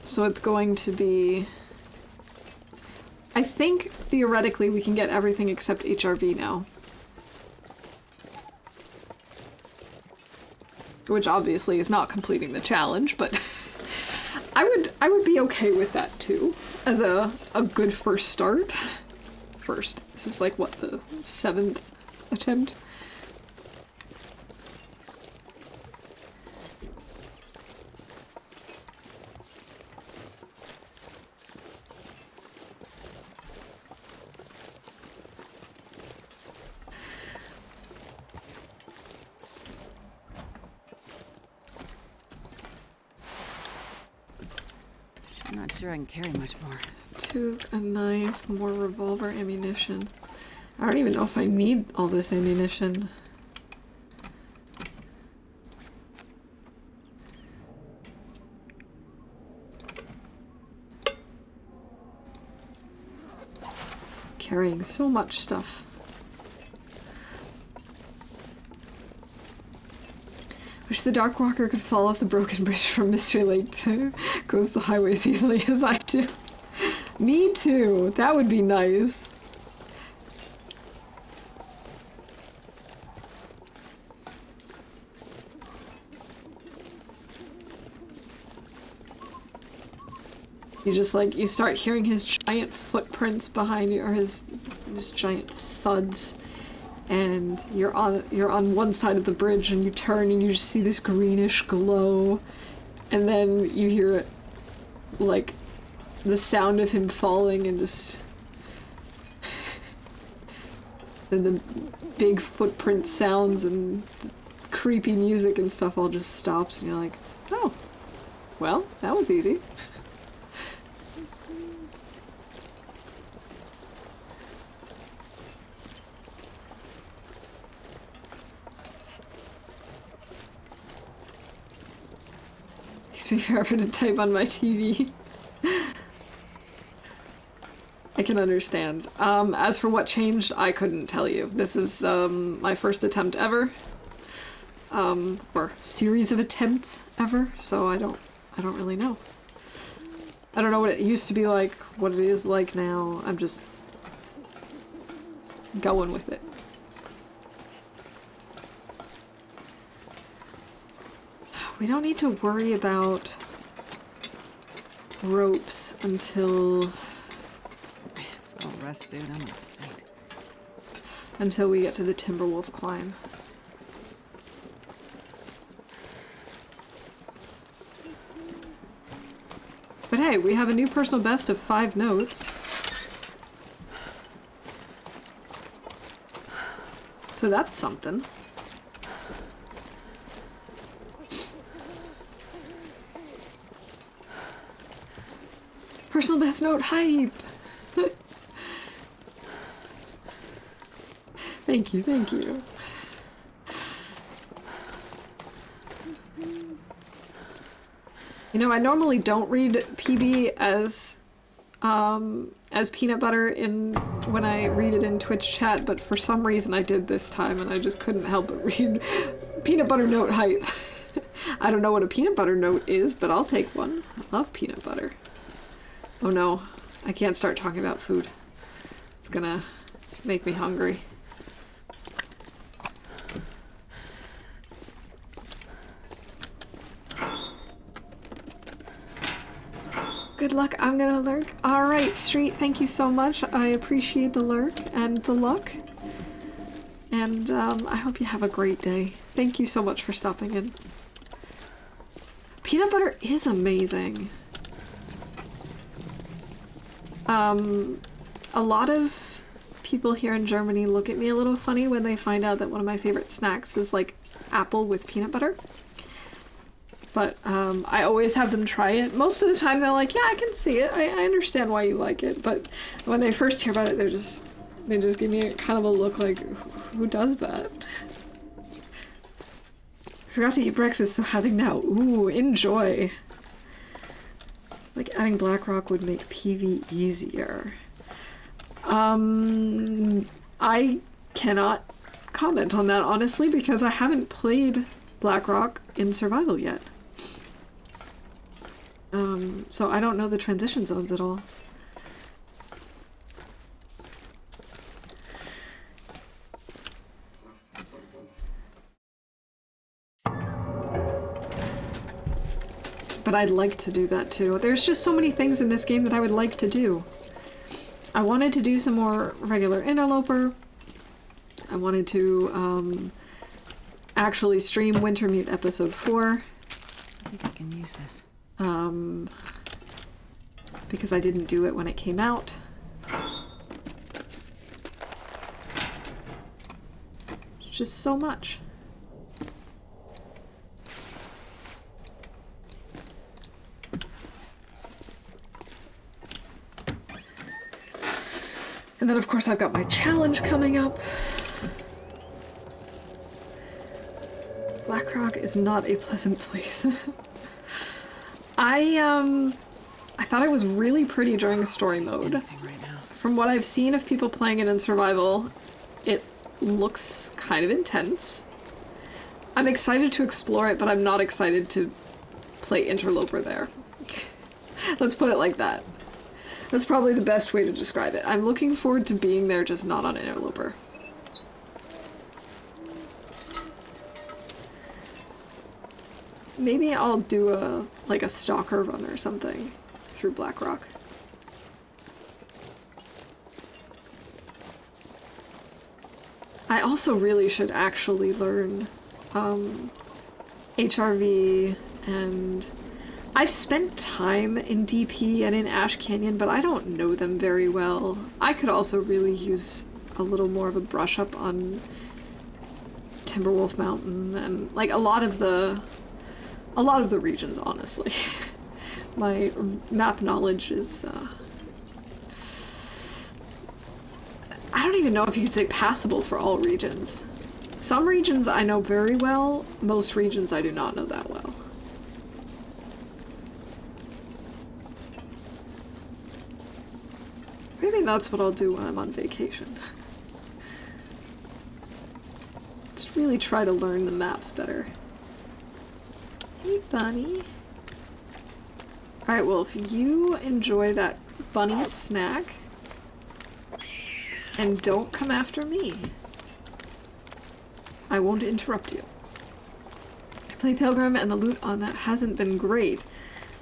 So it's going to be... I think, theoretically, we can get everything except HRV now. Which obviously is not completing the challenge, but... I would be okay with that too, as a good first start. This is like, what, the 7th attempt? I'm not sure I can carry much more. Took a knife, more revolver ammunition. I don't even know if I need all this ammunition. Carrying so much stuff. Wish the Darkwalker could fall off the broken bridge from Mystery Lake to goes to highway as easily as I do. Me too. That would be nice. You just like, you start hearing his giant footprints behind you, or his giant thuds, and you're on one side of the bridge and you turn and you just see this greenish glow, and then you hear it, like, the sound of him falling, and just then the big footprint sounds and creepy music and stuff all just stops, and you're like, oh, well, that was easy. Takes me forever to type on my TV. I can understand. As for what changed, I couldn't tell you. This is my first attempt ever, or series of attempts ever. So I don't really know. I don't know what it used to be like, what it is like now. I'm just going with it. We don't need to worry about ropes until... I'll rest soon, I'm gonna faint. Until we get to the Timberwolf climb. But hey, we have a new personal best of 5 notes. So that's something. Personal best note hype! Thank you, thank you. You know, I normally don't read PB as peanut butter in when I read it in Twitch chat, but for some reason I did this time and I just couldn't help but read peanut butter note hype. I don't know what a peanut butter note is, but I'll take one. I love peanut butter. Oh no, I can't start talking about food. It's gonna make me hungry. Good luck, I'm gonna lurk. Alright, Street, thank you so much. I appreciate the lurk and the luck. And I hope you have a great day. Thank you so much for stopping in. Peanut butter is amazing. A lot of people here in Germany look at me a little funny when they find out that one of my favorite snacks is like apple with peanut butter. But I always have them try it. Most of the time they're like, yeah, I can see it. I understand why you like it. But when they first hear about it, they just give me a kind of a look like, who does that? I forgot to eat breakfast, so having now. Ooh, enjoy. Like adding Blackrock would make PV easier. I cannot comment on that honestly because I haven't played Blackrock in survival yet. So I don't know the transition zones at all. But I'd like to do that too. There's just so many things in this game that I would like to do. I wanted to do some more regular Interloper. I wanted to actually stream Wintermute episode 4. I think I can use this. Because I didn't do it when it came out. It's just so much. And then of course I've got my challenge coming up. Blackrock is not a pleasant place. I thought it was really pretty during story mode. From what I've seen of people playing it in survival, it looks kind of intense. I'm excited to explore it, but I'm not excited to play Interloper there. Let's put it like that. That's probably the best way to describe it. I'm looking forward to being there, just not on Interloper. Maybe I'll do a stalker run or something through Blackrock. I also really should actually learn HRV, and I've spent time in DP and in Ash Canyon, but I don't know them very well. I could also really use a little more of a brush up on Timberwolf Mountain and like a lot of the regions, honestly. My map knowledge is I don't even know if you could say passable for all regions. Some regions I know very well, most regions I do not know that well. Maybe that's what I'll do when I'm on vacation. Just really try to learn the maps better. Hey, Bunny. Alright, well, if you enjoy that bunny snack, and don't come after me, I won't interrupt you. I play Pilgrim, and the loot on that hasn't been great.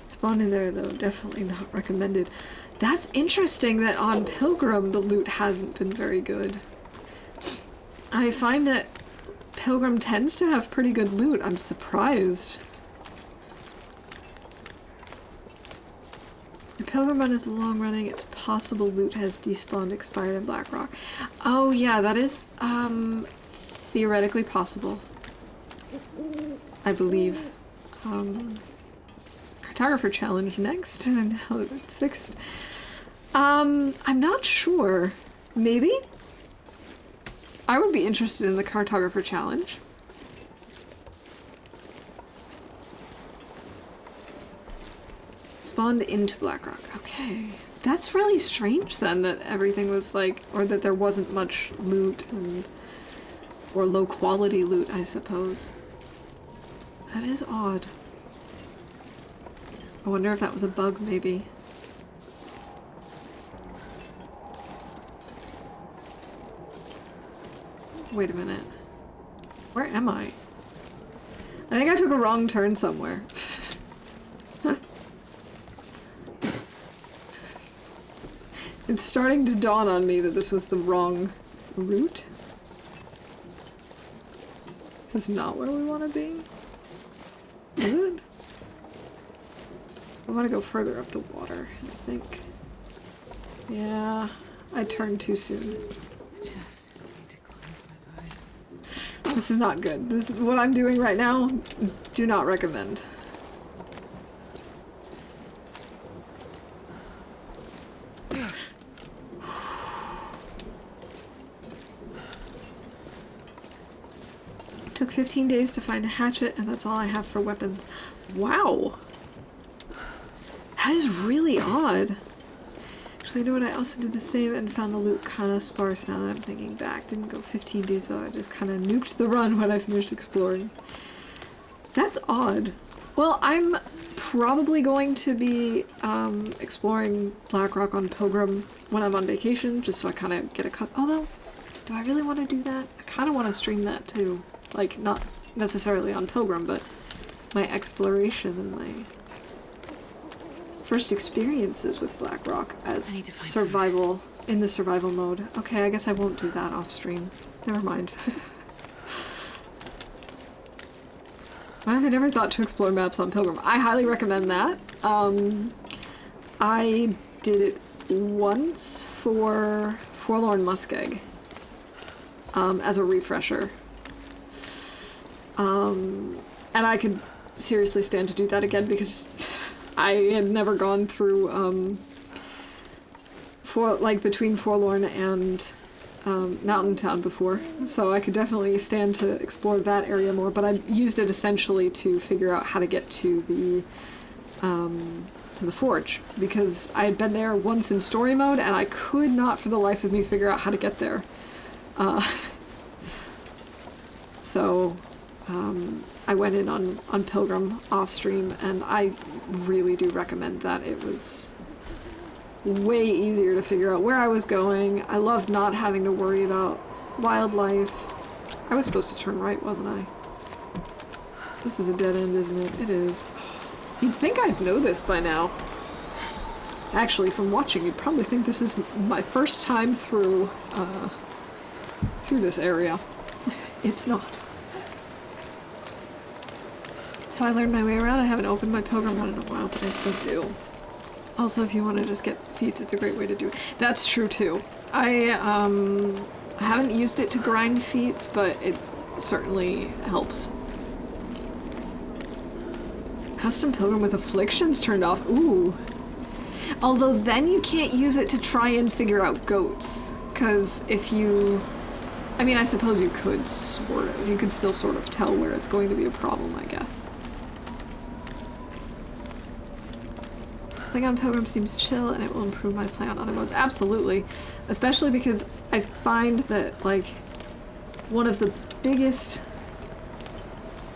Spawned in there, though, definitely not recommended. That's interesting that on Pilgrim the loot hasn't been very good. I find that Pilgrim tends to have pretty good loot. I'm surprised. If Pilgrim Run is long running, it's possible loot has despawned, expired in Blackrock. Oh yeah, that is theoretically possible. I believe. Cartographer challenge next, and how it's fixed. I'm not sure. Maybe? I would be interested in the cartographer challenge. Spawned into Blackrock. Okay. That's really strange then that everything was like, or that there wasn't much loot and, or low quality loot, I suppose. That is odd. I wonder if that was a bug, maybe. Wait a minute. Where am I? I think I took a wrong turn somewhere. It's starting to dawn on me that this was the wrong route. This is not where we want to be. Is it? I want to go further up the water, I think. Yeah, I turned too soon. Just need to close my eyes. This is not good. This is what I'm doing right now. Do not recommend. Took 15 days to find a hatchet, and that's all I have for weapons. Wow! That is really odd. Actually, you know what? I also did the same and found the loot kind of sparse now that I'm thinking back. Didn't go 15 days though, I just kind of nuked the run when I finished exploring. That's odd. Well, I'm probably going to be exploring Blackrock on Pilgrim when I'm on vacation, just so I kind of get a cut. Although, do I really want to do that? I kind of want to stream that too. Like, not necessarily on Pilgrim, but my exploration and my first experiences with Blackrock as survival, in the survival mode. Okay, I guess I won't do that off stream. Never mind. Why have I never thought to explore maps on Pilgrim? I highly recommend that. I did it once for Forlorn Muskeg as a refresher. And I could seriously stand to do that again because I had never gone through between Forlorn and Mountain Town before, so I could definitely stand to explore that area more, but I used it essentially to figure out how to get to the forge, because I had been there once in story mode and I could not for the life of me figure out how to get there. So I went in on Pilgrim off stream, and I really do recommend that. It was way easier to figure out where I was going. I loved not having to worry about wildlife. I was supposed to turn right, wasn't I? This is a dead end, isn't it? It is. You'd think I'd know this by now. Actually, from watching, you'd probably think this is my first time through this area. It's not. That's how I learned my way around. I haven't opened my Pilgrim one in a while, but I still do. Also, if you want to just get feats, it's a great way to do it. That's true too. I haven't used it to grind feats, but it certainly helps. Custom Pilgrim with afflictions turned off. Ooh. Although then you can't use it to try and figure out goats. Because if you... I mean, I suppose you could sort of. You could still sort of tell where it's going to be a problem, I guess. Playing on Pilgrim seems chill, and it will improve my play on other modes. Absolutely. Especially because I find that, like, one of the biggest,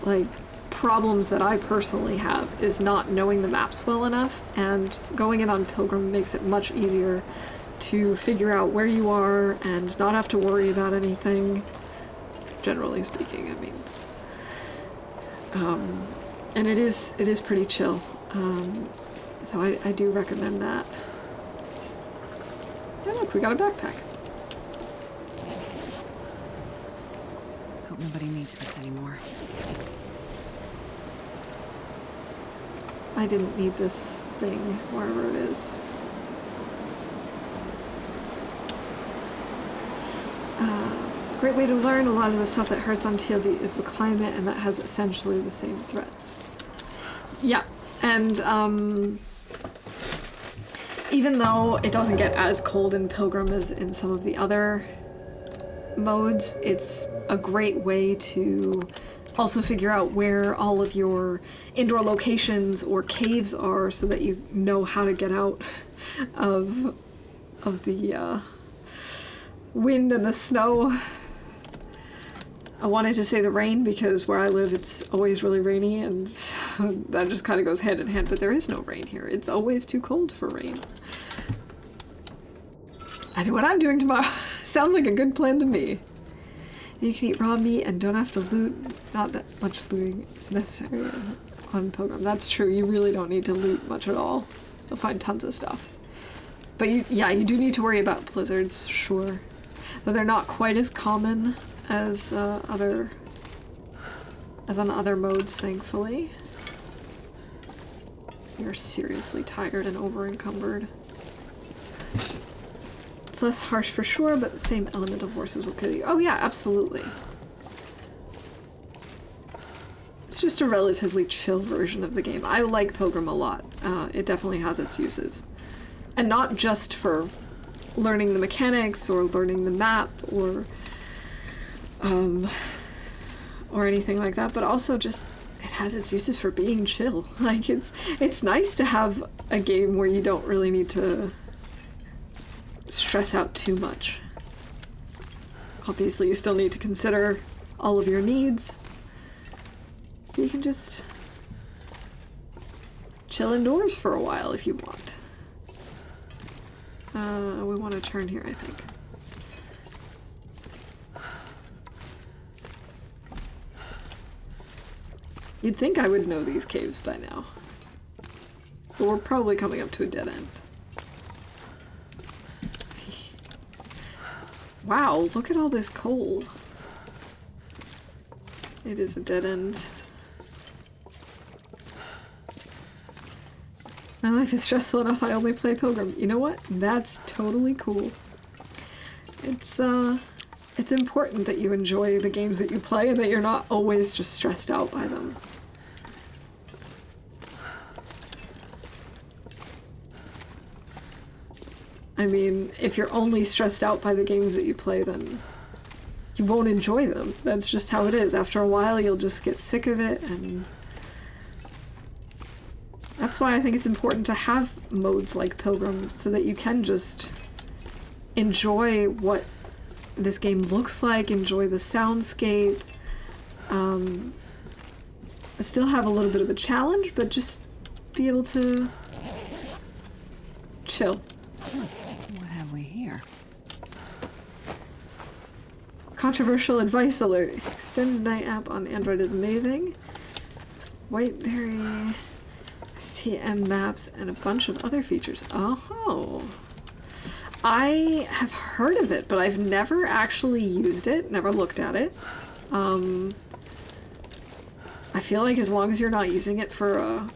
like, problems that I personally have is not knowing the maps well enough, and going in on Pilgrim makes it much easier to figure out where you are and not have to worry about anything, generally speaking. I mean, and it is pretty chill. So I do recommend that. Hey, look, we got a backpack. Hope nobody needs this anymore. I didn't need this thing, wherever it is. Great way to learn. A lot of the stuff that hurts on TLD is the climate, and that has essentially the same threats. Yeah, and even though it doesn't get as cold in Pilgrim as in some of the other modes, it's a great way to Also figure out where all of your indoor locations or caves are so that you know how to get out of the wind and the snow. I wanted to say the rain because where I live it's always really rainy, and that just kind of goes hand in hand, but there is no rain here. It's always too cold for rain. I know what I'm doing tomorrow. Sounds like a good plan to me. You can eat raw meat and don't have to loot. Not that much looting is necessary on Pilgrim. That's true. You really don't need to loot much at all. You'll find tons of stuff. But you do need to worry about blizzards, sure. Though they're not quite as common as on other modes, thankfully. You're seriously tired and over-encumbered. It's less harsh for sure, but the same elemental forces will kill you. Oh yeah, absolutely. It's just a relatively chill version of the game. I like Pilgrim a lot. It definitely has its uses. And not just for learning the mechanics or learning the map or anything like that, but also just it has its uses for being chill. Like it's nice to have a game where you don't really need to stress out too much. Obviously, you still need to consider all of your needs. But you can just chill indoors for a while if you want. We want to turn here, I think. You'd think I would know these caves by now. But we're probably coming up to a dead end. Wow, look at all this coal. It is a dead end. My life is stressful enough, I only play Pilgrim. You know what? That's totally cool. It's important that you enjoy the games that you play and that you're not always just stressed out by them. I mean, if you're only stressed out by the games that you play, then you won't enjoy them. That's just how it is. After a while, you'll just get sick of it, and that's why I think it's important to have modes like Pilgrim, so that you can just enjoy what this game looks like, enjoy the soundscape, still have a little bit of a challenge, but just be able to chill. What have we here? Controversial advice alert. Extended Night app on Android is amazing. It's Whiteberry, STM maps, and a bunch of other features. Oh. I have heard of it, but I've never actually used it, never looked at it. I feel like as long as you're not using it for a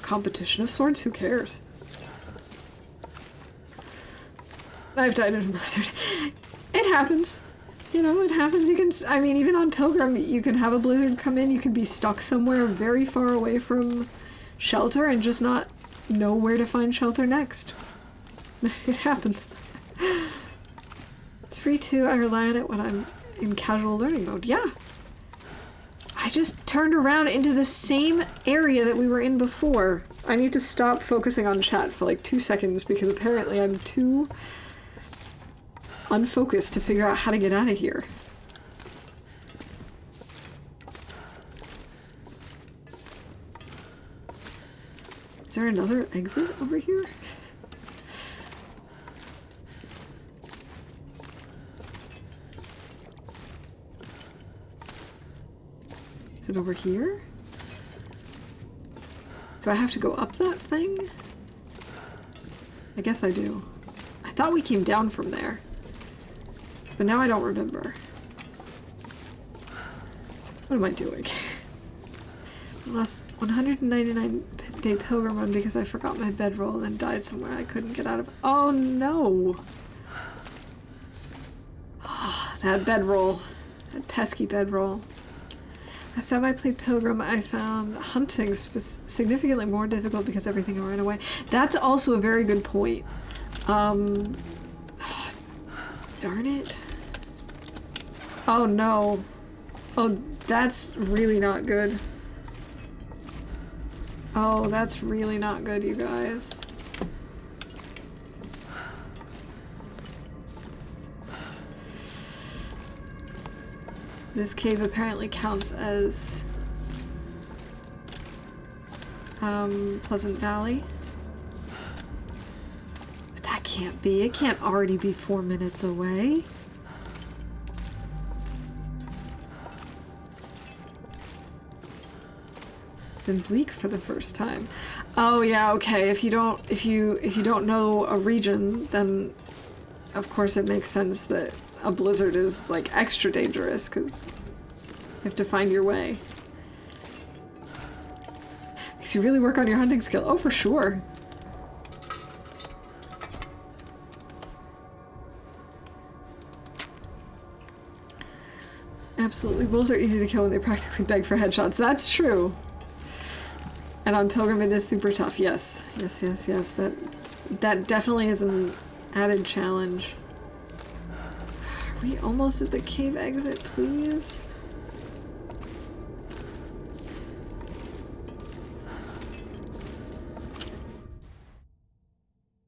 competition of sorts, who cares? I've died in a blizzard. It happens. You know, it happens. You can, I mean, even on Pilgrim, you can have a blizzard come in, you can be stuck somewhere very far away from shelter and just not know where to find shelter next. It happens. It's free too. I rely on it when I'm in casual learning mode. Yeah. I just turned around into the same area that we were in before. I need to stop focusing on chat for like 2 seconds because apparently I'm too unfocused to figure out how to get out of here. Is there another exit over here? Is it over here? Do I have to go up that thing? I guess I do. I thought we came down from there. But now I don't remember. What am I doing? Last 199-day pilgrim run because I forgot my bedroll and then died somewhere I couldn't get out of. Oh no! Oh, that bedroll. That pesky bedroll. Last time I played Pilgrim, I found hunting significantly more difficult because everything ran away. That's also a very good point. Darn it. Oh no. Oh, that's really not good. Oh, that's really not good, you guys. This cave apparently counts as Pleasant Valley. But that can't be. It can't already be 4 minutes away. It's in Bleak for the first time. Oh yeah, okay. If you don't know a region, then of course it makes sense that a blizzard is like extra dangerous because you have to find your way. Makes you really work on your hunting skill. Oh, for sure. Absolutely. Wolves are easy to kill when they practically beg for headshots. That's true. And on Pilgrim it is super tough. Yes. Yes, yes, yes. That definitely is an added challenge. Are we almost at the cave exit, please?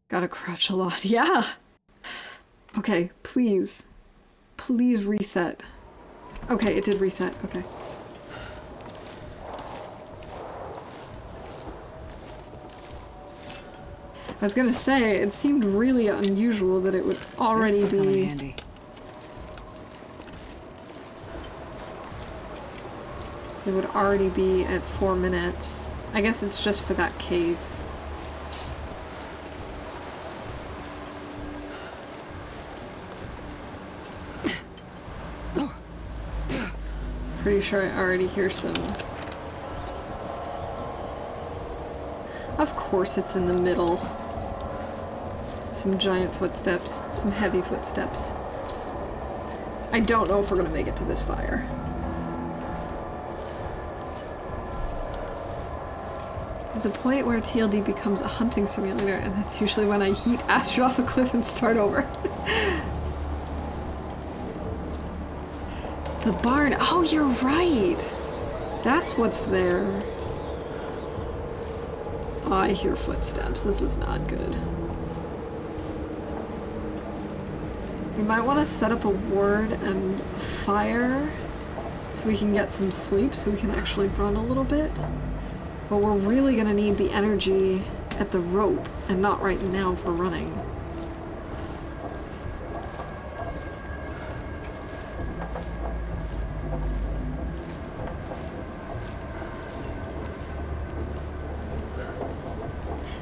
Gotta crouch a lot. Yeah! Okay, please. Please reset. Okay, it did reset. Okay. I was gonna say, it seemed really unusual that it would already be... It would already be at 4 minutes. I guess it's just for that cave. Pretty sure I already hear some... Of course it's in the middle. Some giant footsteps. Some heavy footsteps. I don't know if we're gonna make it to this fire. There's a point where TLD becomes a hunting simulator, and that's usually when I heat Astrid off a cliff and start over. The barn. Oh, you're right! That's what's there. Oh, I hear footsteps. This is not good. We might want to set up a ward and fire so we can get some sleep, so we can actually run a little bit. But we're really gonna need the energy at the rope, and not right now for running.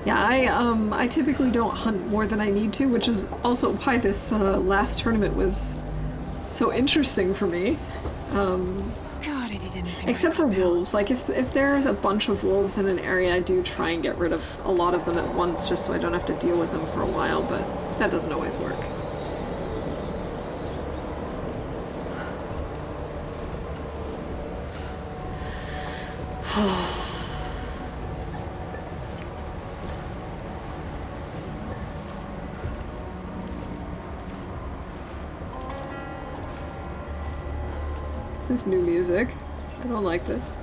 Yeah, I typically don't hunt more than I need to, which is also why this last tournament was so interesting for me. Except for wolves. Like, if there's a bunch of wolves in an area, I do try and get rid of a lot of them at once, just so I don't have to deal with them for a while, but that doesn't always work. This is new music. I don't like this.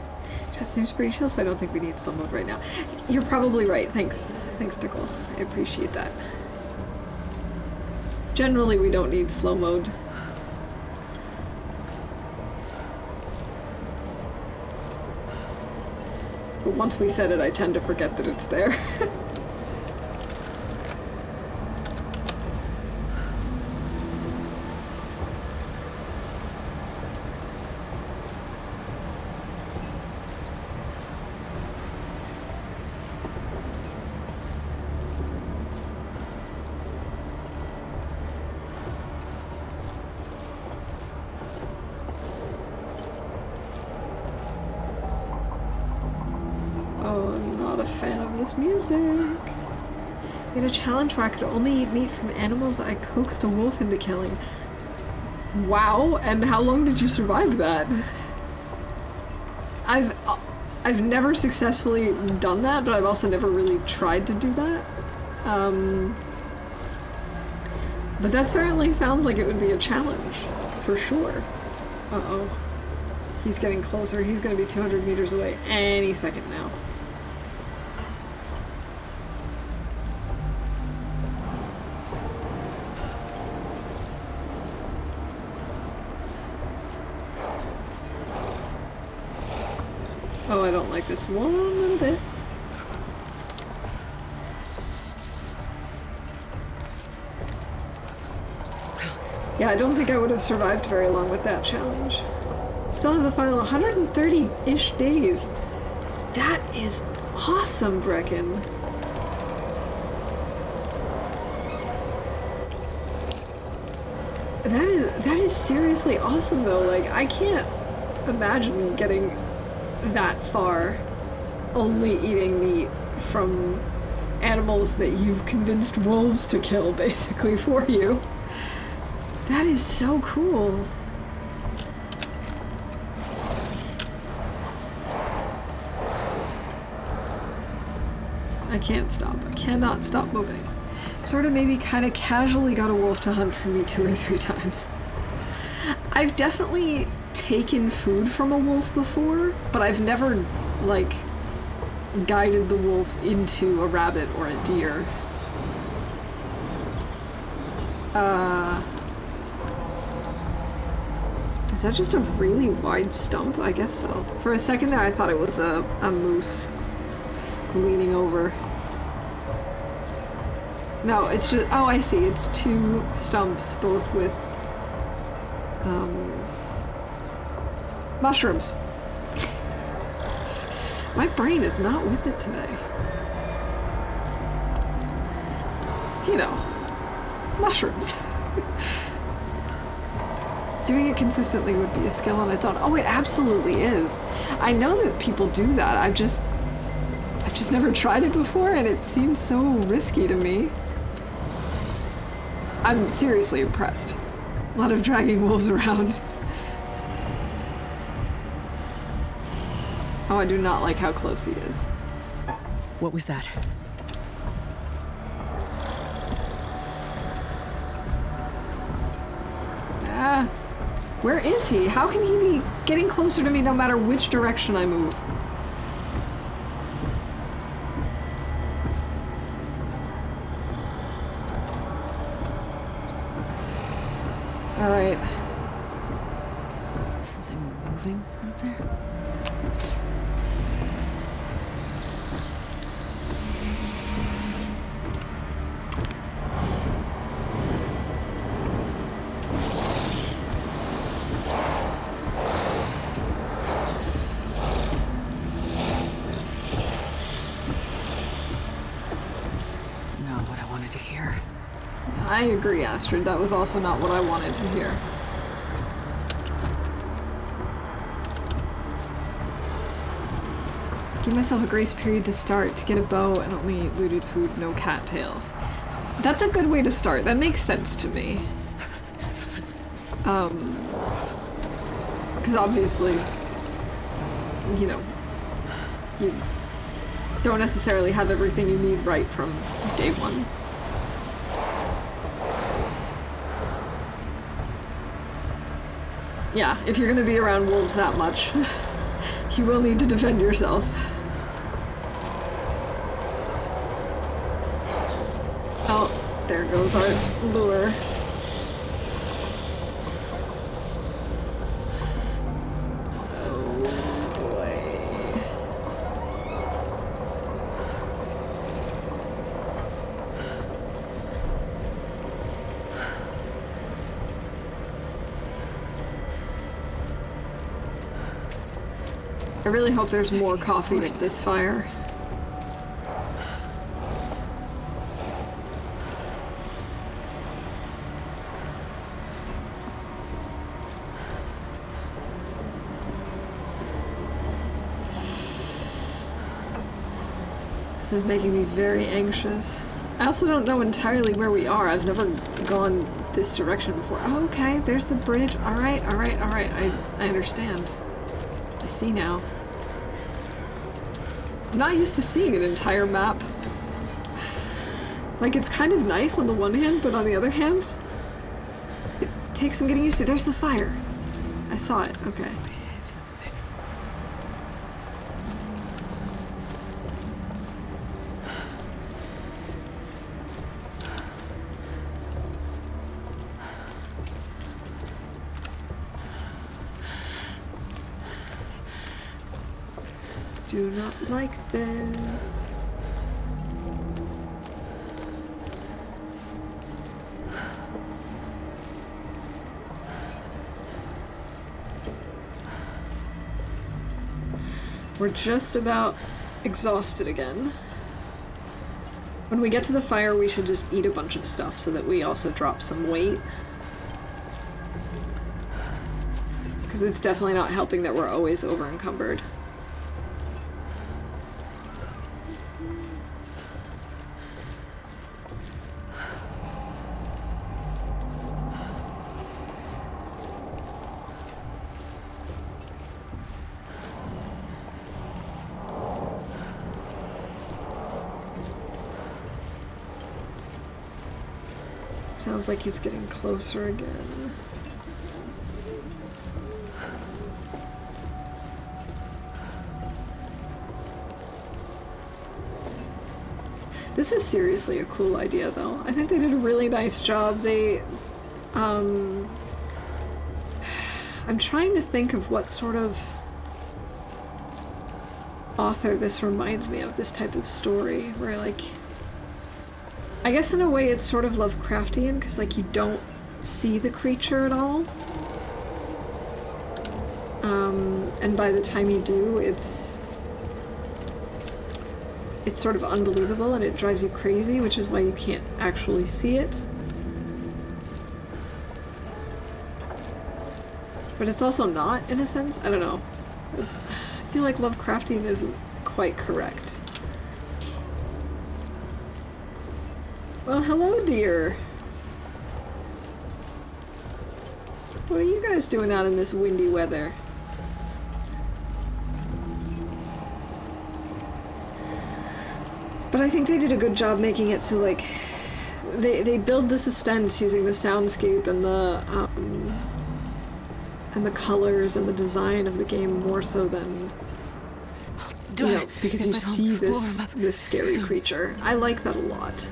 Chat seems pretty chill, so I don't think we need slow mode right now. You're probably right. Thanks. Thanks, Pickle. I appreciate that. Generally, we don't need slow mode. But once we set it, I tend to forget that it's there. Music. We had a challenge where I could only eat meat from animals that I coaxed a wolf into killing. Wow, and how long did you survive that? I've never successfully done that, but I've also never really tried to do that. But that certainly sounds like it would be a challenge, for sure. Uh-oh. He's getting closer. He's gonna be 200 meters away any second now. Oh, I don't like this one little bit. Yeah, I don't think I would have survived very long with that challenge. Still have the final 130-ish days. That is awesome, Brecken. That is seriously awesome though. Like, I can't imagine getting that far only eating meat from animals that you've convinced wolves to kill basically for you. That is so cool. I can't stop. I cannot stop moving. Sort of maybe kind of casually got a wolf to hunt for me 2 or 3 times. I've definitely taken food from a wolf before, but I've never, like, guided the wolf into a rabbit or a deer. Is that just a really wide stump? I guess so. For a second there I thought it was a moose leaning over. No, it's just, oh, I see. It's 2 stumps, both with, mushrooms. My brain is not with it today. You know, mushrooms. Doing it consistently would be a skill on its own. Oh, it absolutely is. I know that people do that. I've just never tried it before, and it seems so risky to me. I'm seriously impressed. A lot of dragging wolves around. Oh, I do not like how close he is. What was that? Ah, where is he? How can he be getting closer to me no matter which direction I move? All right. Something moving out there? Not what I wanted to hear. I agree, Astrid. That was also not what I wanted to hear. Give myself a grace period to start, to get a bow and only eat looted food, no cattails. That's a good way to start. That makes sense to me. Because obviously, you know, you don't necessarily have everything you need right from day one. Yeah, if you're gonna be around wolves that much, you will need to defend yourself. Oh, there goes our lure. Oh boy. I really hope there's more coffee at this fire. This is making me very anxious. I also don't know entirely where we are. I've never gone this direction before. Oh, okay, there's the bridge. Alright, alright, alright. I understand. I see now. I'm not used to seeing an entire map. Like, it's kind of nice on the one hand, but on the other hand, it takes some getting used to. There's the fire. I saw it. Okay. do not like this. We're just about exhausted again. When we get to the fire, we should just eat a bunch of stuff so that we also drop some weight. Because it's definitely not helping that we're always over-encumbered. Sounds like he's getting closer again. This is seriously a cool idea, though. I think they did a really nice job. I'm trying to think of what sort of author this reminds me of, this type of story, where, like, I guess in a way it's sort of Lovecraftian, because, like, you don't see the creature at all. And by the time you do, it's sort of unbelievable and it drives you crazy, which is why you can't actually see it. But it's also not, in a sense. I don't know. I feel like Lovecraftian isn't quite correct. Well, hello, dear. What are you guys doing out in this windy weather? But I think they did a good job making it so, like, they build the suspense using the soundscape and the colors and the design of the game more so than, you know, because you see this scary creature. I like that a lot.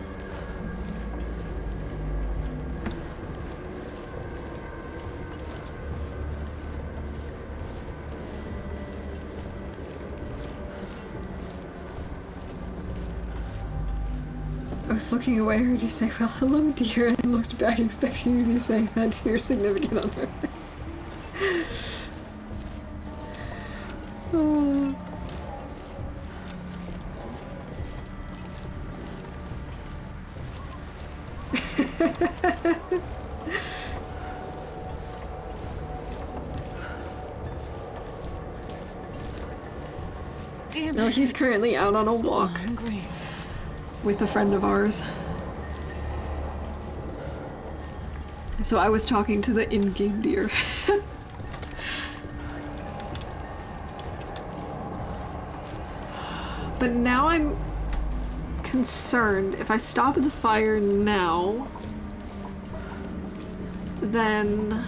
I was looking away, I heard you say, well, hello, dear, and looked back expecting you to be saying that to your significant other. Oh. Damn No, it. he's currently out on a So walk hungry. with a friend of ours. So I was talking to the in-game deer. But now I'm concerned. If I stop the fire now, then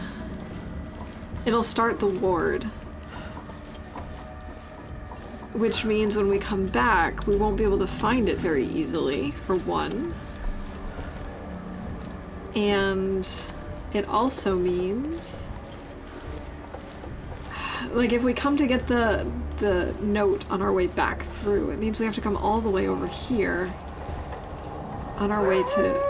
it'll start the ward. Which means when we come back, we won't be able to find it very easily, for one. And it also means, like, if we come to get the note on our way back through, it means we have to come all the way over here on our way to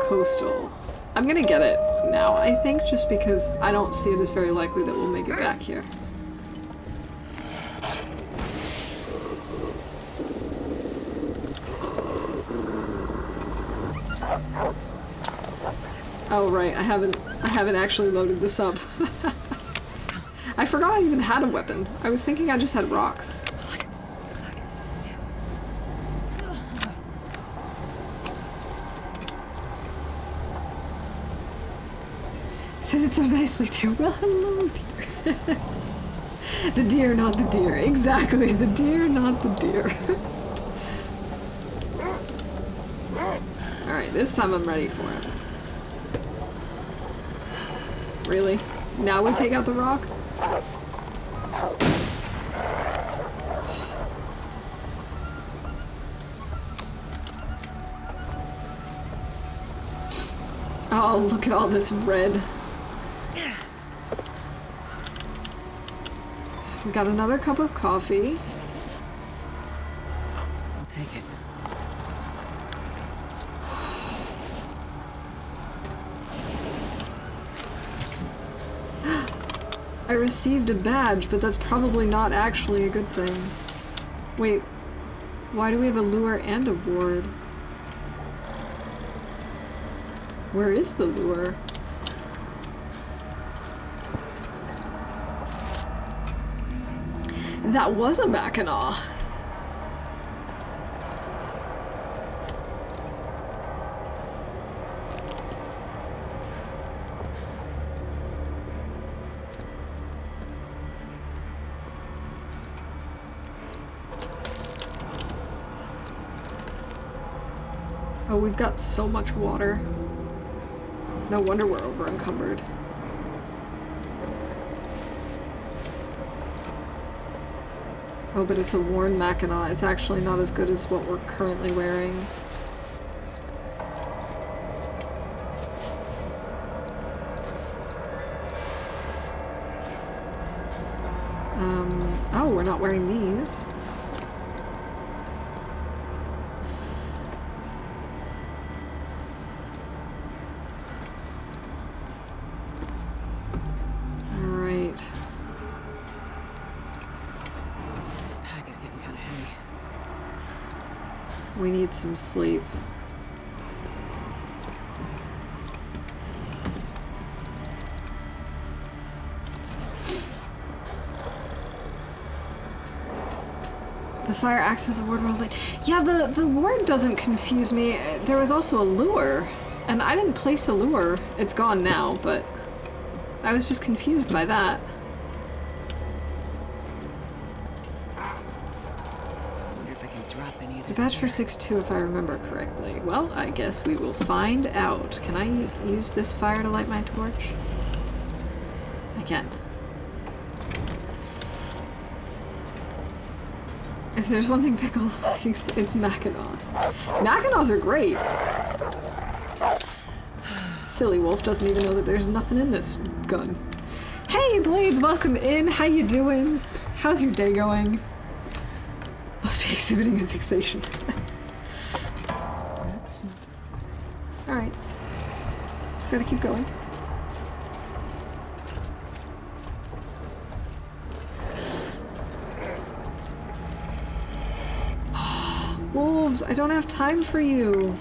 Coastal. I'm gonna get it now, I think, just because I don't see it as very likely that we'll make it back here. Oh right, I haven't actually loaded this up. I forgot I even had a weapon. I was thinking I just had rocks. Said it so nicely too. Well, hello, dear. The deer, not the deer. Exactly, the deer, not the deer. Alright, this time I'm ready for it. Really? Now we take out the rock? Oh, look at all this red. We got another cup of coffee. take it. I received a badge, but that's probably not actually a good thing. Wait, why do we have a lure and a ward? Where is the lure? That was a Mackinaw. Oh, we've got so much water. No wonder we're over encumbered. Oh, but it's a worn Mackinaw. It's actually not as good as what we're currently wearing. Oh, we're not wearing these. We need some sleep. The fire acts as a ward while late. Yeah, the ward doesn't confuse me. There was also a lure, and I didn't place a lure. It's gone now, but I was just confused by that. The badge for 6-2 if I remember correctly. Well, I guess we will find out. Can I use this fire to light my torch? I can. If there's one thing Pickle likes, it's Mackinaws. Mackinaws are great! Silly wolf doesn't even know that there's nothing in this gun. Hey Blades, welcome in! How you doing? How's your day going? Must be exhibiting a fixation. Alright. Just gotta keep going. Wolves, I don't have time for you.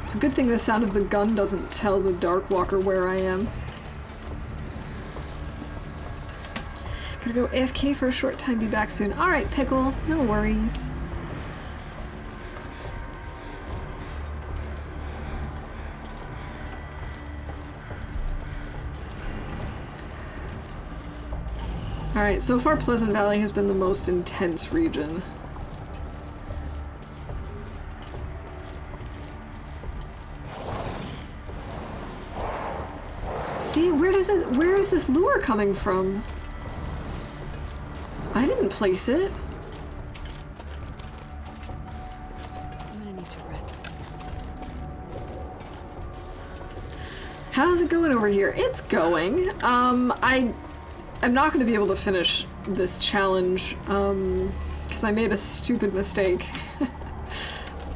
It's a good thing the sound of the gun doesn't tell the Darkwalker where I am. Gotta go AFK for a short time, be back soon. Alright, Pickle, no worries. Alright, so far Pleasant Valley has been the most intense region. See, where is this lure coming from? I didn't place it. I'm gonna need to rest some. How's it going over here? It's going. I'm not going to be able to finish this challenge, because I made a stupid mistake.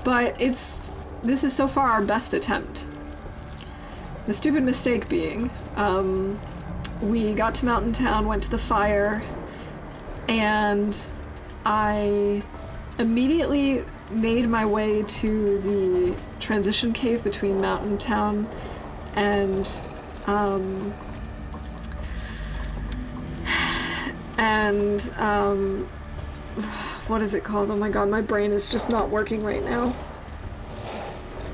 But this is so far our best attempt. The stupid mistake being, we got to Mountain Town, went to the fire, and I immediately made my way to the transition cave between Mountain Town and, what is it called? Oh my god, my brain is just not working right now.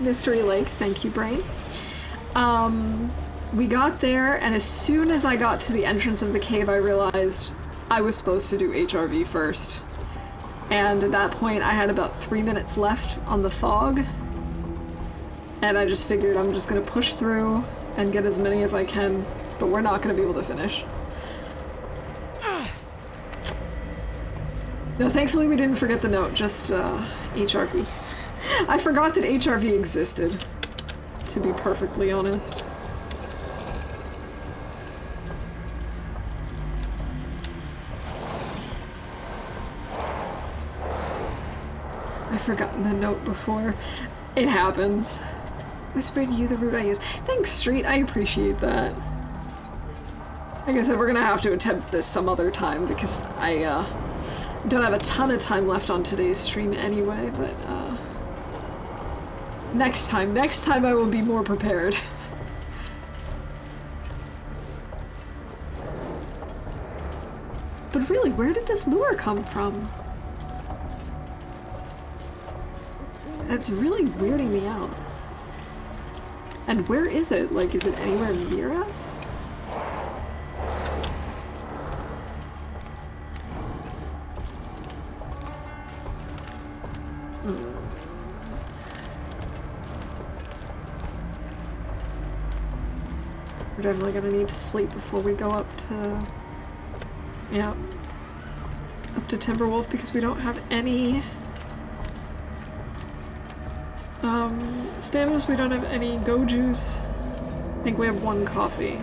Mystery Lake, thank you, brain. We got there, and as soon as I got to the entrance of the cave, I realized I was supposed to do HRV first. And at that point, I had about 3 minutes left on the fog. And I just figured I'm just gonna push through and get as many as I can, but we're not gonna be able to finish. No, thankfully we didn't forget the note, just HRV. I forgot that HRV existed, to be perfectly honest. forgotten the note before. It happens. Whispered you the route I use. Thanks, Street. I appreciate that. Like I said, we're gonna have to attempt this some other time because I don't have a ton of time left on today's stream anyway, but next time I will be more prepared. But really, where did this lure come from? That's really weirding me out. And where is it? Like, is it anywhere near us? We're definitely gonna need to sleep before we go up to... yeah. Up to Timberwolf because we don't have any... Staminas, we don't have any go juice. I think we have one coffee.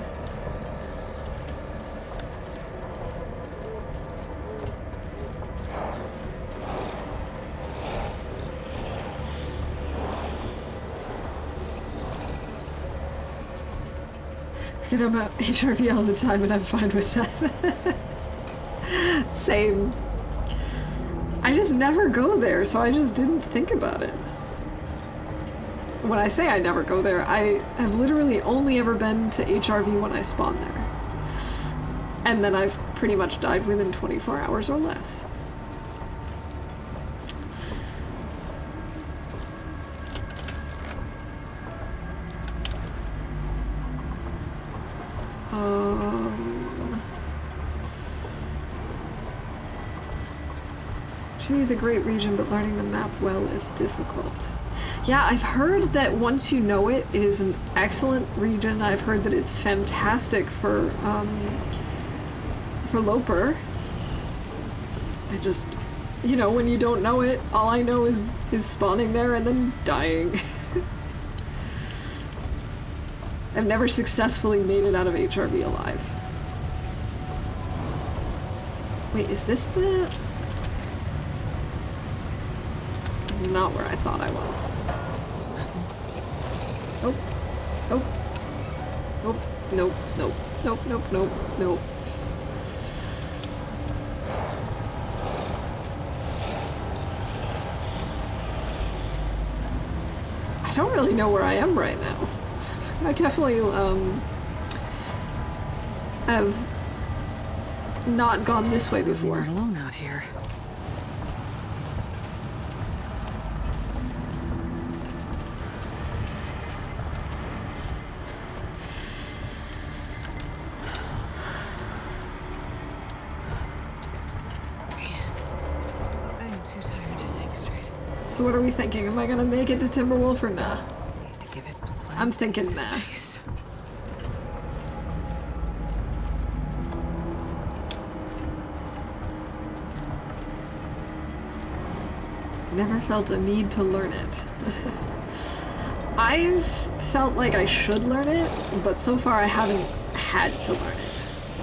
You know about HRV all the time and I'm fine with that. Same. I just never go there, so I just didn't think about it. When I say I never go there, I have literally only ever been to HRV when I spawn there. And then I've pretty much died within 24 hours or less. Chile is a great region, but learning the map well is difficult. Yeah, I've heard that once you know it, it is an excellent region. I've heard that it's fantastic for Loper. I just, you know, when you don't know it, all I know is spawning there and then dying. I've never successfully made it out of HRV alive. Wait, is this the... This is not where I thought I was. Nope. Nope. Nope. Nope. Nope. Nope. Nope. Nope. Nope. I don't really know where I am right now. I definitely have not gone this way before. We're alone out here. So what are we thinking? Am I gonna make it to Timberwolf or nah? I'm thinking nah. Never felt a need to learn it. I've felt like I should learn it, but so far I haven't had to learn it.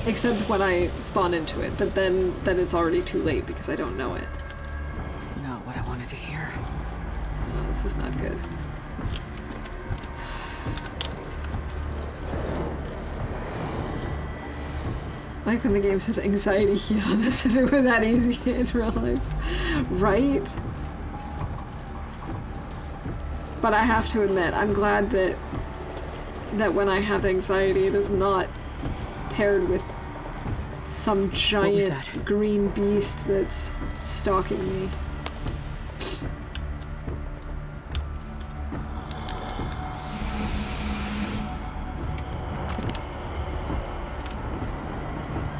Except when I spawn into it, but then it's already too late because I don't know it. Not what I wanted to hear. Oh, this is not good. Like when the game says anxiety healed, as if it were that easy in real life. Right? But I have to admit, I'm glad that when I have anxiety, it is not paired with some giant green beast that's stalking me.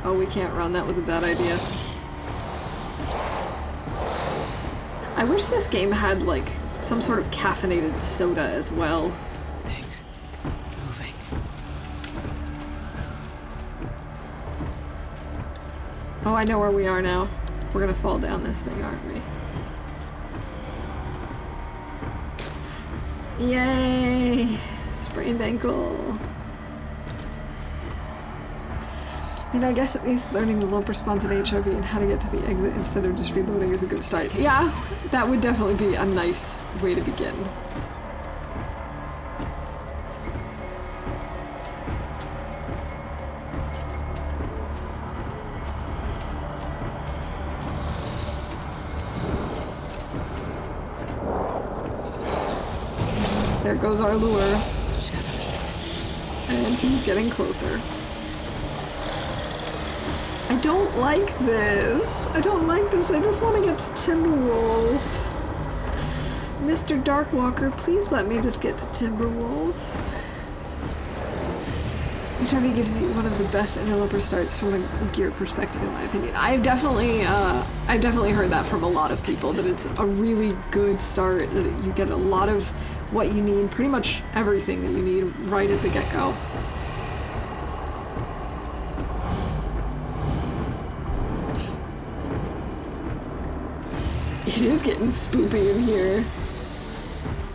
Oh, we can't run. That was a bad idea. I wish this game had, like, some sort of caffeinated soda as well. Things moving. Oh, I know where we are now. We're gonna fall down this thing, aren't we? Yay! Sprained ankle. I mean, I guess at least learning the low response in HRV and how to get to the exit instead of just reloading is a good start. Yeah, that would definitely be a nice way to begin. There goes our lure. And he's getting closer. I don't like this. I don't like this. I just want to get to Timberwolf. Mr. Darkwalker, please let me just get to Timberwolf. HRV gives you one of the best interloper starts from a gear perspective, in my opinion. I've definitely heard that from a lot of people, that it's a really good start, that you get a lot of what you need, pretty much everything that you need right at the get-go. It is getting spoopy in here.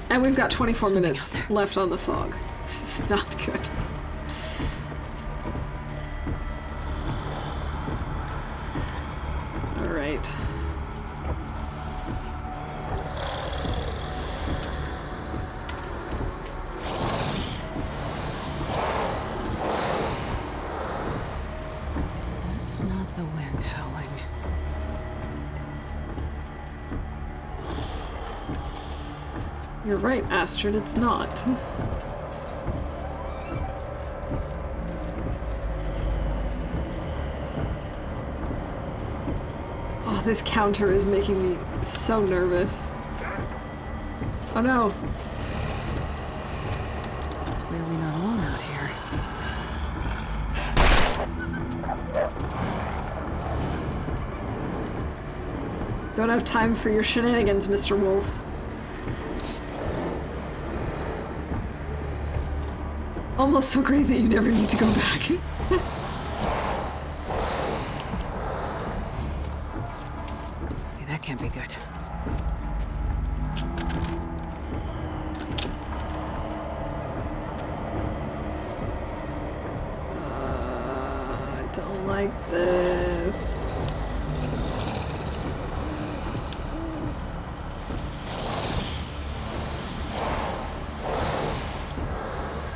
And we've got 24 minutes left on the fog. This is not good. Alright. It's not the wind howling. You're right, Astrid, it's not. Oh, this counter is making me so nervous. Oh no. Clearly not alone out here. Don't have time for your shenanigans, Mr. Wolf. Almost so great that you never need to go back. Okay, that can't be good. I don't like this.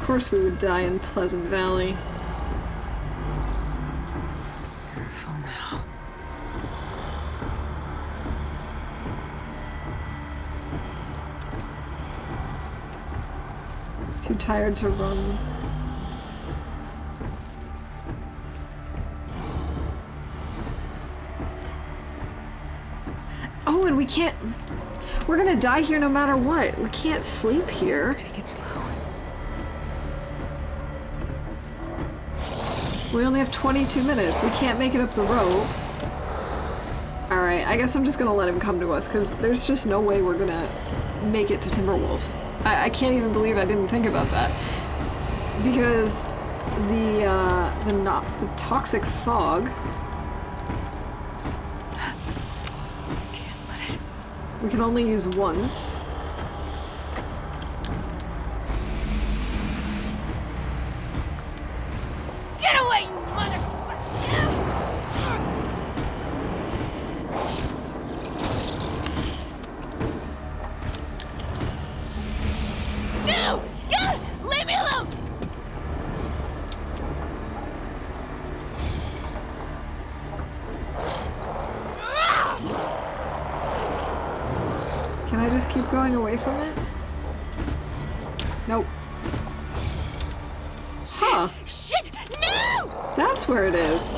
Of course we would die in Pleasant Valley. Careful now. Too tired to run. Oh, and we can't... We're gonna die here no matter what. We can't sleep here. Take it slow. We only have 22 minutes. We can't make it up the rope. Alright, I guess I'm just gonna let him come to us, because there's just no way we're gonna make it to Timberwolf. I can't even believe I didn't think about that. Because the toxic fog... Can't let it. We can only use once. Get away, you motherfucker! No! Leave me alone! Can I just keep going away from it? Nope. Huh. Shit! No! That's where it is.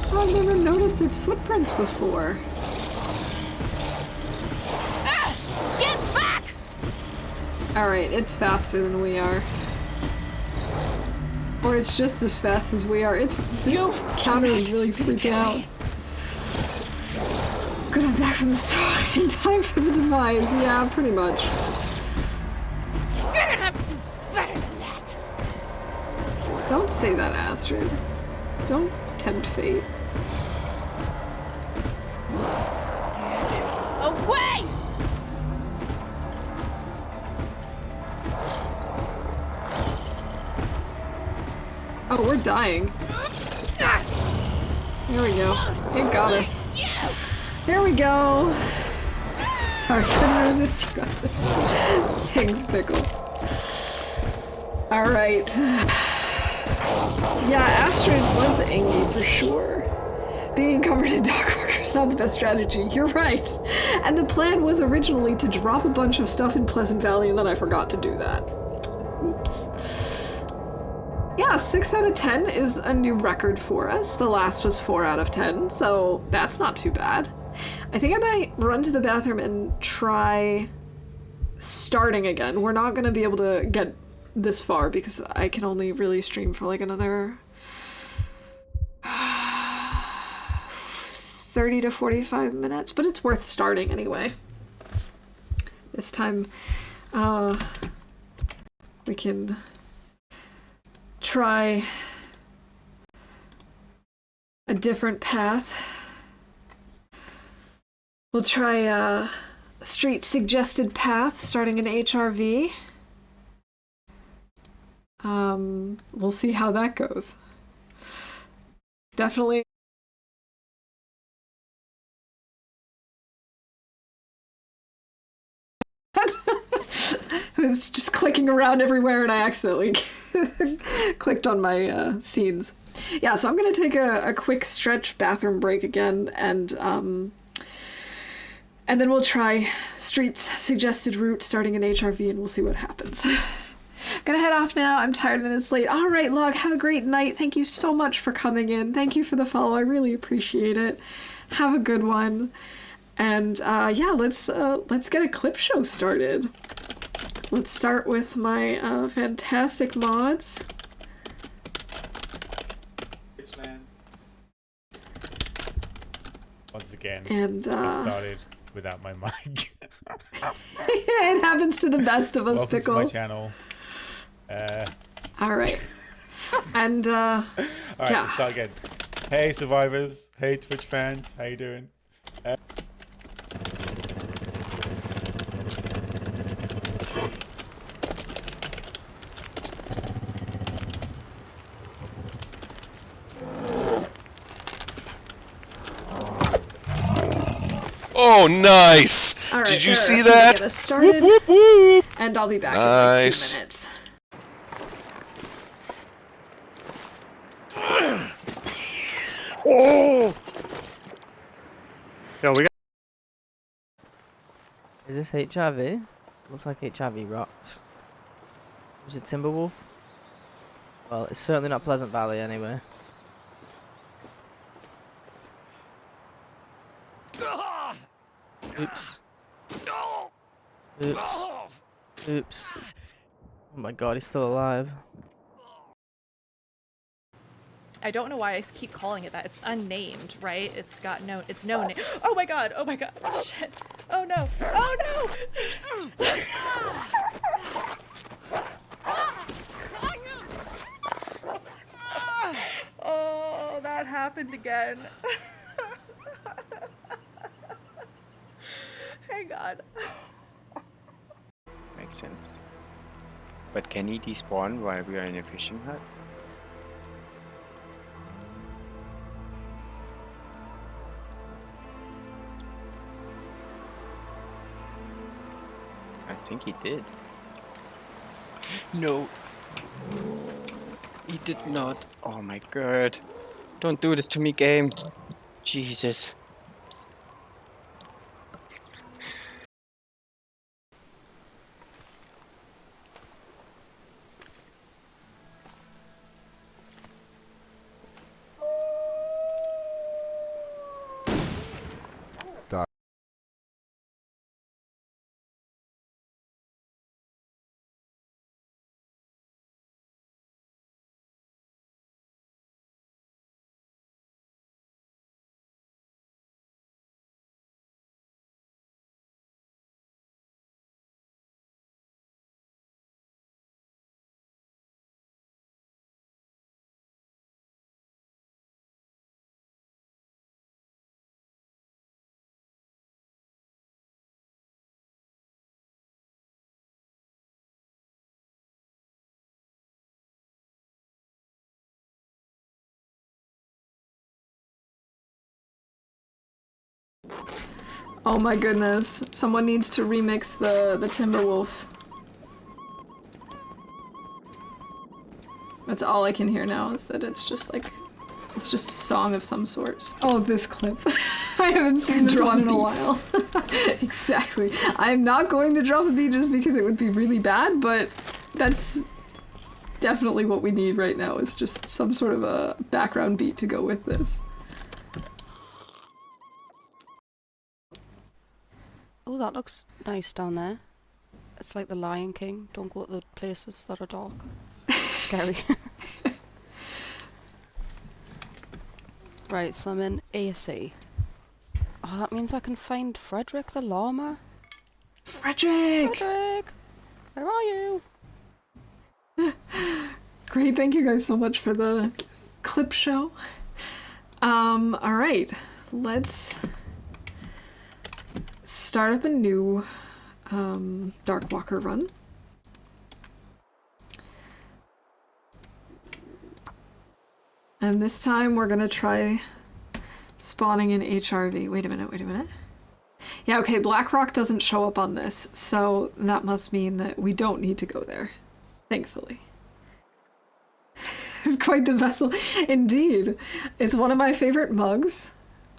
Oh, I've never noticed its footprints before. Get back! Alright, it's faster than we are. Or it's just as fast as we are. This counter is really freaking out. Good, I'm back from the start in time for the demise. Yeah, pretty much. You're gonna have to do better than that. Don't say that, Astrid. Don't tempt fate. Get away! Oh, we're dying. There we go. It got us. There we go. Sorry, couldn't resist you. Thanks, Pickle. Alright. Yeah, Astrid was angry for sure. Being covered in Darkwalker is not the best strategy. You're right. And the plan was originally to drop a bunch of stuff in Pleasant Valley, and then I forgot to do that. Oops. Yeah, 6 out of 10 is a new record for us. The last was 4 out of 10, so that's not too bad. I think I might run to the bathroom and try starting again. We're not going to be able to get this far because I can only really stream for like another 30 to 45 minutes, but it's worth starting anyway. This time we can try a different path. We'll try a street suggested path starting in HRV. We'll see how that goes. Definitely. I was just clicking around everywhere and I accidentally clicked on my scenes. Yeah, so I'm gonna take a quick stretch bathroom break again, and then we'll try Street's suggested route starting in HRV and we'll see what happens. Gonna head off now. I'm tired and it's late. All right, Log, have a great night. Thank you so much for coming in. Thank you for the follow. I really appreciate it. Have a good one. And yeah, let's get a clip show started. Let's start with my fantastic mods. Once again, and I started without my mic. It happens to the best of us, Welcome Pickle. to my channel. All right. And all right, yeah. let's start again. Hey survivors, hey Twitch fans, how you doing? Oh, nice! All right, Did you there, see if we that? Get us started, whoop, whoop, whoop. And I'll be back Nice. in like 2 minutes. Oh! Yo, we got. Is this HRV? Looks like HRV rocks. Is it Timberwolf? Well, it's certainly not Pleasant Valley anyway. Oops. Oops. Oops. Oh my god, he's still alive. I don't know why I keep calling it that. It's unnamed, right? It's got no, it's no name. Oh my god, oh my god, shit. Oh no, oh no! Oh, that happened again. Hang on. Makes sense. But can he despawn while we are in a fishing hut? I think he did. No. He did not. Oh my god. Don't do this to me, game. Jesus. Oh my goodness. Someone needs to remix the Timberwolf. That's all I can hear now, is that it's just like... It's just a song of some sort. Oh, this clip. I haven't seen this one in a while. Exactly. I'm not going to drop a beat just because it would be really bad, but that's definitely what we need right now, is just some sort of a background beat to go with this. Oh, that looks nice down there. It's like the Lion King. Don't go to the places that are dark. Scary. Right, so I'm in AC. Oh, that means I can find Frederick the llama. Frederick! Frederick! Where are you? Great, thank you guys so much for the clip show. Alright. Let's start up a new Darkwalker run. And this time we're gonna try spawning in HRV. Wait a minute, wait a minute. Yeah, okay, Blackrock doesn't show up on this, so that must mean that we don't need to go there. Thankfully. It's quite the vessel. Indeed. It's one of my favorite mugs.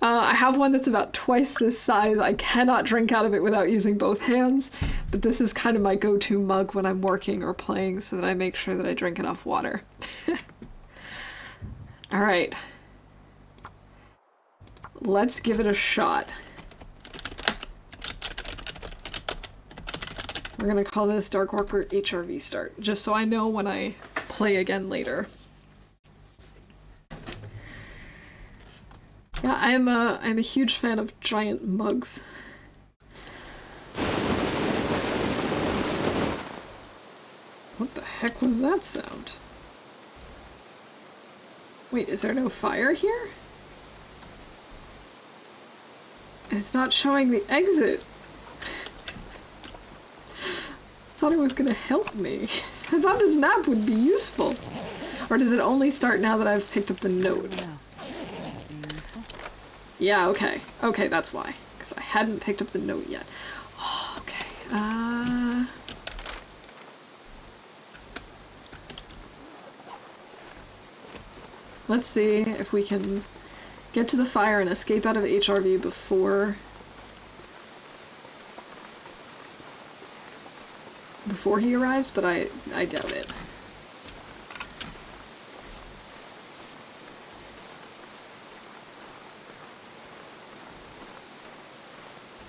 I have one that's about twice this size. I cannot drink out of it without using both hands, but this is kind of my go-to mug when I'm working or playing, so that I make sure that I drink enough water. Alright. Let's give it a shot. We're gonna call this Darkwalker HRV start, just so I know when I play again later. Yeah, I'm a huge fan of giant mugs. What the heck was that sound? Wait, is there no fire here? It's not showing the exit. Thought it was gonna help me. I thought this map would be useful. Or does it only start now that I've picked up the node? Yeah, okay. Okay, that's why. Because I hadn't picked up the note yet. Oh, okay. Let's see if we can get to the fire and escape out of HRV before he arrives, but I doubt it.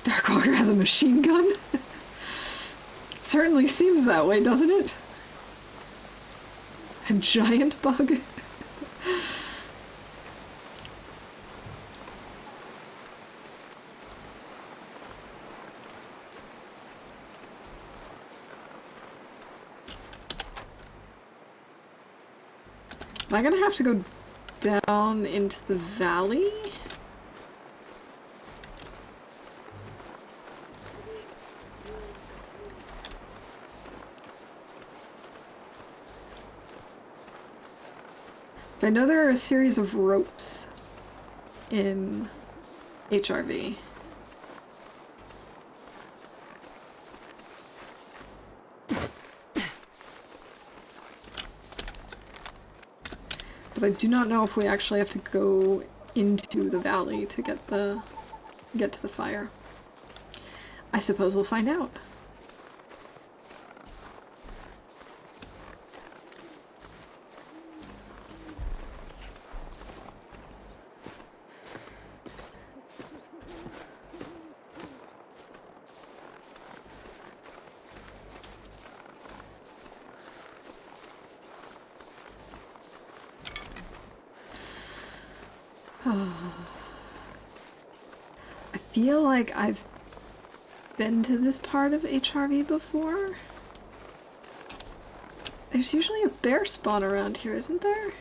Darkwalker has a machine gun? Certainly seems that way, doesn't it? A giant bug? Am I gonna have to go down into the valley? I know there are a series of ropes in HRV. But I do not know if we actually have to go into the valley to get to the fire. I suppose we'll find out. I feel like I've been to this part of HRV before. There's usually a bear spawn around here, isn't there?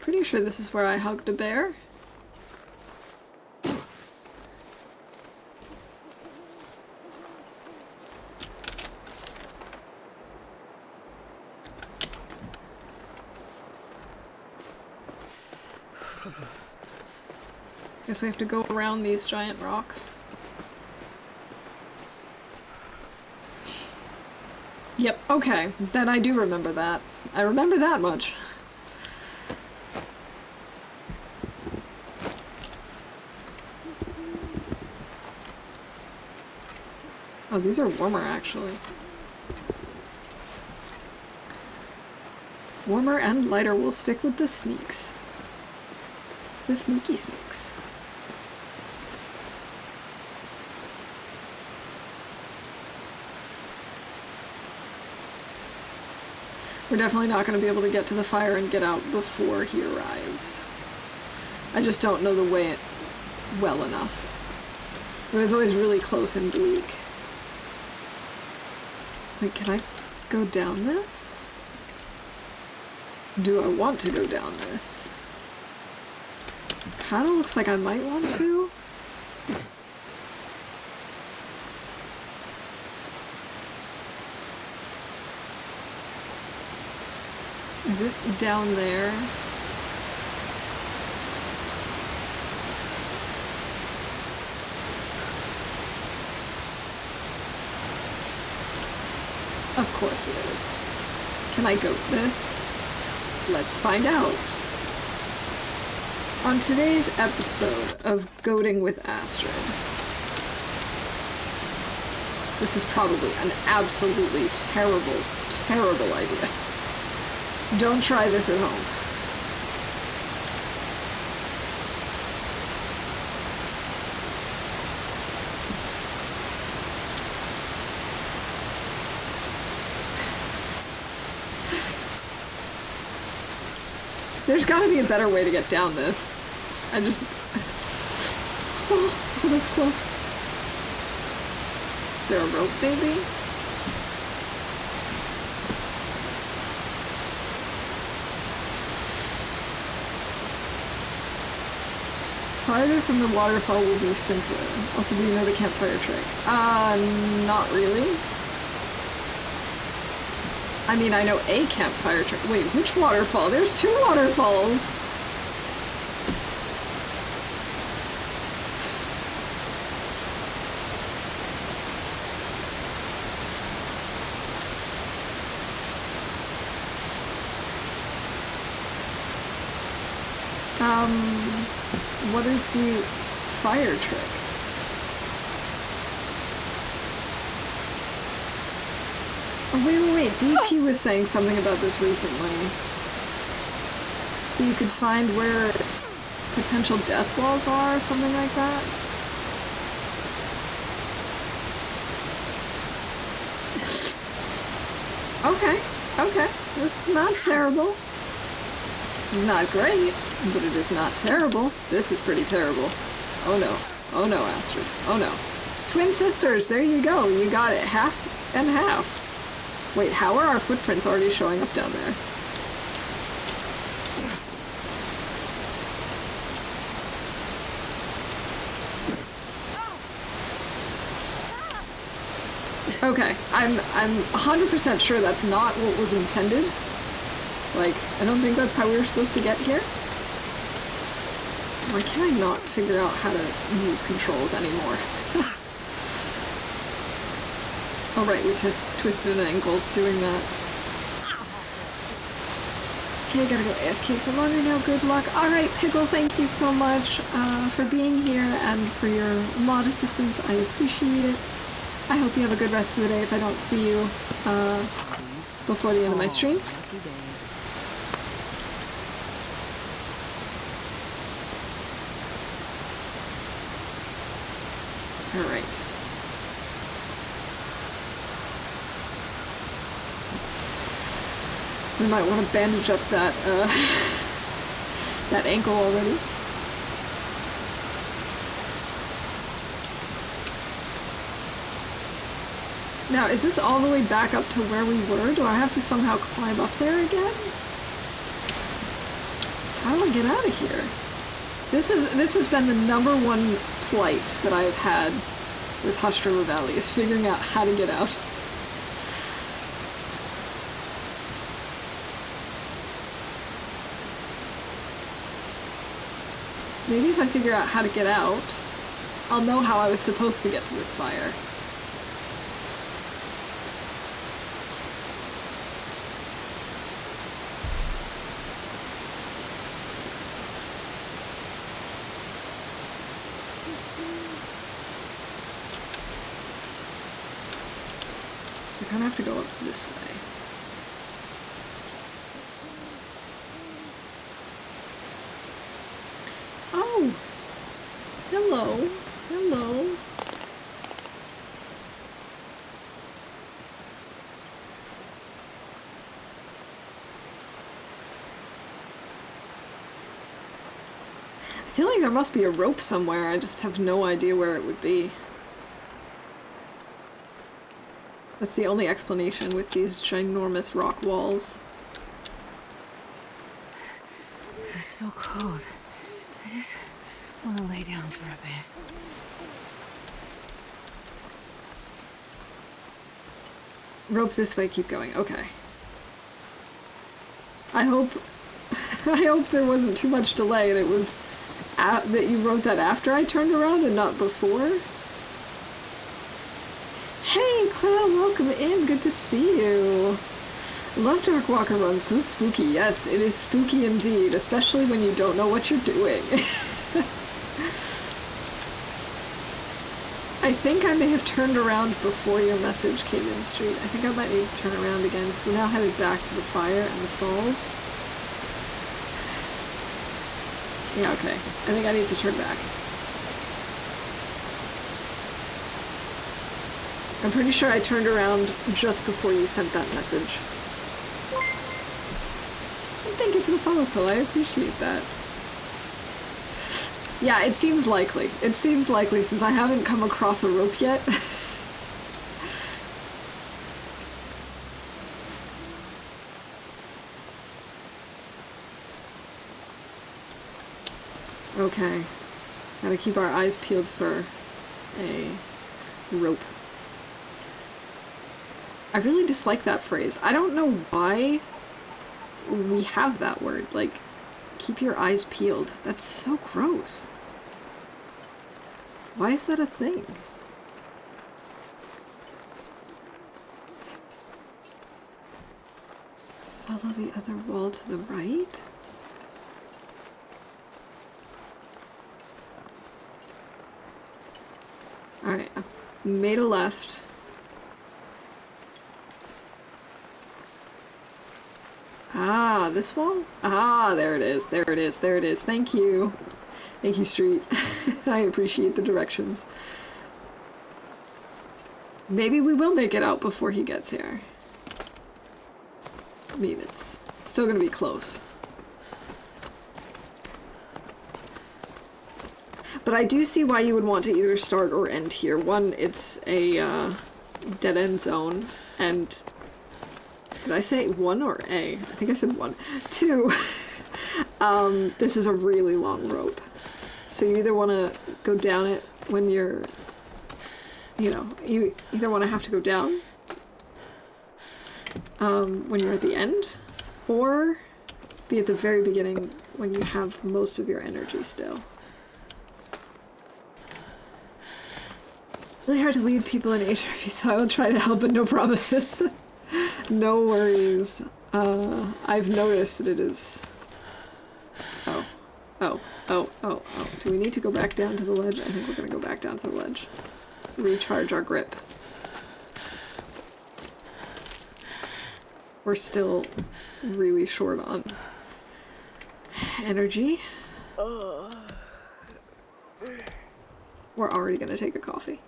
Pretty sure this is where I hugged a bear. Guess we have to go around these giant rocks. Yep, okay. Then I do remember that. I remember that much. Oh, these are warmer, actually. Warmer and lighter. We'll stick with the sneaks. The sneaky sneaks. We're definitely not going to be able to get to the fire and get out before he arrives. I just don't know the way well enough. It was always really close and bleak. Wait, can I go down this? Do I want to go down this? Kinda looks like I might want to. Is it down there? Of course it is. Can I goat this? Let's find out. On today's episode of Goating with Astrid. This is probably an absolutely terrible, terrible idea. Don't try this at home. There's gotta be a better way to get down this. I just... Oh, that's close. Is there a rope, maybe? Farther from the waterfall will be simpler. Also, do you know the campfire trick? Not really. I mean, I know a campfire trick. Wait, which waterfall? There's 2 waterfalls! What is the fire trick? Oh, wait, DP was saying something about this recently. So you could find where potential death walls are, or something like that? Okay. This is not terrible. This is not great, but it is not terrible. This is pretty terrible. Oh no, Astrid. Oh no. Twin sisters, there you go. You got it. Half and half. Wait, how are our footprints already showing up down there? Okay, I'm 100% sure that's not what was intended. Like, I don't think that's how we were supposed to get here. Why can I not figure out how to use controls anymore? Oh right, we twisted an ankle doing that. Okay, gotta go AFK for longer now, good luck. Alright, Pickle, thank you so much for being here and for your mod assistance. I appreciate it. I hope you have a good rest of the day if I don't see you before the end of my stream. Alright. We might want to bandage up that, that ankle already. Now, is this all the way back up to where we were? Do I have to somehow climb up there again? How do I get out of here? This has been the #1 plight that I've had with Hush River Valley, is figuring out how to get out. Maybe if I figure out how to get out, I'll know how I was supposed to get to this fire. So we kind of have to go up this way. Oh! Hello. Hello. I feel like there must be a rope somewhere, I just have no idea where it would be. That's the only explanation with these ginormous rock walls. This is so cold. I just want to lay down for a bit. Rope this way, keep going. Okay. I hope there wasn't too much delay and it was that you wrote that after I turned around and not before. Hey, Quilla, welcome in. Good to see you. I love Darkwalker runs. So spooky. Yes, it is spooky indeed, especially when you don't know what you're doing. I think I may have turned around before your message came in, Street. I think I might need to turn around again, because we're now headed back to the fire and the falls. Yeah, okay. I think I need to turn back. I'm pretty sure I turned around just before you sent that message. And thank you for the follow, Pill. I appreciate that. Yeah, it seems likely. It seems likely since I haven't come across a rope yet. Okay. Gotta keep our eyes peeled for a rope. I really dislike that phrase. I don't know why we have that word. Like, keep your eyes peeled. That's so gross. Why is that a thing? Follow the other wall to the right? Alright, I've made a left. Ah, this wall? Ah, there it is, there it is, there it is. Thank you. Thank you, Street. I appreciate the directions. Maybe we will make it out before he gets here. I mean, it's still gonna be close. But I do see why you would want to either start or end here. One, it's a dead-end zone, and... Did I say 1 or A? I think I said 1. 2, this is a really long rope. So you either want to go down it when you're, you know, you either want to have to go down when you're at the end, or be at the very beginning when you have most of your energy still. Really hard to lead people in HRV, so I will try to help, but no promises. No worries. I've noticed that it is... Oh. Do we need to go back down to the ledge? I think we're gonna go back down to the ledge. Recharge our grip. We're still really short on energy. We're already gonna take a coffee.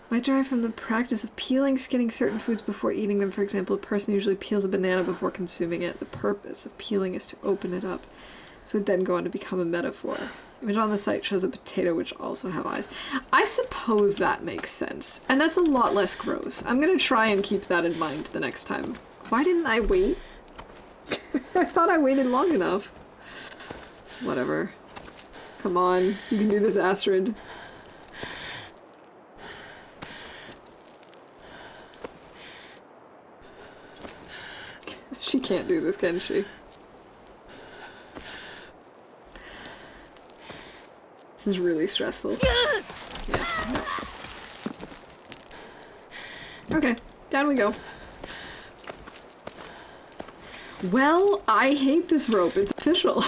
Might derive from the practice of peeling, skinning certain foods before eating them. For example, a person usually peels a banana before consuming it. The purpose of peeling is to open it up, so it then go on to become a metaphor. Image on the site shows a potato which also have eyes. I suppose that makes sense, and that's a lot less gross. I'm gonna try and keep that in mind the next time. Why didn't I wait? I thought I waited long enough. Whatever. Come on, you can do this, Astrid. She can't do this, can she? This is really stressful. Yeah. No. Okay, down we go. Well, I hate this rope. It's official.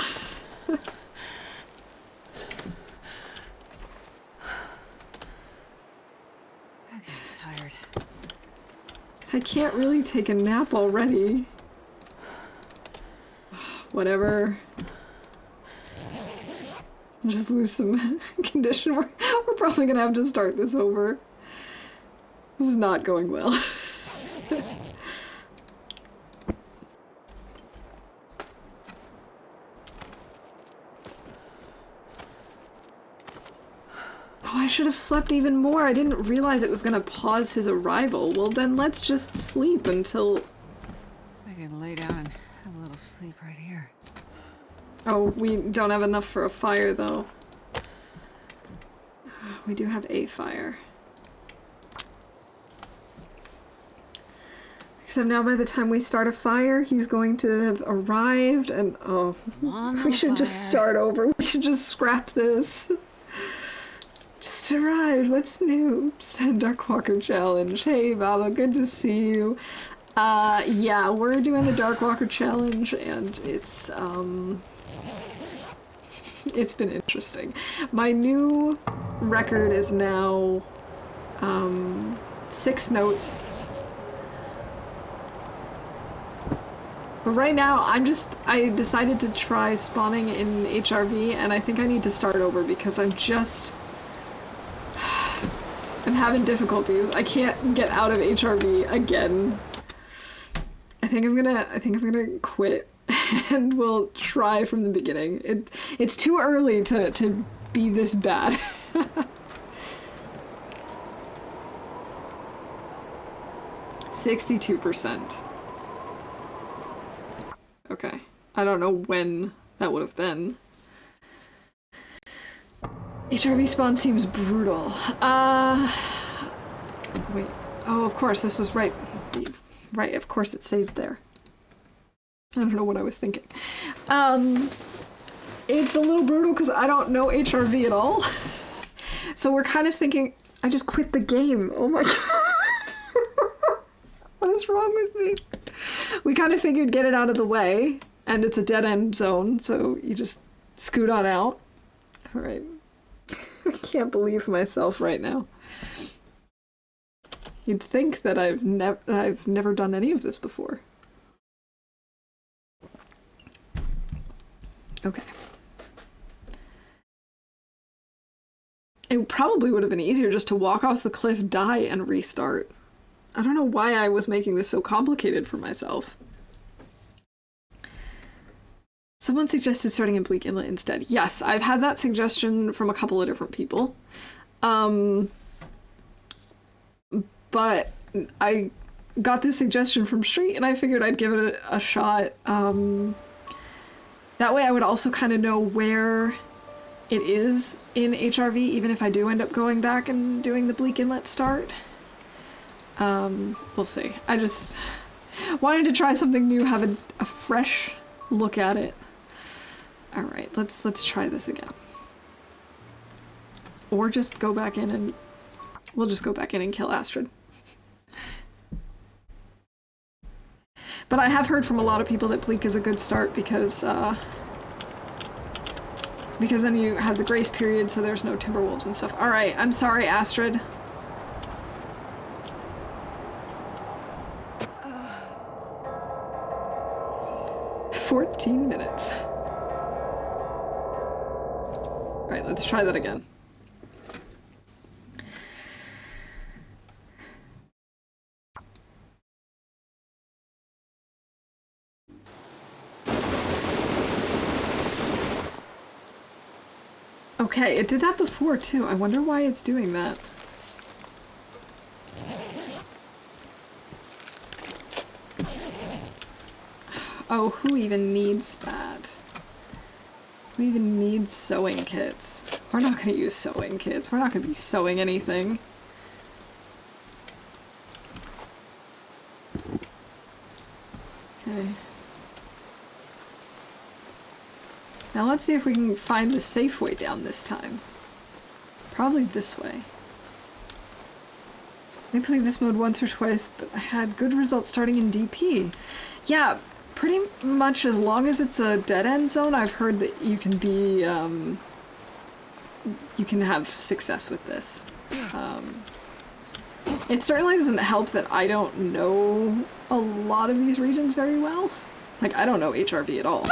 I'm getting tired. I can't really take a nap already. Whatever. I'll just lose some condition. We're probably gonna have to start this over. This is not going well. Oh, I should have slept even more. I didn't realize it was gonna pause his arrival. Well, then let's just sleep until... I can lay down and have a little sleep right here. Oh, we don't have enough for a fire, though. We do have a fire. Except now by the time we start a fire, he's going to have arrived and... Oh, we should just start over. We should just scrap this. Just arrived. What's new? Darkwalker challenge. Hey, Baba, good to see you. Yeah, we're doing the Darkwalker challenge, and it's been interesting. My new record is now 6 notes. But right now, I decided to try spawning in HRV, and I think I need to start over because I'm having difficulties. I can't get out of HRV again. I think I'm gonna quit and we'll try from the beginning. It's too early to be this bad. 62%. Okay. I don't know when that would have been. HRV spawn seems brutal. Wait. Oh, of course, this was right. Right, of course it's saved there. I don't know what I was thinking. It's a little brutal because I don't know HRV at all. So we're kind of thinking, I just quit the game. Oh my god. What is wrong with me? We kind of figured get it out of the way, and it's a dead-end zone, so you just scoot on out. All right. I can't believe myself right now. You'd think that I've never done any of this before. Okay. It probably would have been easier just to walk off the cliff, die, and restart. I don't know why I was making this so complicated for myself. Someone suggested starting in Bleak Inlet instead. Yes, I've had that suggestion from a couple of different people. But I got this suggestion from Street and I figured I'd give it a shot. That way I would also kind of know where it is in HRV, even if I do end up going back and doing the Bleak Inlet start. We'll see. I just wanted to try something new, have a fresh look at it. All right, let's try this again. Or just go back in and we'll just go back in and kill Astrid. But I have heard from a lot of people that Bleak is a good start because then you have the grace period, so there's no timberwolves and stuff. All right, I'm sorry, Astrid. Uh, 14 minutes. All right, let's try that again. Okay, it did that before too. I wonder why it's doing that. Oh, who even needs that? Who even needs sewing kits? We're not gonna use sewing kits. We're not gonna be sewing anything. Okay. Now let's see if we can find the safe way down this time. Probably this way. I played this mode once or twice, but I had good results starting in DP. Yeah, pretty much as long as it's a dead-end zone, I've heard that you can be, you can have success with this. It certainly doesn't help that I don't know a lot of these regions very well. Like, I don't know HRV at all.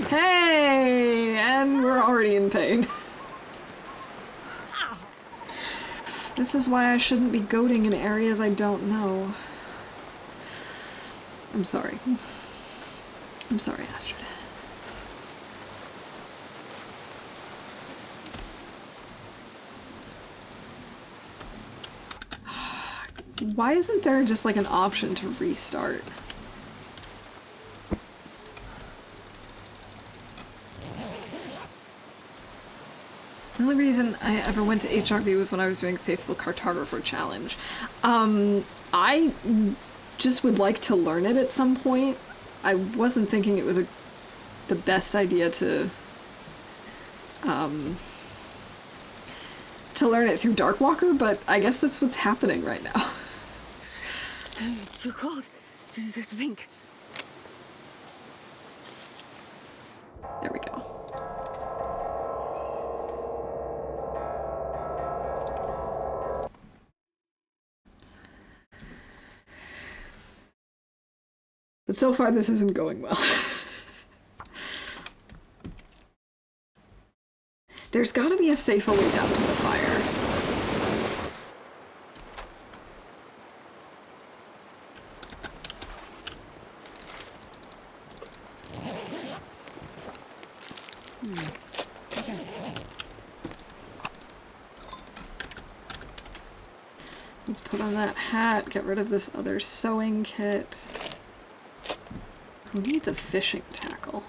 Hey! And we're already in pain. This is why I shouldn't be goating in areas I don't know. I'm sorry. I'm sorry, Astrid. Why isn't there just like an option to restart? The only reason I ever went to HRV was when I was doing Faithful Cartographer Challenge. I just would like to learn it at some point. I wasn't thinking it was the best idea to learn it through Darkwalker, but I guess that's what's happening right now. It's too cold to think. There we go. But so far this isn't going well. There's gotta be a safer way down to the fire. Let's put on that hat, get rid of this other sewing kit. Who needs a fishing tackle?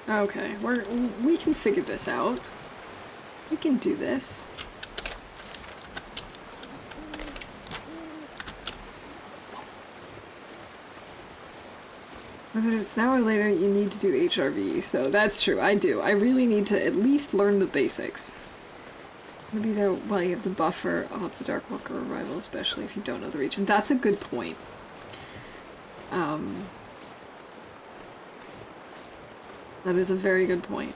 Okay, we can figure this out. We can do this. Whether it's now or later, you need to do HRV, so that's true, I do. I really need to at least learn the basics. Maybe there while you have the buffer of the Darkwalker arrival, especially if you don't know the region. That's a good point. That is a very good point.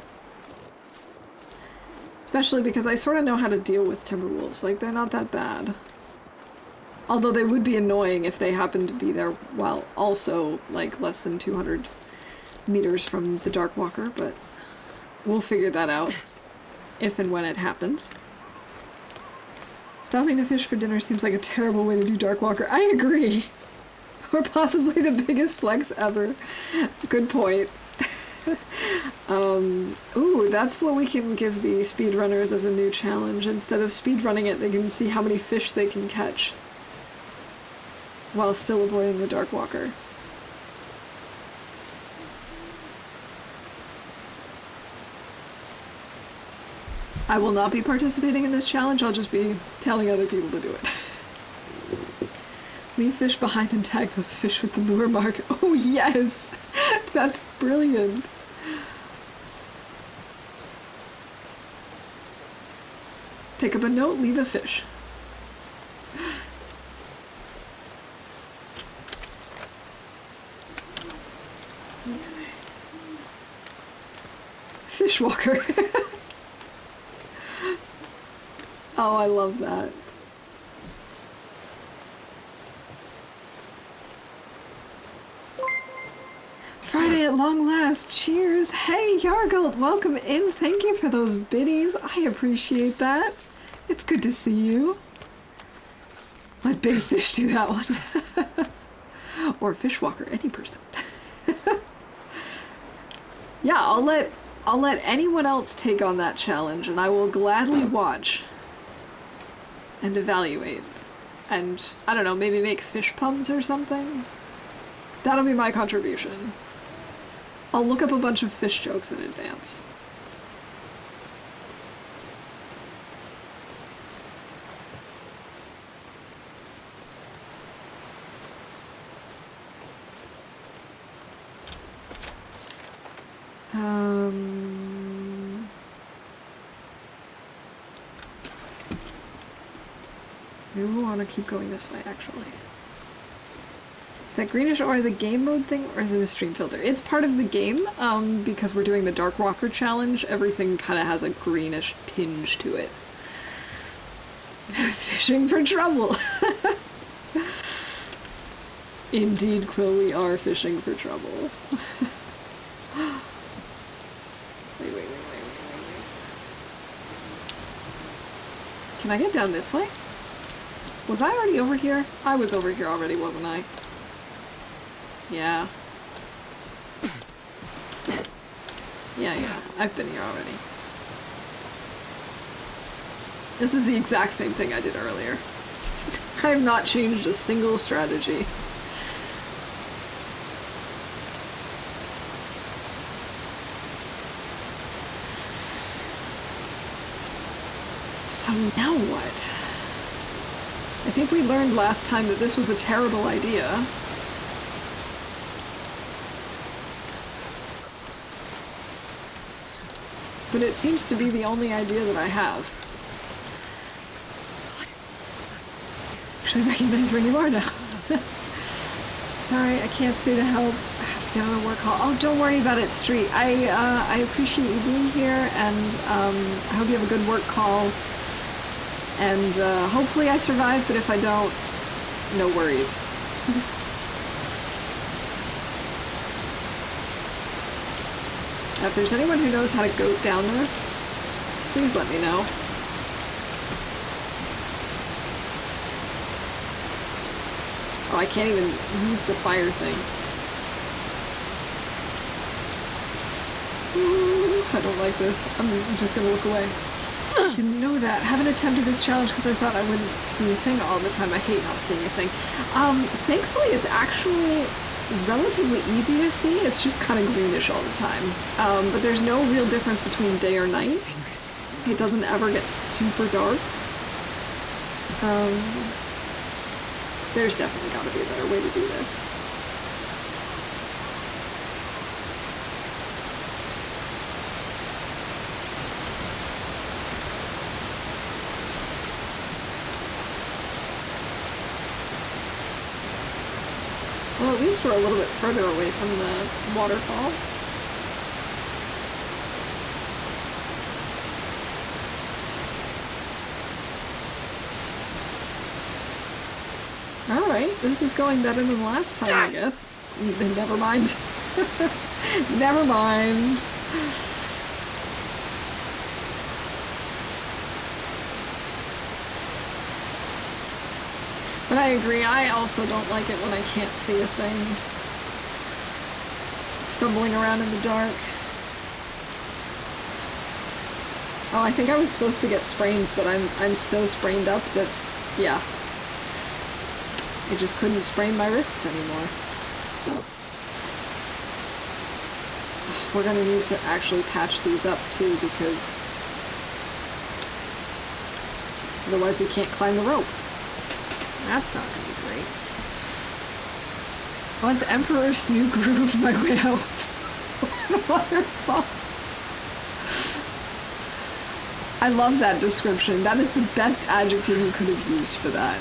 Especially because I sort of know how to deal with Timberwolves. Like, they're not that bad. Although they would be annoying if they happened to be there while also, like, less than 200 meters from the Darkwalker, but we'll figure that out if and when it happens. Stopping to fish for dinner seems like a terrible way to do Darkwalker. I agree! Or possibly the biggest flex ever. Good point. Ooh, that's what we can give the speedrunners as a new challenge. Instead of speedrunning it, they can see how many fish they can catch while still avoiding the Darkwalker. I will not be participating in this challenge, I'll just be telling other people to do it. Leave fish behind and tag those fish with the lure mark. Oh yes! That's brilliant! Pick up a note, leave a fish. Okay. Fishwalker. Oh, I love that. Friday at long last. Cheers. Hey, Yargold, welcome in. Thank you for those biddies. I appreciate that. It's good to see you. Let big fish do that one. Or Fishwalker, any person. Yeah, I'll let anyone else take on that challenge, and I will gladly watch and evaluate. And, I don't know, maybe make fish puns or something? That'll be my contribution. I'll look up a bunch of fish jokes in advance. Maybe we want to keep going this way, actually. Is that greenish or the game mode thing, or is it a stream filter? It's part of the game, because we're doing the Darkwalker challenge. Everything kind of has a greenish tinge to it. Fishing for trouble. Indeed, Quill, we are fishing for trouble. Wait. Can I get down this way? Was I already over here? I was over here already, wasn't I? Yeah. Yeah, I've been here already. This is the exact same thing I did earlier. I have not changed a single strategy. So now what? I think we learned last time that this was a terrible idea. But it seems to be the only idea that I have. Actually recognize where you are now. Sorry, I can't stay to help. I have to get on a work call. Oh, don't worry about it, Street. I appreciate you being here, and I hope you have a good work call. And hopefully I survive, but if I don't, no worries. If there's anyone who knows how to goat down this, please let me know. Oh, I can't even use the fire thing. Ooh, I don't like this. I'm just gonna look away. Didn't know that. Haven't attempted this challenge because I thought I wouldn't see a thing all the time. I hate not seeing a thing. Thankfully it's actually relatively easy to see. It's just kind of greenish all the time. But there's no real difference between day or night. It doesn't ever get super dark. There's definitely got to be a better way to do this. Well, at least we're a little bit further away from the waterfall. Alright, this is going better than last time, I guess. Never mind. Never mind. But I agree, I also don't like it when I can't see a thing. Stumbling around in the dark. Oh, I think I was supposed to get sprains, but I'm so sprained up that, yeah. I just couldn't sprain my wrists anymore. We're gonna need to actually patch these up too, because otherwise we can't climb the rope. That's not gonna be great. Once Emperor Snoop grooved my way out waterfall. I love that description. That is the best adjective you could have used for that.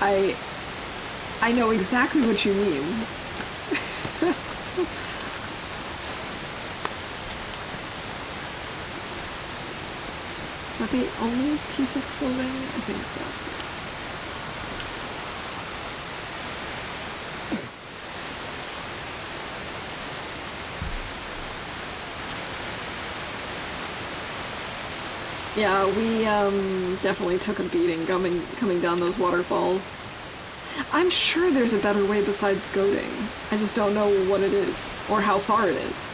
I know exactly what you mean. Is that the only piece of clothing? I think so. Yeah, we definitely took a beating coming down those waterfalls. I'm sure there's a better way besides goading. I just don't know what it is, or how far it is.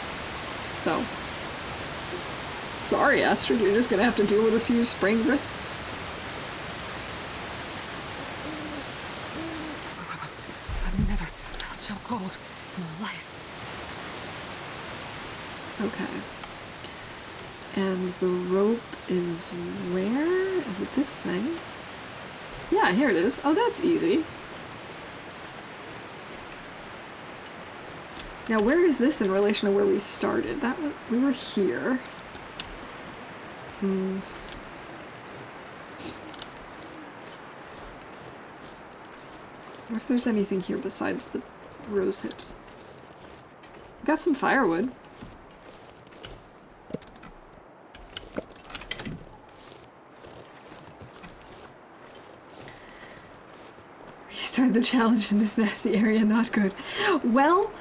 So, sorry Astrid, you're just gonna have to deal with a few sprained wrists. I've never felt so cold in my life. Okay. And the rope is where? Is it this thing? Yeah, here it is. Oh, that's easy. Now, where is this in relation to where we started? That was, we were here. Hmm. I wonder if there's anything here besides the rose hips. I've got some firewood. You started the challenge in this nasty area, not good. Well,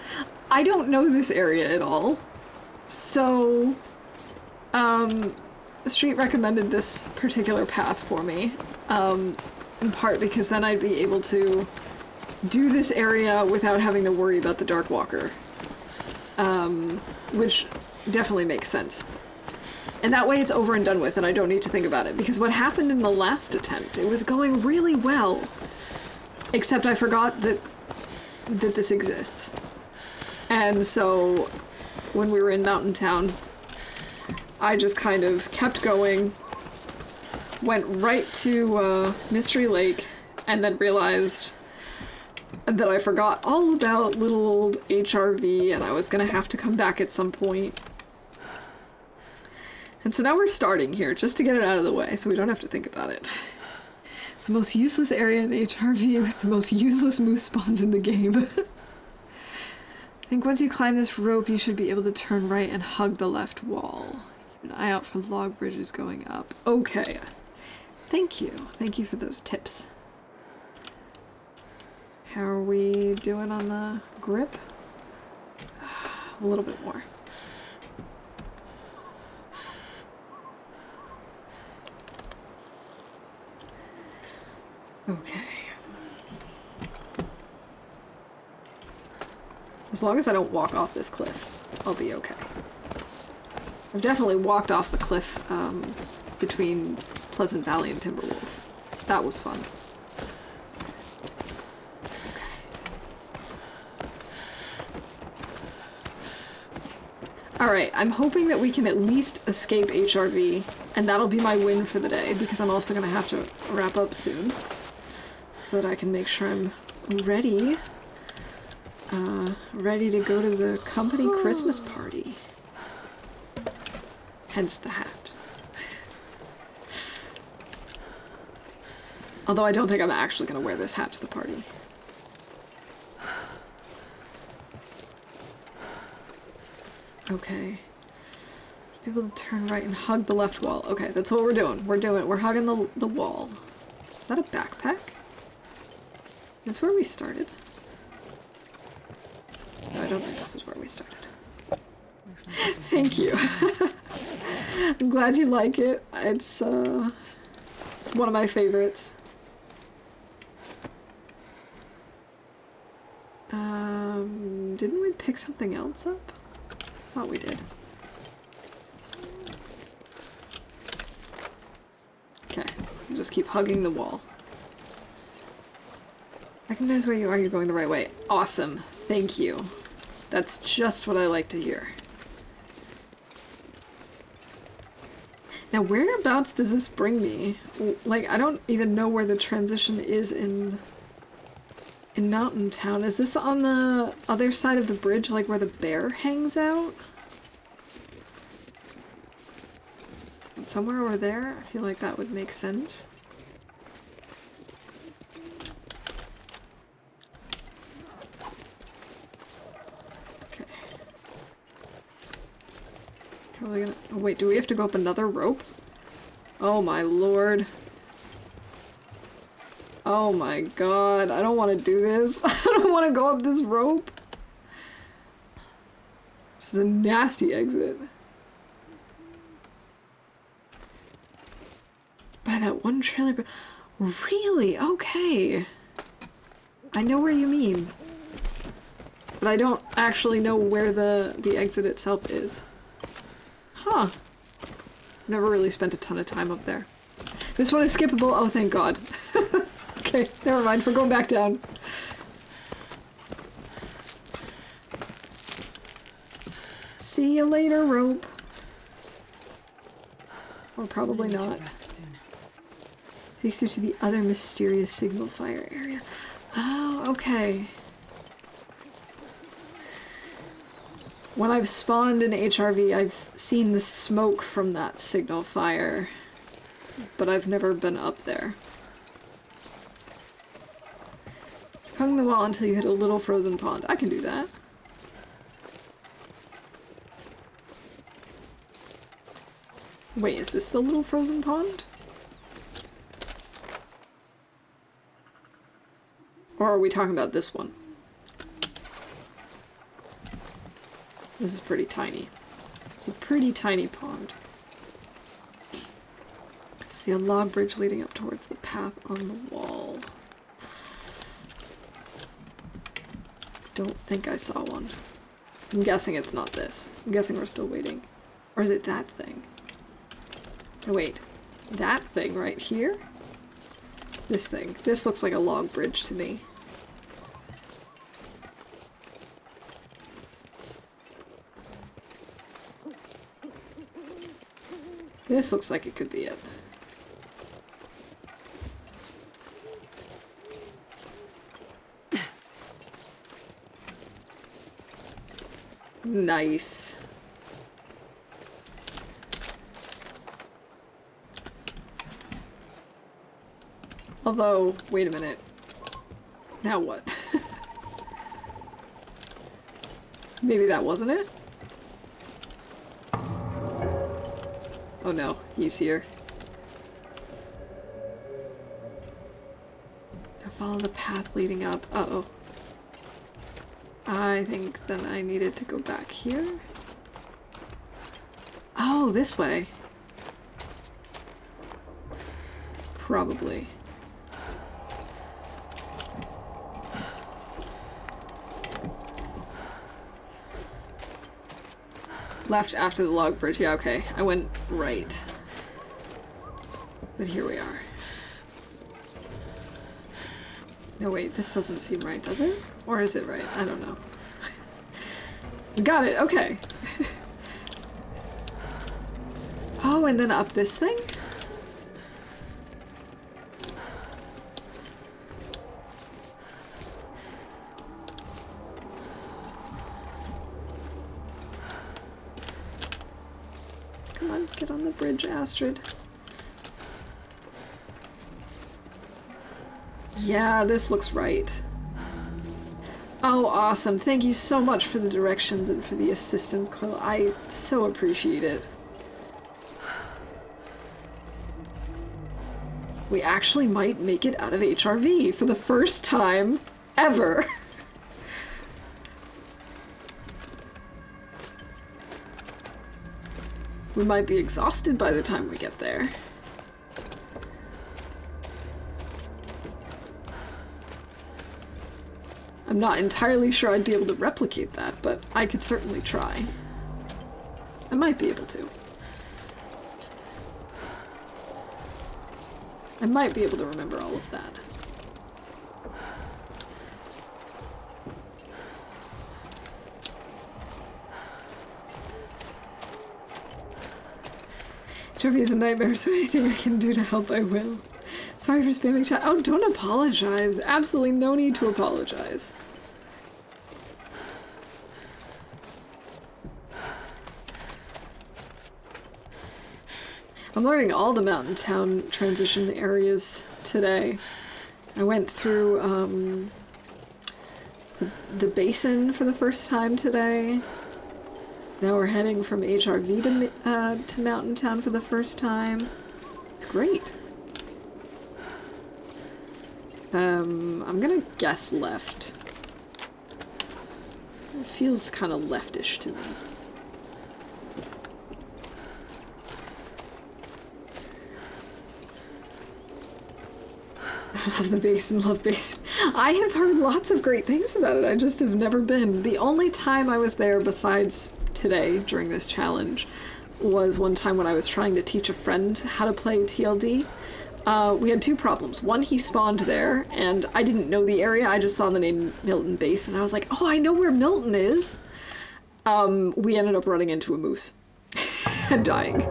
I don't know this area at all. So, the street recommended this particular path for me. In part because then I'd be able to do this area without having to worry about the Darkwalker. Which definitely makes sense. And that way it's over and done with and I don't need to think about it. Because what happened in the last attempt, it was going really well. Except I forgot that this exists. And so when we were in Mountain Town, I just kind of kept going, went right to Mystery Lake, and then realized that I forgot all about little old HRV and I was gonna have to come back at some point. And so now we're starting here, just to get it out of the way, so we don't have to think about it. It's the most useless area in HRV with the most useless moose spawns in the game. I think once you climb this rope, you should be able to turn right and hug the left wall. Keep an eye out for log bridges going up. Okay. Thank you. Thank you for those tips. How are we doing on the grip? A little bit more. Okay. As long as I don't walk off this cliff, I'll be okay. I've definitely walked off the cliff between Pleasant Valley and Timberwolf. That was fun. Alright, I'm hoping that we can at least escape HRV, and that'll be my win for the day, because I'm also going to have to wrap up soon, so that I can make sure I'm ready. Ready to go to the company Christmas party. Hence the hat. Although I don't think I'm actually going to wear this hat to the party. Okay. Be able to turn right and hug the left wall. Okay, that's what we're doing. We're hugging the wall. Is that a backpack? Is this where we started? No, I don't think this is where we started. Thank you. I'm glad you like it. It's one of my favorites. Didn't we pick something else up? I thought we did. Okay, I'll just keep hugging the wall. Recognize where you are, you're going the right way. Awesome, thank you. That's just what I like to hear. Now, whereabouts does this bring me? Like, I don't even know where the transition is in Mountain Town. Is this on the other side of the bridge, like where the bear hangs out? Somewhere over there? I feel like that would make sense. Okay. Probably gonna... Oh wait, do we have to go up another rope? Oh my lord. Oh my god, I don't want to do this. I don't want to go up this rope. This is a nasty exit. By that one trailer... Really? Okay. I know where you mean. But I don't actually know where the exit itself is. Huh. Never really spent a ton of time up there. This one is skippable. Oh, thank god. Okay, never mind. We're going back down. See you later, rope. Or probably not. Takes you to the other mysterious signal fire area. Oh, okay. When I've spawned in HRV, I've seen the smoke from that signal fire, but I've never been up there. Hung the wall until you hit a little frozen pond. I can do that. Wait, is this the little frozen pond? Or are we talking about this one? This is pretty tiny. It's a pretty tiny pond. I see a log bridge leading up towards the path on the wall. Don't think I saw one. I'm guessing it's not this. I'm guessing we're still waiting. Or is it that thing? Oh wait, that thing right here? This thing. This looks like a log bridge to me. This looks like it could be it. Nice. Although, wait a minute. Now what? Maybe that wasn't it? Oh no, he's here. Now follow the path leading up. Uh-oh. I think then I needed to go back here. Oh, this way. Probably. Left after the log bridge. Yeah, okay. I went right. But here we are. No, wait. This doesn't seem right, does it? Or is it right? I don't know. Got it. Okay. Oh, and then up this thing? Come on, get on the bridge, Astrid. Yeah, this looks right. Oh, awesome. Thank you so much for the directions and for the assistance, Coyle. I so appreciate it. We actually might make it out of HRV for the first time ever. We might be exhausted by the time we get there. I'm not entirely sure I'd be able to replicate that, but I could certainly try. I might be able to. I might be able to remember all of that. Trivia is a nightmare, so anything I can do to help, I will. Sorry for spamming chat. Oh, don't apologize. Absolutely no need to apologize. I'm learning all the mountain town transition areas today. I went through the basin for the first time today. Now we're heading from HRV to Mountain Town for the first time. It's great. I'm gonna guess left. It feels kind of leftish to me. Love the basin, love basin. I have heard lots of great things about it. I just have never been. The only time I was there besides today during this challenge was one time when I was trying to teach a friend how to play TLD. We had two problems. One, he spawned there, and I didn't know the area. I just saw the name Milton Base, and I was like, oh, I know where Milton is. We ended up running into a moose and dying.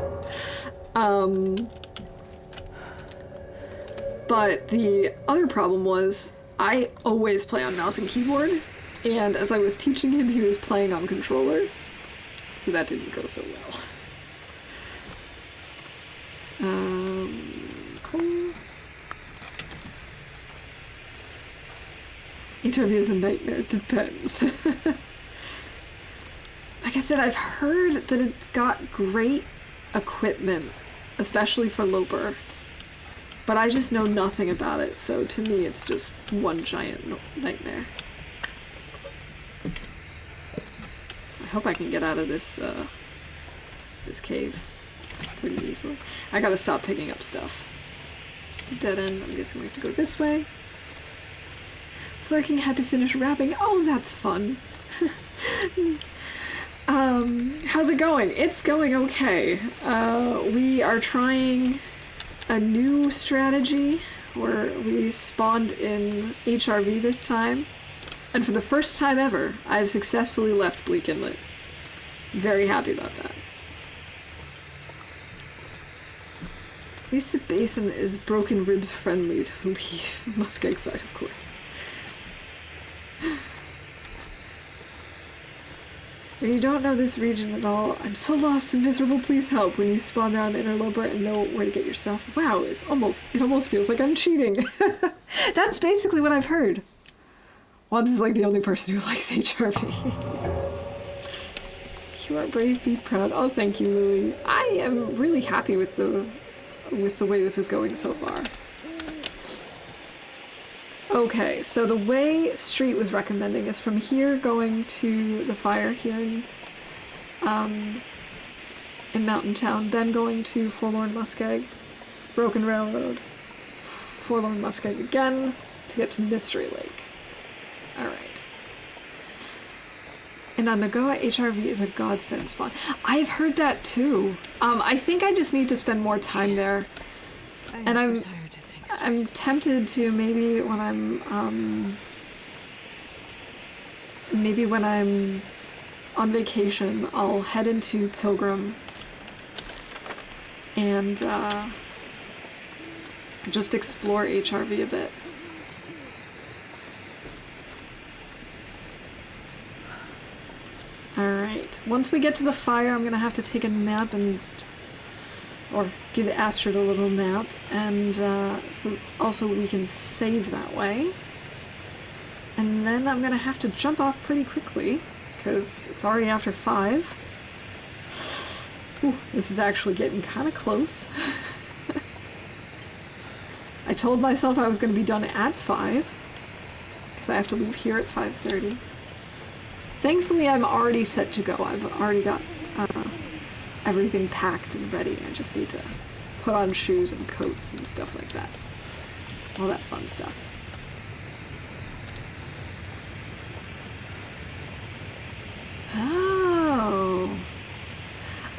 But the other problem was I always play on mouse and keyboard, and as I was teaching him, he was playing on controller. So that didn't go so well. Cool. HRV is a nightmare, it depends. Like I said, I've heard that it's got great equipment, especially for Loper. But I just know nothing about it, so to me it's just one giant nightmare. I hope I can get out of this, this cave pretty easily. I gotta stop picking up stuff. This is a dead end. I'm guessing we have to go this way. Slurking had to finish wrapping. Oh, that's fun. How's it going? It's going okay. We are trying a new strategy where we spawned in HRV this time. And for the first time ever, I've successfully left Bleak Inlet. Very happy about that. At least the basin is broken ribs friendly to leave. Muskeg side, of course. When you don't know this region at all, I'm so lost and miserable, please help. When you spawn around Interloper and know where to get your stuff. Wow, it almost feels like I'm cheating. That's basically what I've heard. Wand is like the only person who likes HRV. You are brave, be proud. Oh, thank you, Louie. I am really happy with the way this is going so far. Okay, so the way Street was recommending is from here going to the fire here in Mountain Town, then going to Forlorn Muskeg, Broken Railroad, Forlorn Muskeg again to get to Mystery Lake. Alright. And on Nagoa, HRV is a godsend spawn. I've heard that too. I think I just need to spend more time there. And I'm tempted to maybe when I'm on vacation, I'll head into Pilgrim and just explore HRV a bit. Alright, once we get to the fire, I'm gonna have to take a nap or give Astrid a little nap, and so also we can save that way. And then I'm gonna have to jump off pretty quickly, because it's already after 5. Ooh, this is actually getting kind of close. I told myself I was gonna be done at 5, because I have to leave here at 5:30. Thankfully, I'm already set to go. I've already got everything packed and ready. I just need to put on shoes and coats and stuff like that. All that fun stuff. Oh.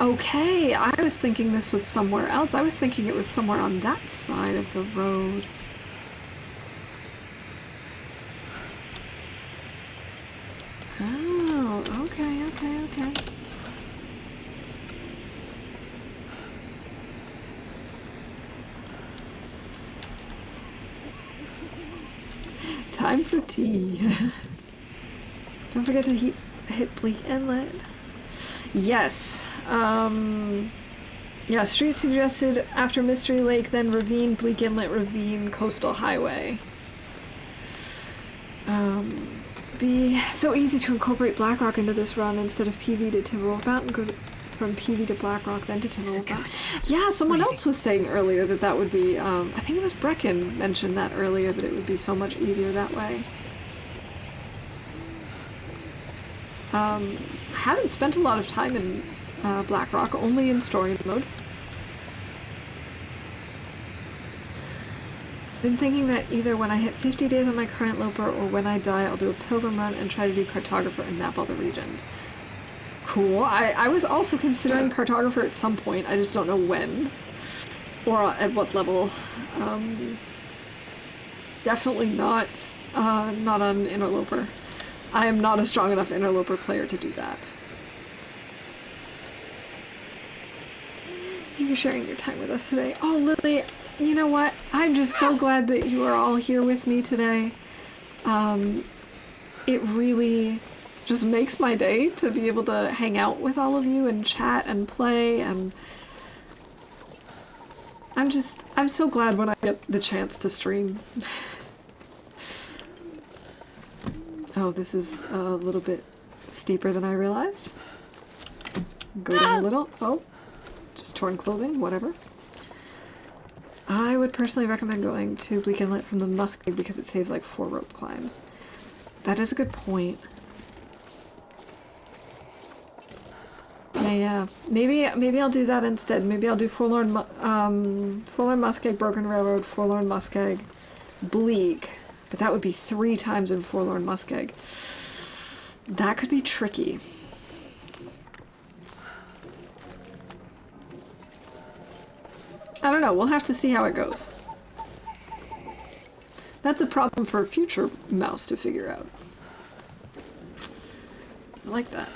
Okay, I was thinking this was somewhere else. I was thinking it was somewhere on that side of the road. Oh, okay. Time for tea. Don't forget to hit Bleak Inlet. Yes. Yeah, Street suggested after Mystery Lake, then Ravine, Bleak Inlet, Ravine, Coastal Highway. Be so easy to incorporate Blackrock into this run instead of PV to Timberwolf Mountain. Go from PV to Blackrock, then to Timberwolf Mountain. Yeah, someone else was saying earlier that would be, I think it was Brecken mentioned that earlier, that it would be so much easier that way. I haven't spent a lot of time in Blackrock, only in story mode. Been thinking that either when I hit 50 days on my current Loper or when I die, I'll do a pilgrim run and try to do cartographer and map all the regions. Cool. I was also considering cartographer at some point. I just don't know when or at what level. Definitely not on Interloper. I am not a strong enough Interloper player to do that. Thank you for sharing your time with us today. Oh, Lily, you know what? I'm just so glad that you are all here with me today. It really just makes my day to be able to hang out with all of you and chat and play, and I'm so glad when I get the chance to stream. Oh, this is a little bit steeper than I realized. Go down a little. Oh, just torn clothing, whatever. I would personally recommend going to Bleak Inlet from the Muskeg because it saves like 4 rope climbs. That is a good point. Yeah. Maybe I'll do that instead. Maybe I'll do Forlorn Muskeg, Broken Railroad, Forlorn Muskeg, Bleak. But that would be 3 times in Forlorn Muskeg. That could be tricky. I don't know. We'll have to see how it goes. That's a problem for a future mouse to figure out. I like that.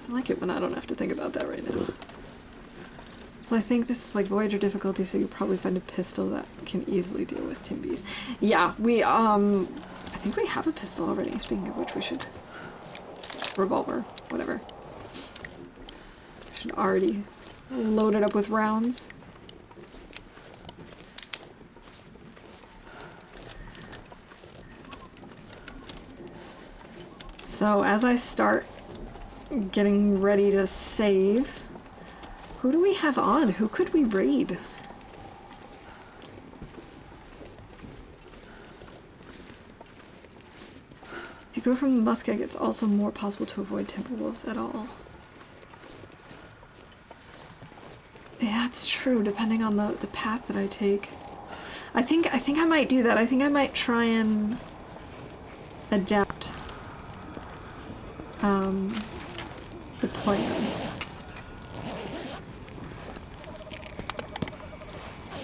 I like it when I don't have to think about that right now. So I think this is like Voyager difficulty, so you'll probably find a pistol that can easily deal with Timbies. Yeah, I think we have a pistol already, speaking of which we should... Revolver, whatever. Should already load it up with rounds. So as I start getting ready to save, who do we have on? Who could we raid? If you go from the Muskeg, it's also more possible to avoid Timberwolves at all. Yeah, that's true, depending on the path that I take. I think I might do that. I think I might try and adapt the plan.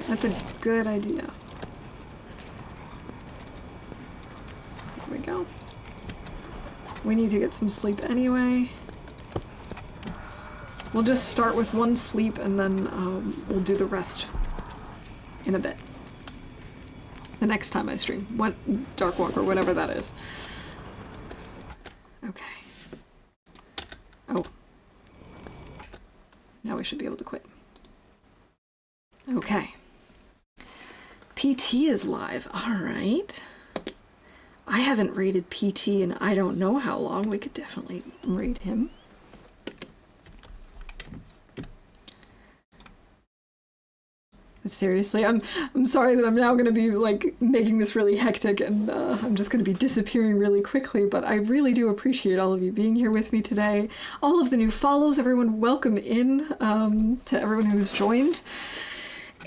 That's a good idea. Here we go. We need to get some sleep anyway. We'll just start with 1 sleep and then we'll do the rest in a bit. The next time I stream. Darkwalker, whatever that is. Okay. Oh. Now we should be able to quit. Okay. PT is live. Alright. I haven't raided PT in I don't know how long. We could definitely raid him. But seriously, I'm sorry that I'm now going to be like making this really hectic and I'm just going to be disappearing really quickly, but I really do appreciate all of you being here with me today. All of the new follows, everyone, welcome in to everyone who's joined.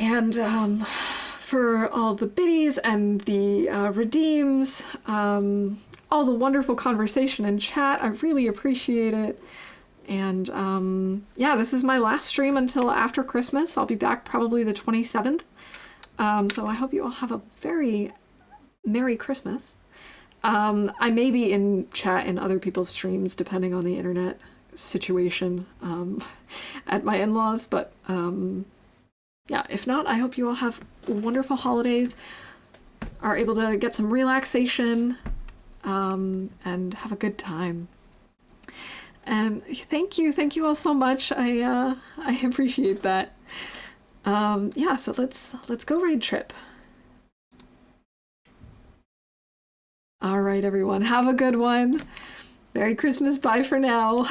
And for all the biddies and the redeems, all the wonderful conversation and chat, I really appreciate it. And yeah, this is my last stream until after Christmas. I'll be back probably the 27th. So I hope you all have a very Merry Christmas. I may be in chat in other people's streams depending on the internet situation at my in-laws, but yeah, if not, I hope you all have wonderful holidays, are able to get some relaxation, and have a good time. And thank you all so much. I appreciate that. Yeah, so let's go raid trip. All right, everyone, have a good one. Merry Christmas. Bye for now.